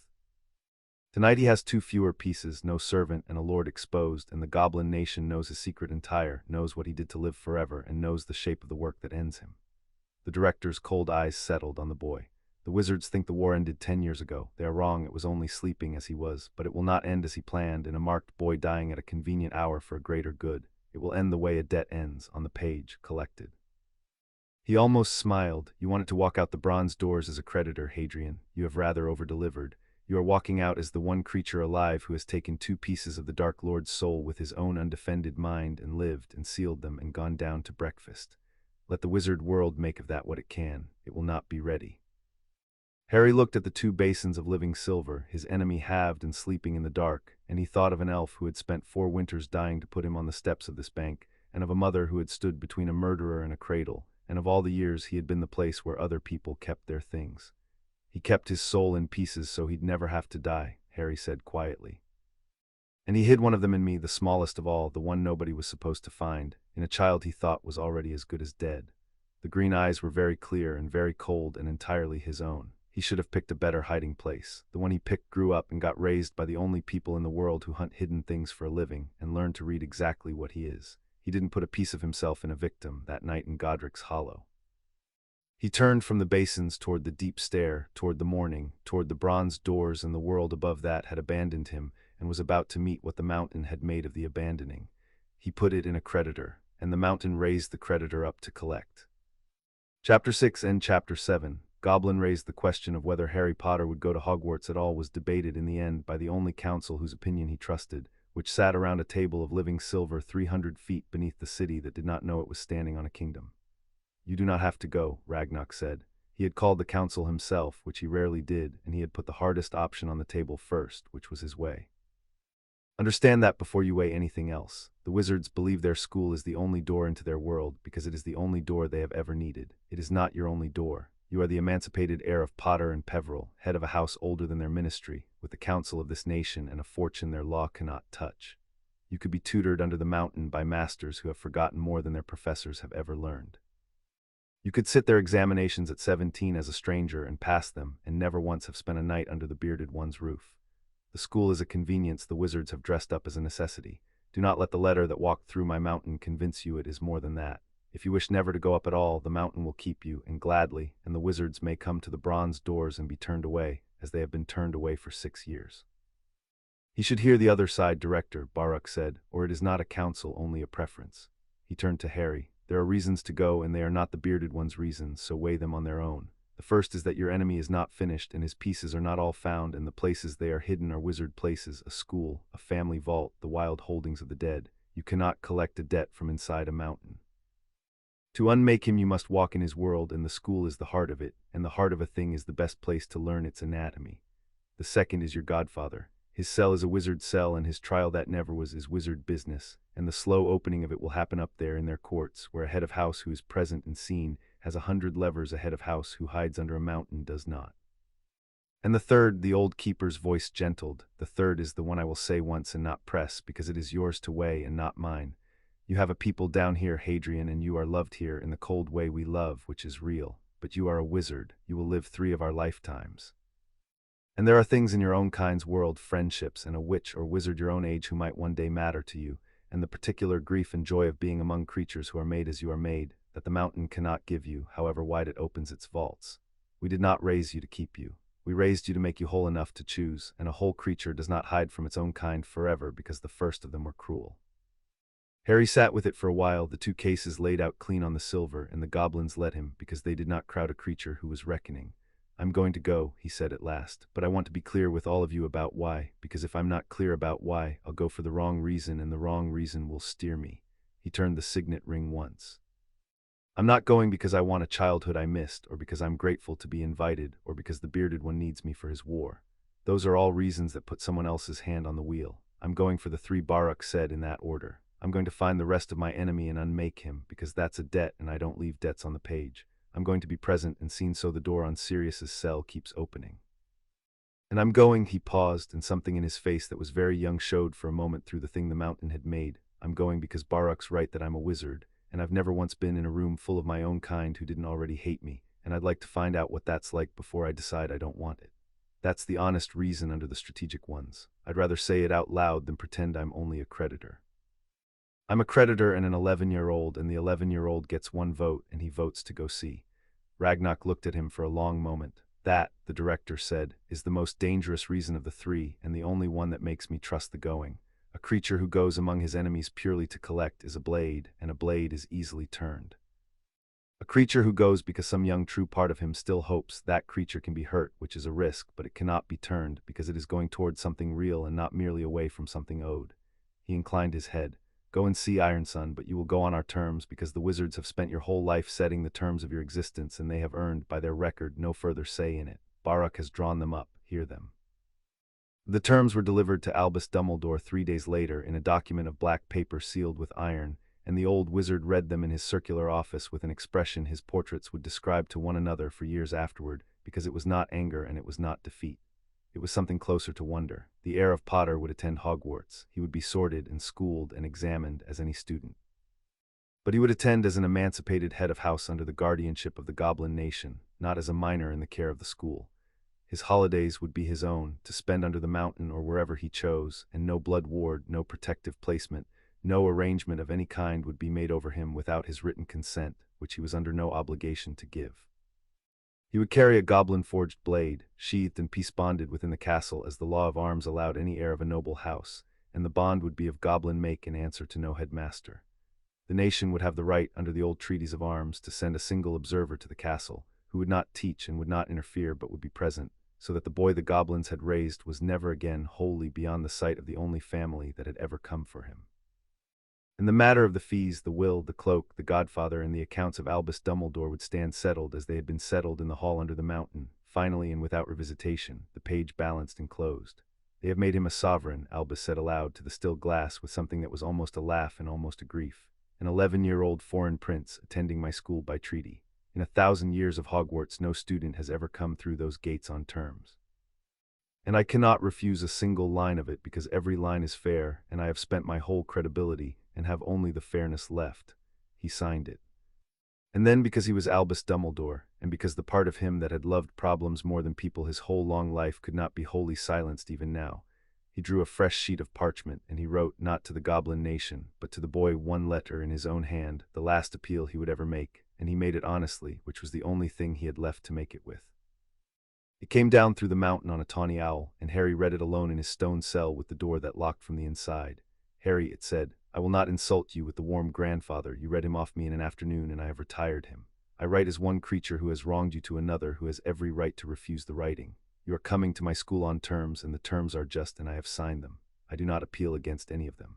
Tonight he has 2 fewer pieces, no servant and a lord exposed, and the goblin nation knows his secret entire, knows what he did to live forever, and knows the shape of the work that ends him. The director's cold eyes settled on the boy. The wizards think the war ended 10 years ago. They are wrong, it was only sleeping as he was, but it will not end as he planned, in a marked boy dying at a convenient hour for a greater good. It will end the way a debt ends, on the page, collected. He almost smiled. You wanted to walk out the bronze doors as a creditor, Hadrian. You have rather over-delivered. You are walking out as the one creature alive who has taken 2 pieces of the Dark Lord's soul with his own undefended mind and lived and sealed them and gone down to breakfast. Let the wizard world make of that what it can. It will not be ready. Harry looked at the 2 basins of living silver, his enemy halved and sleeping in the dark, and he thought of an elf who had spent 4 winters dying to put him on the steps of this bank, and of a mother who had stood between a murderer and a cradle, and of all the years he had been the place where other people kept their things. He kept his soul in pieces so he'd never have to die, Harry said quietly. And he hid one of them in me, the smallest of all, the one nobody was supposed to find, in a child he thought was already as good as dead. The green eyes were very clear and very cold and entirely his own. He should have picked a better hiding place. The one he picked grew up and got raised by the only people in the world who hunt hidden things for a living and learned to read exactly what he is. He didn't put a piece of himself in a victim that night in Godric's Hollow. He turned from the basins toward the deep stair, toward the morning, toward the bronze doors, and the world above that had abandoned him and was about to meet what the mountain had made of the abandoning. He put it in a creditor, and the mountain raised the creditor up to collect. Chapter 6 and Chapter 7. Goblin raised the question of whether Harry Potter would go to Hogwarts at all was debated in the end by the only council whose opinion he trusted, which sat around a table of living silver 300 feet beneath the city that did not know it was standing on a kingdom. You do not have to go, Ragnarok said. He had called the council himself, which he rarely did, and he had put the hardest option on the table first, which was his way. Understand that before you weigh anything else. The wizards believe their school is the only door into their world because it is the only door they have ever needed. It is not your only door. You are the emancipated heir of Potter and Peveril, head of a house older than their ministry, with the council of this nation and a fortune their law cannot touch. You could be tutored under the mountain by masters who have forgotten more than their professors have ever learned. You could sit their examinations at 17 as a stranger and pass them, and never once have spent a night under the bearded one's roof. The school is a convenience the wizards have dressed up as a necessity. Do not let the letter that walked through my mountain convince you it is more than that. If you wish never to go up at all, the mountain will keep you, and gladly, and the wizards may come to the bronze doors and be turned away, as they have been turned away for 6 years. He should hear the other side, Director, Baruk said, or it is not a counsel, only a preference. He turned to Harry. There are reasons to go, and they are not the bearded one's reasons, so weigh them on their own. The first is that your enemy is not finished, and his pieces are not all found, and the places they are hidden are wizard places, a school, a family vault, the wild holdings of the dead. You cannot collect a debt from inside a mountain. To unmake him you must walk in his world, and the school is the heart of it, and the heart of a thing is the best place to learn its anatomy. The second is your godfather. His cell is a wizard cell, and his trial that never was is wizard business, and the slow opening of it will happen up there in their courts, where a head of house who is present and seen has 100 levers a head of house who hides under a mountain does not. And the third, the old keeper's voice gentled, the third is the one I will say once and not press, because it is yours to weigh and not mine. You have a people down here, Hadrian, and you are loved here in the cold way we love, which is real. But you are a wizard. You will live 3 of our lifetimes. And there are things in your own kind's world, friendships, and a witch or wizard your own age who might one day matter to you, and the particular grief and joy of being among creatures who are made as you are made, that the mountain cannot give you, however wide it opens its vaults. We did not raise you to keep you. We raised you to make you whole enough to choose, and a whole creature does not hide from its own kind forever because the first of them were cruel. Harry sat with it for a while, the 2 cases laid out clean on the silver, and the goblins let him, because they did not crowd a creature who was reckoning. I'm going to go, he said at last, but I want to be clear with all of you about why, because if I'm not clear about why, I'll go for the wrong reason, and the wrong reason will steer me. He turned the signet ring once. I'm not going because I want a childhood I missed, or because I'm grateful to be invited, or because the bearded one needs me for his war. Those are all reasons that put someone else's hand on the wheel. I'm going for the 3 Baruk said in that order. I'm going to find the rest of my enemy and unmake him, because that's a debt and I don't leave debts on the page. I'm going to be present and seen so the door on Sirius's cell keeps opening. And I'm going, he paused, and something in his face that was very young showed for a moment through the thing the mountain had made. I'm going because Baruk's right that I'm a wizard, and I've never once been in a room full of my own kind who didn't already hate me, and I'd like to find out what that's like before I decide I don't want it. That's the honest reason under the strategic ones. I'd rather say it out loud than pretend I'm only a creditor. I'm a creditor and an 11-year-old, and the 11-year-old gets 1 vote, and he votes to go see. Ragnarok looked at him for a long moment. That, the director said, is the most dangerous reason of the three, and the only one that makes me trust the going. A creature who goes among his enemies purely to collect is a blade, and a blade is easily turned. A creature who goes because some young true part of him still hopes, that creature can be hurt, which is a risk, but it cannot be turned, because it is going towards something real and not merely away from something owed. He inclined his head. Go and see Ironsun, but you will go on our terms, because the wizards have spent your whole life setting the terms of your existence, and they have earned, by their record, no further say in it. Baruch has drawn them up, hear them. The terms were delivered to Albus Dumbledore 3 days later in a document of black paper sealed with iron, and the old wizard read them in his circular office with an expression his portraits would describe to one another for years afterward, because it was not anger and it was not defeat. It was something closer to wonder. The heir of Potter would attend Hogwarts. He would be sorted and schooled and examined as any student. But he would attend as an emancipated head of house under the guardianship of the Goblin nation, not as a minor in the care of the school. His holidays would be his own, to spend under the mountain or wherever he chose, and no blood ward, no protective placement, no arrangement of any kind would be made over him without his written consent, which he was under no obligation to give. He would carry a goblin-forged blade, sheathed and peace-bonded within the castle as the law of arms allowed any heir of a noble house, and the bond would be of goblin make in answer to no headmaster. The nation would have the right, under the old treaties of arms, to send a single observer to the castle, who would not teach and would not interfere but would be present, so that the boy the goblins had raised was never again wholly beyond the sight of the only family that had ever come for him. In the matter of the fees, the will, the cloak, the godfather, and the accounts of Albus Dumbledore would stand settled as they had been settled in the hall under the mountain, finally and without revisitation, the page balanced and closed. They have made him a sovereign, Albus said aloud to the still glass with something that was almost a laugh and almost a grief. An 11-year-old foreign prince, attending my school by treaty. In 1,000 years of Hogwarts, no student has ever come through those gates on terms. And I cannot refuse a single line of it, because every line is fair, and I have spent my whole credibility, and have only the fairness left. He signed it. And then, because he was Albus Dumbledore, and because the part of him that had loved problems more than people his whole long life could not be wholly silenced even now, he drew a fresh sheet of parchment, and he wrote, not to the Goblin nation, but to the boy, one letter in his own hand, the last appeal he would ever make, and he made it honestly, which was the only thing he had left to make it with. It came down through the mountain on a tawny owl, and Harry read it alone in his stone cell with the door that locked from the inside. Harry, it said, I will not insult you with the warm grandfather. You read him off me in an afternoon, and I have retired him. I write as one creature who has wronged you to another who has every right to refuse the writing. You are coming to my school on terms, and the terms are just, and I have signed them. I do not appeal against any of them.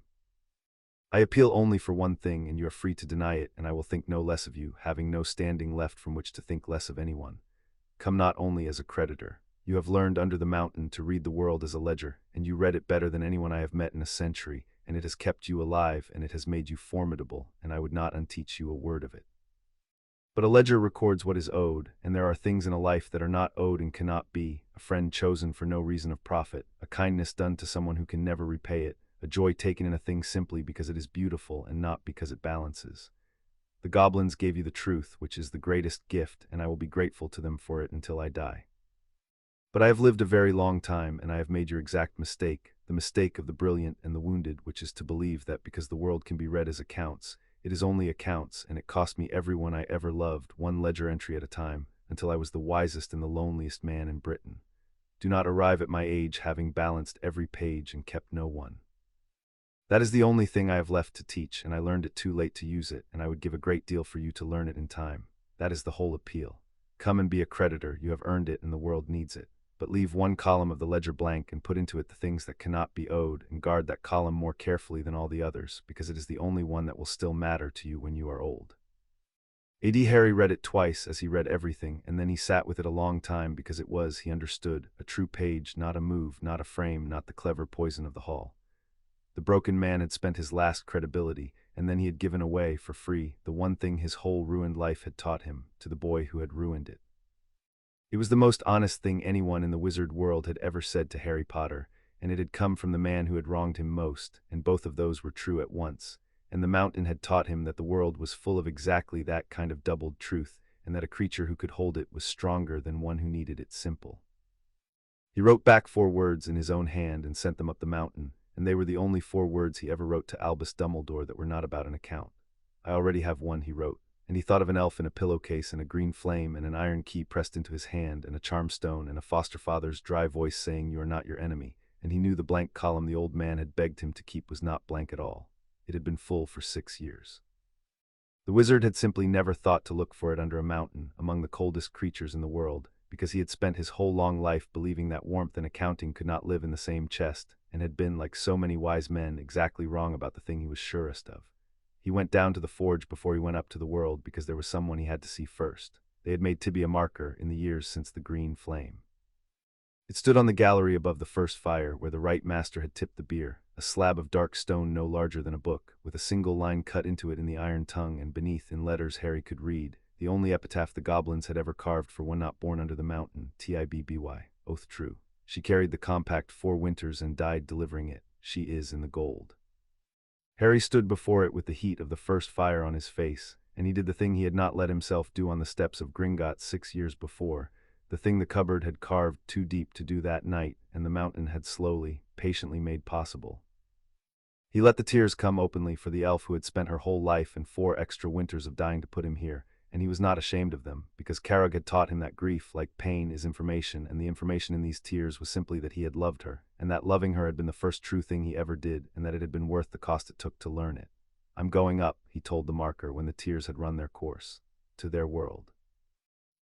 I appeal only for one thing, and you are free to deny it, and I will think no less of you, having no standing left from which to think less of anyone. Come not only as a creditor. You have learned under the mountain to read the world as a ledger, and you read it better than anyone I have met in a century, and it has kept you alive, and it has made you formidable, and I would not unteach you a word of it. But a ledger records what is owed, and there are things in a life that are not owed and cannot be, a friend chosen for no reason of profit, a kindness done to someone who can never repay it, a joy taken in a thing simply because it is beautiful and not because it balances. The goblins gave you the truth, which is the greatest gift, and I will be grateful to them for it until I die. But I have lived a very long time, and I have made your exact mistake, the mistake of the brilliant and the wounded, which is to believe that because the world can be read as accounts, it is only accounts, and it cost me everyone I ever loved, one ledger entry at a time, until I was the wisest and the loneliest man in Britain. Do not arrive at my age having balanced every page and kept no one. That is the only thing I have left to teach, and I learned it too late to use it, and I would give a great deal for you to learn it in time. That is the whole appeal. Come and be a creditor, you have earned it, and the world needs it. But leave one column of the ledger blank and put into it the things that cannot be owed, and guard that column more carefully than all the others, because it is the only one that will still matter to you when you are old. Harry read it twice as he read everything, and then he sat with it a long time because it was, he understood, a true page, not a move, not a frame, not the clever poison of the hall. The broken man had spent his last credibility, and then he had given away, for free, the one thing his whole ruined life had taught him, to the boy who had ruined it. It was the most honest thing anyone in the wizard world had ever said to Harry Potter, and it had come from the man who had wronged him most, and both of those were true at once, and the mountain had taught him that the world was full of exactly that kind of doubled truth, and that a creature who could hold it was stronger than one who needed it simple. He wrote back 4 words in his own hand and sent them up the mountain, and they were the only 4 words he ever wrote to Albus Dumbledore that were not about an account. I already have one, he wrote, and he thought of an elf in a pillowcase and a green flame and an iron key pressed into his hand and a charm stone and a foster father's dry voice saying you are not your enemy, and he knew the blank column the old man had begged him to keep was not blank at all. It had been full for 6 years. The wizard had simply never thought to look for it under a mountain, among the coldest creatures in the world, because he had spent his whole long life believing that warmth and accounting could not live in the same chest, and had been, like so many wise men, exactly wrong about the thing he was surest of. He went down to the forge before he went up to the world because there was someone he had to see first. They had made Tibby a marker in the years since the green flame. It stood on the gallery above the first fire where the right master had tipped the bier, a slab of dark stone no larger than a book, with a single line cut into it in the iron tongue and beneath in letters Harry could read, the only epitaph the goblins had ever carved for one not born under the mountain, Tibby, oath true. She carried the compact 4 winters and died delivering it. She is in the gold. Harry stood before it with the heat of the first fire on his face, and he did the thing he had not let himself do on the steps of Gringotts 6 years before, the thing the cupboard had carved too deep to do that night, and the mountain had slowly, patiently made possible. He let the tears come openly for the elf who had spent her whole life and 4 extra winters of dying to put him here, and he was not ashamed of them, because Carragh had taught him that grief, like pain, is information, and the information in these tears was simply that he had loved her, and that loving her had been the first true thing he ever did, and that it had been worth the cost it took to learn it. I'm going up, he told the marker when the tears had run their course, to their world.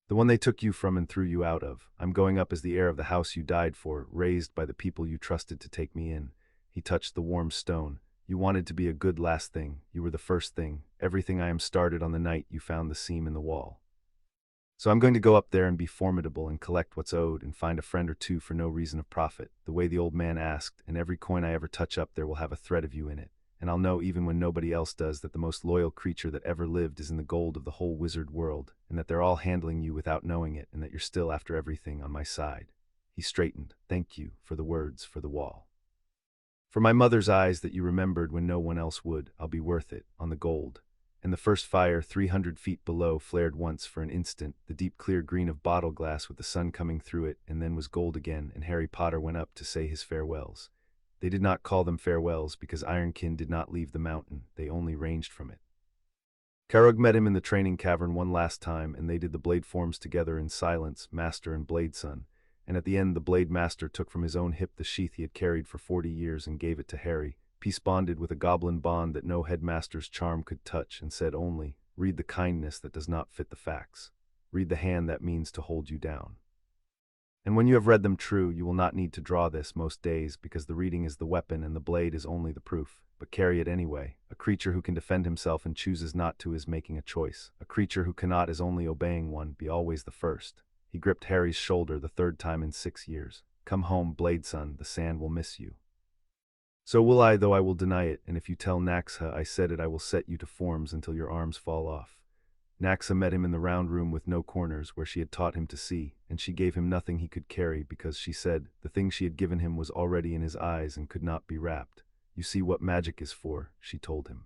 The one they took you from and threw you out of. I'm going up as the heir of the house you died for, raised by the people you trusted to take me in. He touched the warm stone. You wanted to be a good last thing. You were the first thing. Everything I am started on the night you found the seam in the wall. So I'm going to go up there and be formidable and collect what's owed and find a friend or two for no reason of profit, the way the old man asked, and every coin I ever touch up there will have a thread of you in it. And I'll know even when nobody else does that the most loyal creature that ever lived is in the gold of the whole wizard world, and that they're all handling you without knowing it, and that you're still after everything on my side. He straightened. Thank you for the words for the wall. For my mother's eyes that you remembered when no one else would, I'll be worth it, on the gold. And the first fire 300 feet below flared once for an instant, the deep clear green of bottle glass with the sun coming through it, and then was gold again, and Harry Potter went up to say his farewells. They did not call them farewells because Ironkin did not leave the mountain, they only ranged from it. Carragh met him in the training cavern one last time, and they did the blade forms together in silence, master and blade son, and at the end the blade master took from his own hip the sheath he had carried for 40 years and gave it to Harry, peace bonded with a goblin bond that no headmaster's charm could touch, and said only, read the kindness that does not fit the facts. Read the hand that means to hold you down. And when you have read them true, you will not need to draw this most days, because the reading is the weapon and the blade is only the proof. But carry it anyway. A creature who can defend himself and chooses not to is making a choice. A creature who cannot is only obeying one. Be always the first. He gripped Harry's shoulder the 3rd time in 6 years. Come home, blade son, the sand will miss you. So will I, though I will deny it, and if you tell Naxa I said it, I will set you to forms until your arms fall off. Naxa met him in the round room with no corners where she had taught him to see, and she gave him nothing he could carry because she said the thing she had given him was already in his eyes and could not be wrapped. You see what magic is for, she told him.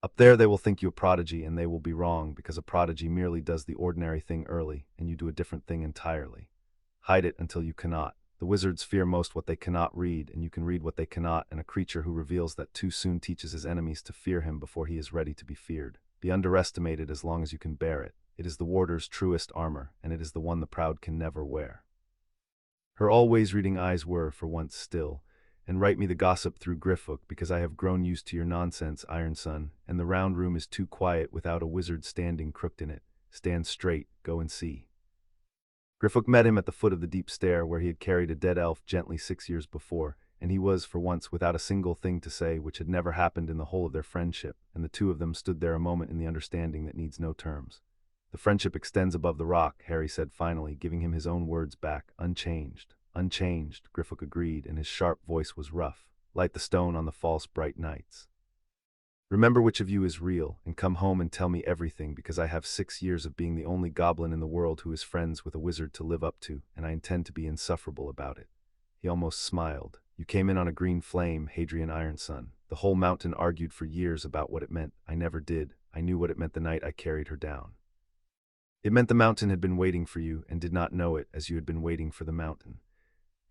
Up there they will think you a prodigy, and they will be wrong, because a prodigy merely does the ordinary thing early, and you do a different thing entirely. Hide it until you cannot. The wizards fear most what they cannot read, and you can read what they cannot, and a creature who reveals that too soon teaches his enemies to fear him before he is ready to be feared. Be underestimated as long as you can bear it. It is the warder's truest armor, and it is the one the proud can never wear. Her always reading eyes were, for once, still. And write me the gossip through Griffook, because I have grown used to your nonsense, Iron Son, and the round room is too quiet without a wizard standing crooked in it. Stand straight, go and see. Griffook met him at the foot of the deep stair where he had carried a dead elf gently 6 years before, and he was, for once, without a single thing to say, which had never happened in the whole of their friendship, and the two of them stood there a moment in the understanding that needs no terms. The friendship extends above the rock, Harry said finally, giving him his own words back, unchanged. Unchanged, Griffook agreed, and his sharp voice was rough. Light the stone on the false bright nights. Remember which of you is real, and come home and tell me everything, because I have 6 years of being the only goblin in the world who is friends with a wizard to live up to, and I intend to be insufferable about it. He almost smiled. You came in on a green flame, Hadrian Ironson. The whole mountain argued for years about what it meant. I never did. I knew what it meant the night I carried her down. It meant the mountain had been waiting for you, and did not know it, as you had been waiting for the mountain.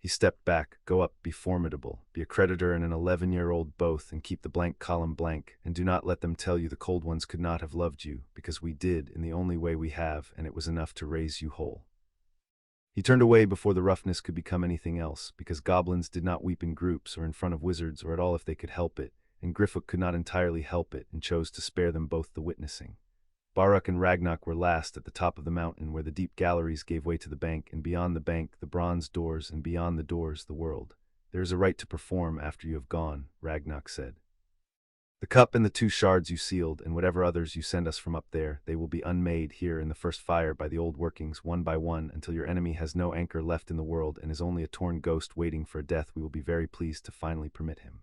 He stepped back. Go up, be formidable, be a creditor and an 11-year-old both, and keep the blank column blank, and do not let them tell you the cold ones could not have loved you, because we did in the only way we have, and it was enough to raise you whole. He turned away before the roughness could become anything else, because goblins did not weep in groups or in front of wizards or at all if they could help it, and Griffook could not entirely help it and chose to spare them both the witnessing. Baruk and Ragnarok were last at the top of the mountain where the deep galleries gave way to the bank, and beyond the bank the bronze doors, and beyond the doors the world. There is a right to perform after you have gone, Ragnarok said. The cup and the 2 shards you sealed, and whatever others you send us from up there, they will be unmade here in the first fire by the old workings, one by one, until your enemy has no anchor left in the world and is only a torn ghost waiting for a death we will be very pleased to finally permit him.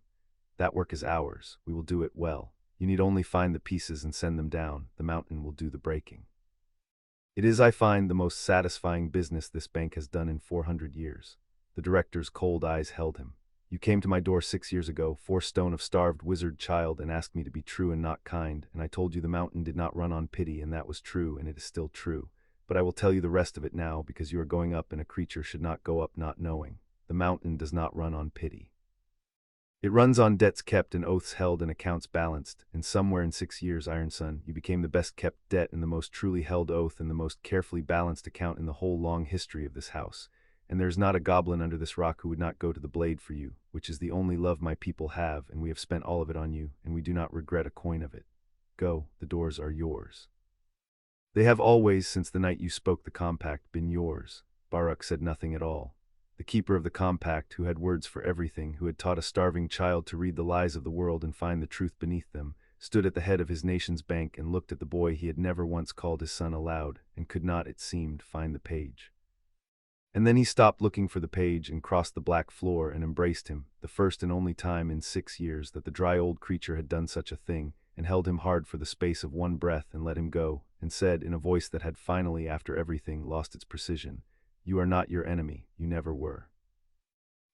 That work is ours. We will do it well. You need only find the pieces and send them down. The mountain will do the breaking. It is, I find, the most satisfying business this bank has done in 400 years. The director's cold eyes held him. You came to my door 6 years ago, 4 stone of starved wizard child, and asked me to be true and not kind, and I told you the mountain did not run on pity, and that was true, and it is still true. But I will tell you the rest of it now, because you are going up and a creature should not go up not knowing. The mountain does not run on pity. It runs on debts kept and oaths held and accounts balanced, and somewhere in 6 years, Ironson, you became the best kept debt and the most truly held oath and the most carefully balanced account in the whole long history of this house. And there is not a goblin under this rock who would not go to the blade for you, which is the only love my people have, and we have spent all of it on you, and we do not regret a coin of it. Go, the doors are yours. They have always, since the night you spoke the compact, been yours. Baruk said nothing at all. The keeper of the compact, who had words for everything, who had taught a starving child to read the lies of the world and find the truth beneath them, stood at the head of his nation's bank and looked at the boy he had never once called his son aloud, and could not, it seemed, find the page. And then he stopped looking for the page and crossed the black floor and embraced him, the first and only time in 6 years that the dry old creature had done such a thing, and held him hard for the space of one breath and let him go, and said, in a voice that had finally, after everything, lost its precision, "You are not your enemy, you never were.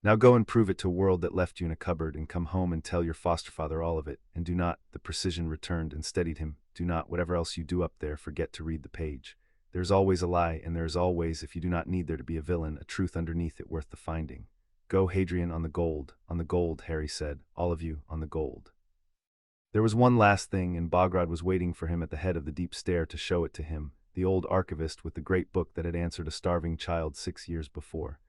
Now go and prove it to a world that left you in a cupboard, and come home and tell your foster father all of it, and do not," the precision returned and steadied him, "do not, whatever else you do up there, forget to read the page. There is always a lie, and there is always, if you do not need there to be a villain, a truth underneath it worth the finding. Go, Hadrian, on the gold, Harry said, all of you, on the gold." There was one last thing, and Bograd was waiting for him at the head of the deep stair to show it to him, the old archivist with the great book that had answered a starving child 6 years before.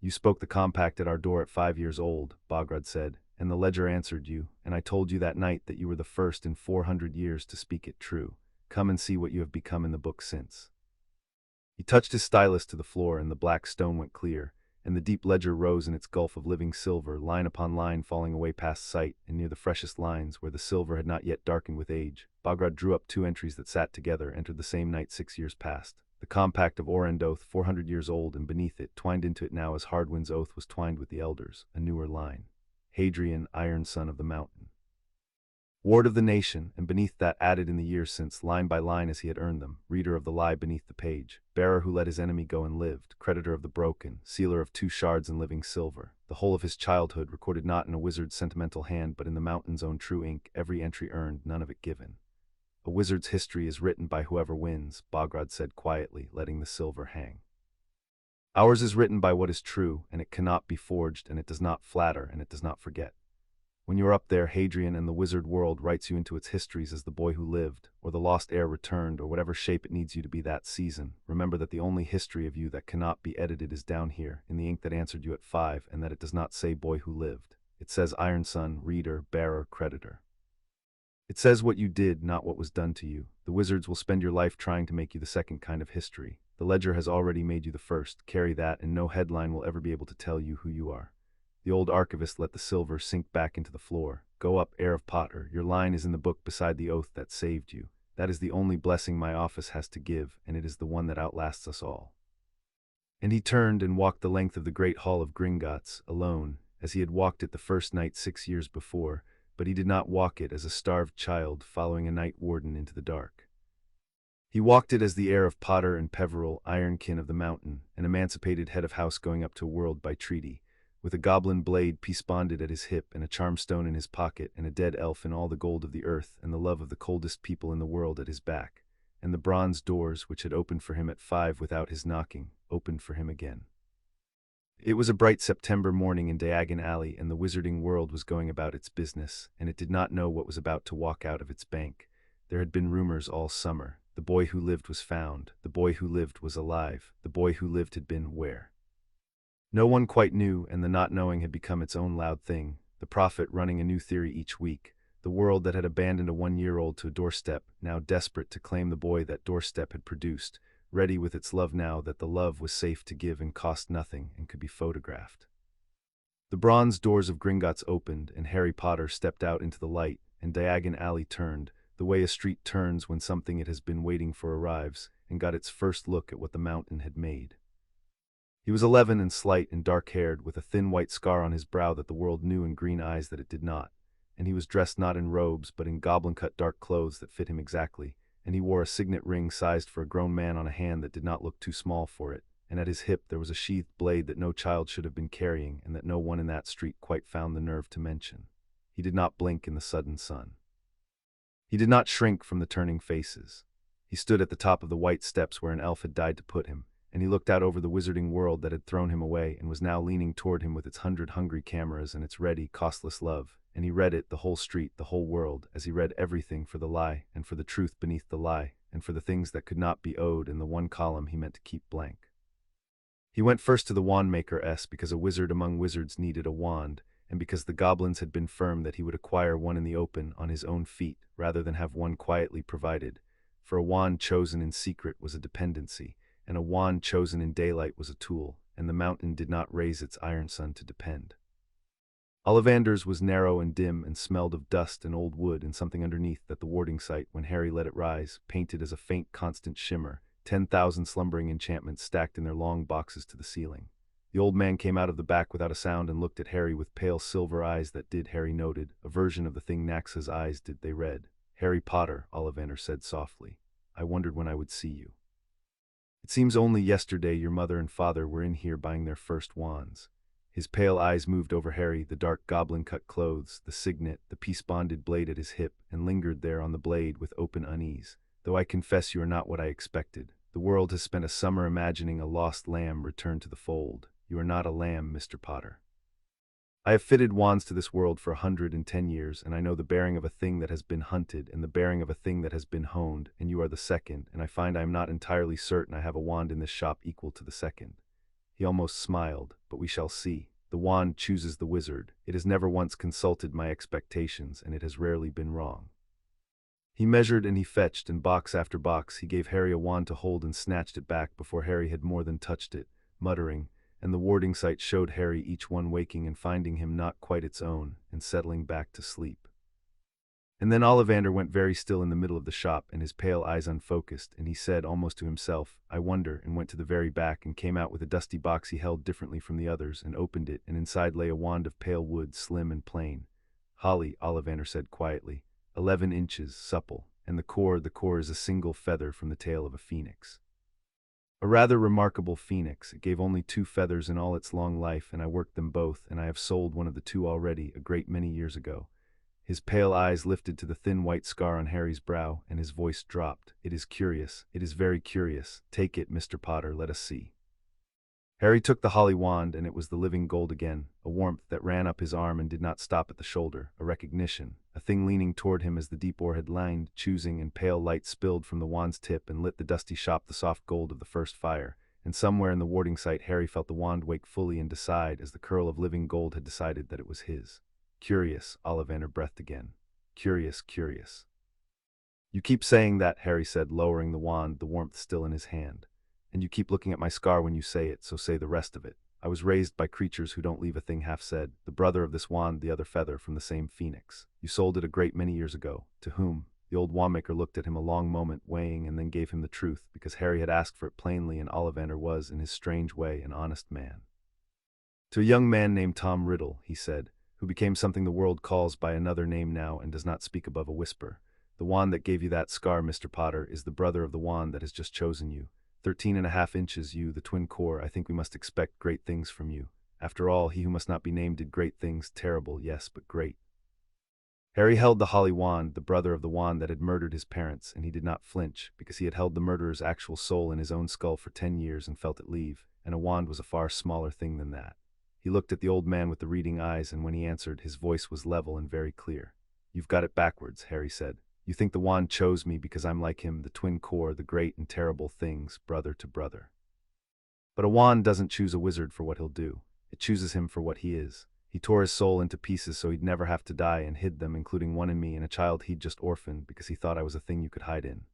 "You spoke the compact at our door at 5 years old," Bograd said, "and the ledger answered you, and I told you that night that you were the first in 400 years to speak it true. Come and see what you have become in the book since." He touched his stylus to the floor, and the black stone went clear, and the deep ledger rose in its gulf of living silver, line upon line falling away past sight, and near the freshest lines, where the silver had not yet darkened with age, Bograd drew up 2 entries that sat together, entered the same night 6 years past. The compact of Orendoth, 400 years old, and beneath it, twined into it now as Hardwin's oath was twined with the elders, a newer line. Hadrian, iron son of the mountain. Ward of the nation, and beneath that added in the years since, line by line as he had earned them, reader of the lie beneath the page, bearer who let his enemy go and lived, creditor of the broken, sealer of 2 shards in living silver, the whole of his childhood recorded not in a wizard's sentimental hand but in the mountain's own true ink, every entry earned, none of it given. "A wizard's history is written by whoever wins," Bograd said quietly, letting the silver hang. "Ours is written by what is true, and it cannot be forged, and it does not flatter, and it does not forget. When you are up there, Hadrian, and the wizard world writes you into its histories as the boy who lived, or the lost heir returned, or whatever shape it needs you to be that season, remember that the only history of you that cannot be edited is down here, in the ink that answered you at 5, and that it does not say boy who lived. It says iron son, reader, bearer, creditor. It says what you did, not what was done to you. The wizards will spend your life trying to make you the second kind of history. The ledger has already made you the first. Carry that, and no headline will ever be able to tell you who you are." The old archivist let the silver sink back into the floor. "Go up, heir of Potter. Your line is in the book beside the oath that saved you. That is the only blessing my office has to give, and it is the one that outlasts us all." And he turned and walked the length of the great hall of Gringotts, alone, as he had walked it the first night 6 years before, but he did not walk it as a starved child following a night warden into the dark. He walked it as the heir of Potter and Peveril, ironkin of the mountain, an emancipated head of house going up to a world by treaty, with a goblin blade peace-bonded at his hip and a charm stone in his pocket and a dead elf in all the gold of the earth and the love of the coldest people in the world at his back, and the bronze doors which had opened for him at 5 without his knocking, opened for him again. It was a bright September morning in Diagon Alley, and the wizarding world was going about its business, and it did not know what was about to walk out of its bank. There had been rumors all summer. The boy who lived was found. The boy who lived was alive. The boy who lived had been where? No one quite knew, and the not knowing had become its own loud thing. The prophet running a new theory each week. The world that had abandoned a 1-year-old to a doorstep, now desperate to claim the boy that doorstep had produced, ready with its love now that the love was safe to give and cost nothing and could be photographed. The bronze doors of Gringotts opened, and Harry Potter stepped out into the light, and Diagon Alley turned, the way a street turns when something it has been waiting for arrives, and got its first look at what the mountain had made. He was 11 and slight and dark-haired, with a thin white scar on his brow that the world knew and green eyes that it did not, and he was dressed not in robes but in goblin-cut dark clothes that fit him exactly, and he wore a signet ring sized for a grown man on a hand that did not look too small for it, and at his hip there was a sheathed blade that no child should have been carrying and that no one in that street quite found the nerve to mention. He did not blink in the sudden sun. He did not shrink from the turning faces. He stood at the top of the white steps where an elf had died to put him, and he looked out over the wizarding world that had thrown him away and was now leaning toward him with its 100 hungry cameras and its ready, costless love, and he read it, the whole street, the whole world, as he read everything for the lie, and for the truth beneath the lie, and for the things that could not be owed in the one column he meant to keep blank. He went first to the wand-maker because a wizard among wizards needed a wand, and because the goblins had been firm that he would acquire one in the open on his own feet rather than have one quietly provided, for a wand chosen in secret was a dependency, and a wand chosen in daylight was a tool, and the mountain did not raise its iron sun to depend. Ollivander's was narrow and dim and smelled of dust and old wood and something underneath that the warding sight, when Harry let it rise, painted as a faint constant shimmer, 10,000 slumbering enchantments stacked in their long boxes to the ceiling. The old man came out of the back without a sound and looked at Harry with pale silver eyes that did, Harry noted, a version of the thing Naxa's eyes did. They read, "Harry Potter," Ollivander said softly. "I wondered when I would see you. It seems only yesterday your mother and father were in here buying their first wands." His pale eyes moved over Harry, the dark goblin-cut clothes, the signet, the peace-bonded blade at his hip, and lingered there on the blade with open unease. "Though I confess you are not what I expected. The world has spent a summer imagining a lost lamb returned to the fold. You are not a lamb, Mr. Potter. I have fitted wands to this world for 110 years, and I know the bearing of a thing that has been hunted and the bearing of a thing that has been honed, and you are the second, and I find I am not entirely certain I have a wand in this shop equal to the second." He almost smiled, "But we shall see. The wand chooses the wizard. It has never once consulted my expectations, and it has rarely been wrong." He measured and he fetched, and box after box he gave Harry a wand to hold and snatched it back before Harry had more than touched it, muttering, and the warding sight showed Harry each one waking and finding him not quite its own, and settling back to sleep. And then Ollivander went very still in the middle of the shop, and his pale eyes unfocused, and he said almost to himself, "I wonder," and went to the very back and came out with a dusty box he held differently from the others, and opened it, and inside lay a wand of pale wood, slim and plain. "Holly," Ollivander said quietly, 11 inches, supple, and the core is a single feather from the tail of a phoenix. A rather remarkable phoenix. It gave only 2 feathers in all its long life, and I worked them both, and I have sold one of the 2 already, a great many years ago." His pale eyes lifted to the thin white scar on Harry's brow, and his voice dropped. "It is curious. It is very curious. Take it, Mr. Potter, let us see." Harry took the holly wand, and it was the living gold again, a warmth that ran up his arm and did not stop at the shoulder, a recognition, a thing leaning toward him as the deep ore had lined, choosing, and pale light spilled from the wand's tip and lit the dusty shop the soft gold of the first fire, and somewhere in the warding sight Harry felt the wand wake fully and decide, as the curl of living gold had decided, that it was his. "Curious," Ollivander breathed again. "Curious, curious." "You keep saying that," Harry said, lowering the wand, the warmth still in his hand. "And you keep looking at my scar when you say it, so say the rest of it. I was raised by creatures who don't leave a thing half said. The brother of this wand, the other feather, from the same phoenix. You sold it a great many years ago. To whom?" The old wandmaker looked at him a long moment, weighing, and then gave him the truth, because Harry had asked for it plainly, and Ollivander was, in his strange way, an honest man. "To a young man named Tom Riddle," he said, "who became something the world calls by another name now and does not speak above a whisper. The wand that gave you that scar, Mr. Potter, is the brother of the wand that has just chosen you. 13.5 inches, you, the twin core. I think we must expect great things from you. After all, he who must not be named did great things, terrible, yes, but great." Harry held the holly wand, the brother of the wand that had murdered his parents, and he did not flinch, because he had held the murderer's actual soul in his own skull for 10 years and felt it leave, and a wand was a far smaller thing than that. He looked at the old man with the reading eyes, and when he answered, his voice was level and very clear. "You've got it backwards," Harry said. "You think the wand chose me because I'm like him, the twin core, the great and terrible things, brother to brother. But a wand doesn't choose a wizard for what he'll do. It chooses him for what he is. He tore his soul into pieces so he'd never have to die and hid them, including one in me and a child he'd just orphaned because he thought I was a thing you could hide in.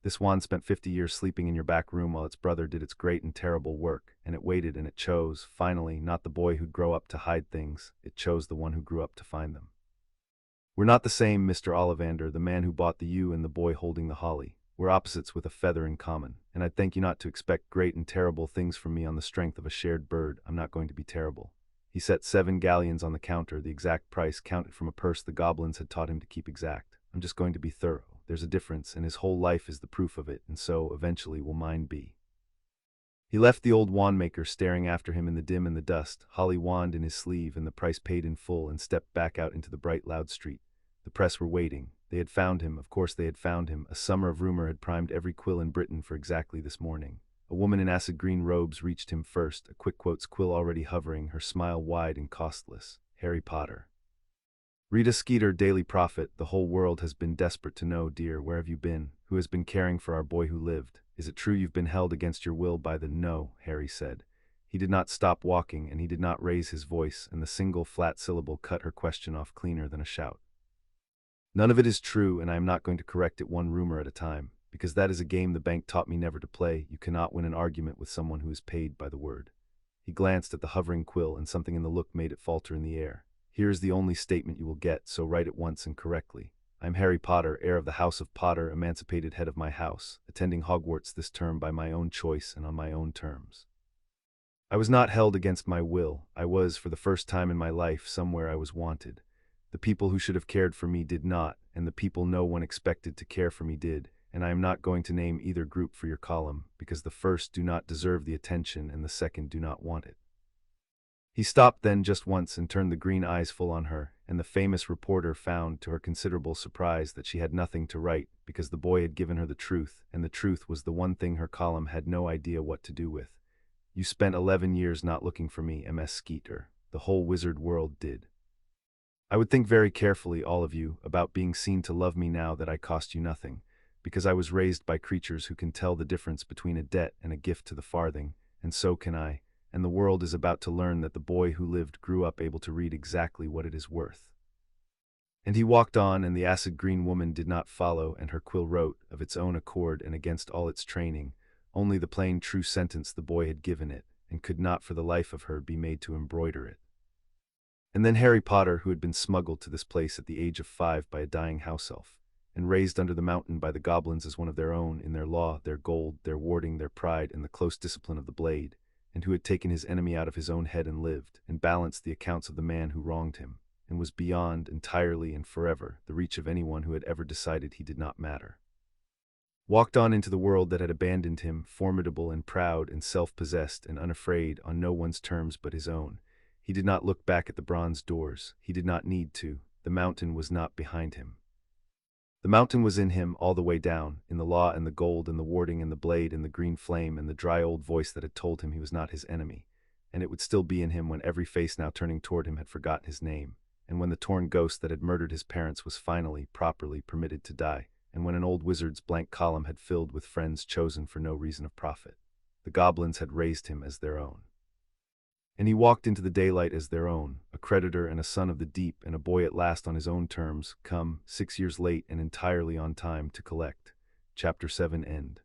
This wand spent 50 years sleeping in your back room while its brother did its great and terrible work, and it waited and it chose, finally, not the boy who'd grow up to hide things, it chose the one who grew up to find them. We're not the same, Mr. Ollivander, the man who bought the yew and the boy holding the holly. We're opposites with a feather in common, and I'd thank you not to expect great and terrible things from me on the strength of a shared bird. I'm not going to be terrible." He set 7 galleons on the counter, the exact price counted from a purse the goblins had taught him to keep exact. "I'm just going to be thorough. There's a difference, and his whole life is the proof of it, and so, eventually, will mine be." He left the old wand-maker staring after him in the dim and the dust, holly wand in his sleeve and the price paid in full, and stepped back out into the bright, loud street. The press were waiting. They had found him, of course they had found him. A summer of rumor had primed every quill in Britain for exactly this morning. A woman in acid green robes reached him first, a quick quotes quill already hovering, her smile wide and costless. "Harry Potter." "Rita Skeeter, Daily Prophet. The whole world has been desperate to know, dear, where have you been? Who has been caring for our boy who lived? Is it true you've been held against your will by the—" "No," Harry said. He did not stop walking, and he did not raise his voice, and the single flat syllable cut her question off cleaner than a shout. "None of it is true, and I am not going to correct it one rumor at a time, because that is a game the bank taught me never to play. You cannot win an argument with someone who is paid by the word." He glanced at the hovering quill, and something in the look made it falter in the air. "Here is the only statement you will get, so write it once and correctly. I am Harry Potter, heir of the House of Potter, emancipated head of my house, attending Hogwarts this term by my own choice and on my own terms. I was not held against my will. I was, for the first time in my life, somewhere I was wanted. The people who should have cared for me did not, and the people no one expected to care for me did, and I am not going to name either group for your column, because the first do not deserve the attention and the second do not want it." He stopped then just once and turned the green eyes full on her, and the famous reporter found, to her considerable surprise, that she had nothing to write, because the boy had given her the truth, and the truth was the one thing her column had no idea what to do with. "You spent 11 years not looking for me, Ms. Skeeter. The whole wizard world did. I would think very carefully, all of you, about being seen to love me now that I cost you nothing, because I was raised by creatures who can tell the difference between a debt and a gift to the farthing, and so can I, and the world is about to learn that the boy who lived grew up able to read exactly what it is worth." And he walked on, and the acid green woman did not follow, and her quill wrote, of its own accord and against all its training, only the plain true sentence the boy had given it, and could not for the life of her be made to embroider it. And then Harry Potter, who had been smuggled to this place at the age of 5 by a dying house elf, and raised under the mountain by the goblins as one of their own, in their law, their gold, their warding, their pride, and the close discipline of the blade, and who had taken his enemy out of his own head and lived, and balanced the accounts of the man who wronged him, and was beyond, entirely and forever, the reach of anyone who had ever decided he did not matter. Walked on into the world that had abandoned him, formidable and proud and self-possessed and unafraid, on no one's terms but his own. He did not look back at the bronze doors. He did not need to. The mountain was not behind him. The mountain was in him all the way down, in the law and the gold and the warding and the blade and the green flame and the dry old voice that had told him he was not his enemy. And it would still be in him when every face now turning toward him had forgotten his name, and when the torn ghost that had murdered his parents was finally, properly permitted to die, and when an old wizard's blank column had filled with friends chosen for no reason of profit. The goblins had raised him as their own. And he walked into the daylight as their own, a creditor and a son of the deep, and a boy at last on his own terms, come, 6 years late and entirely on time, to collect. Chapter 7 end.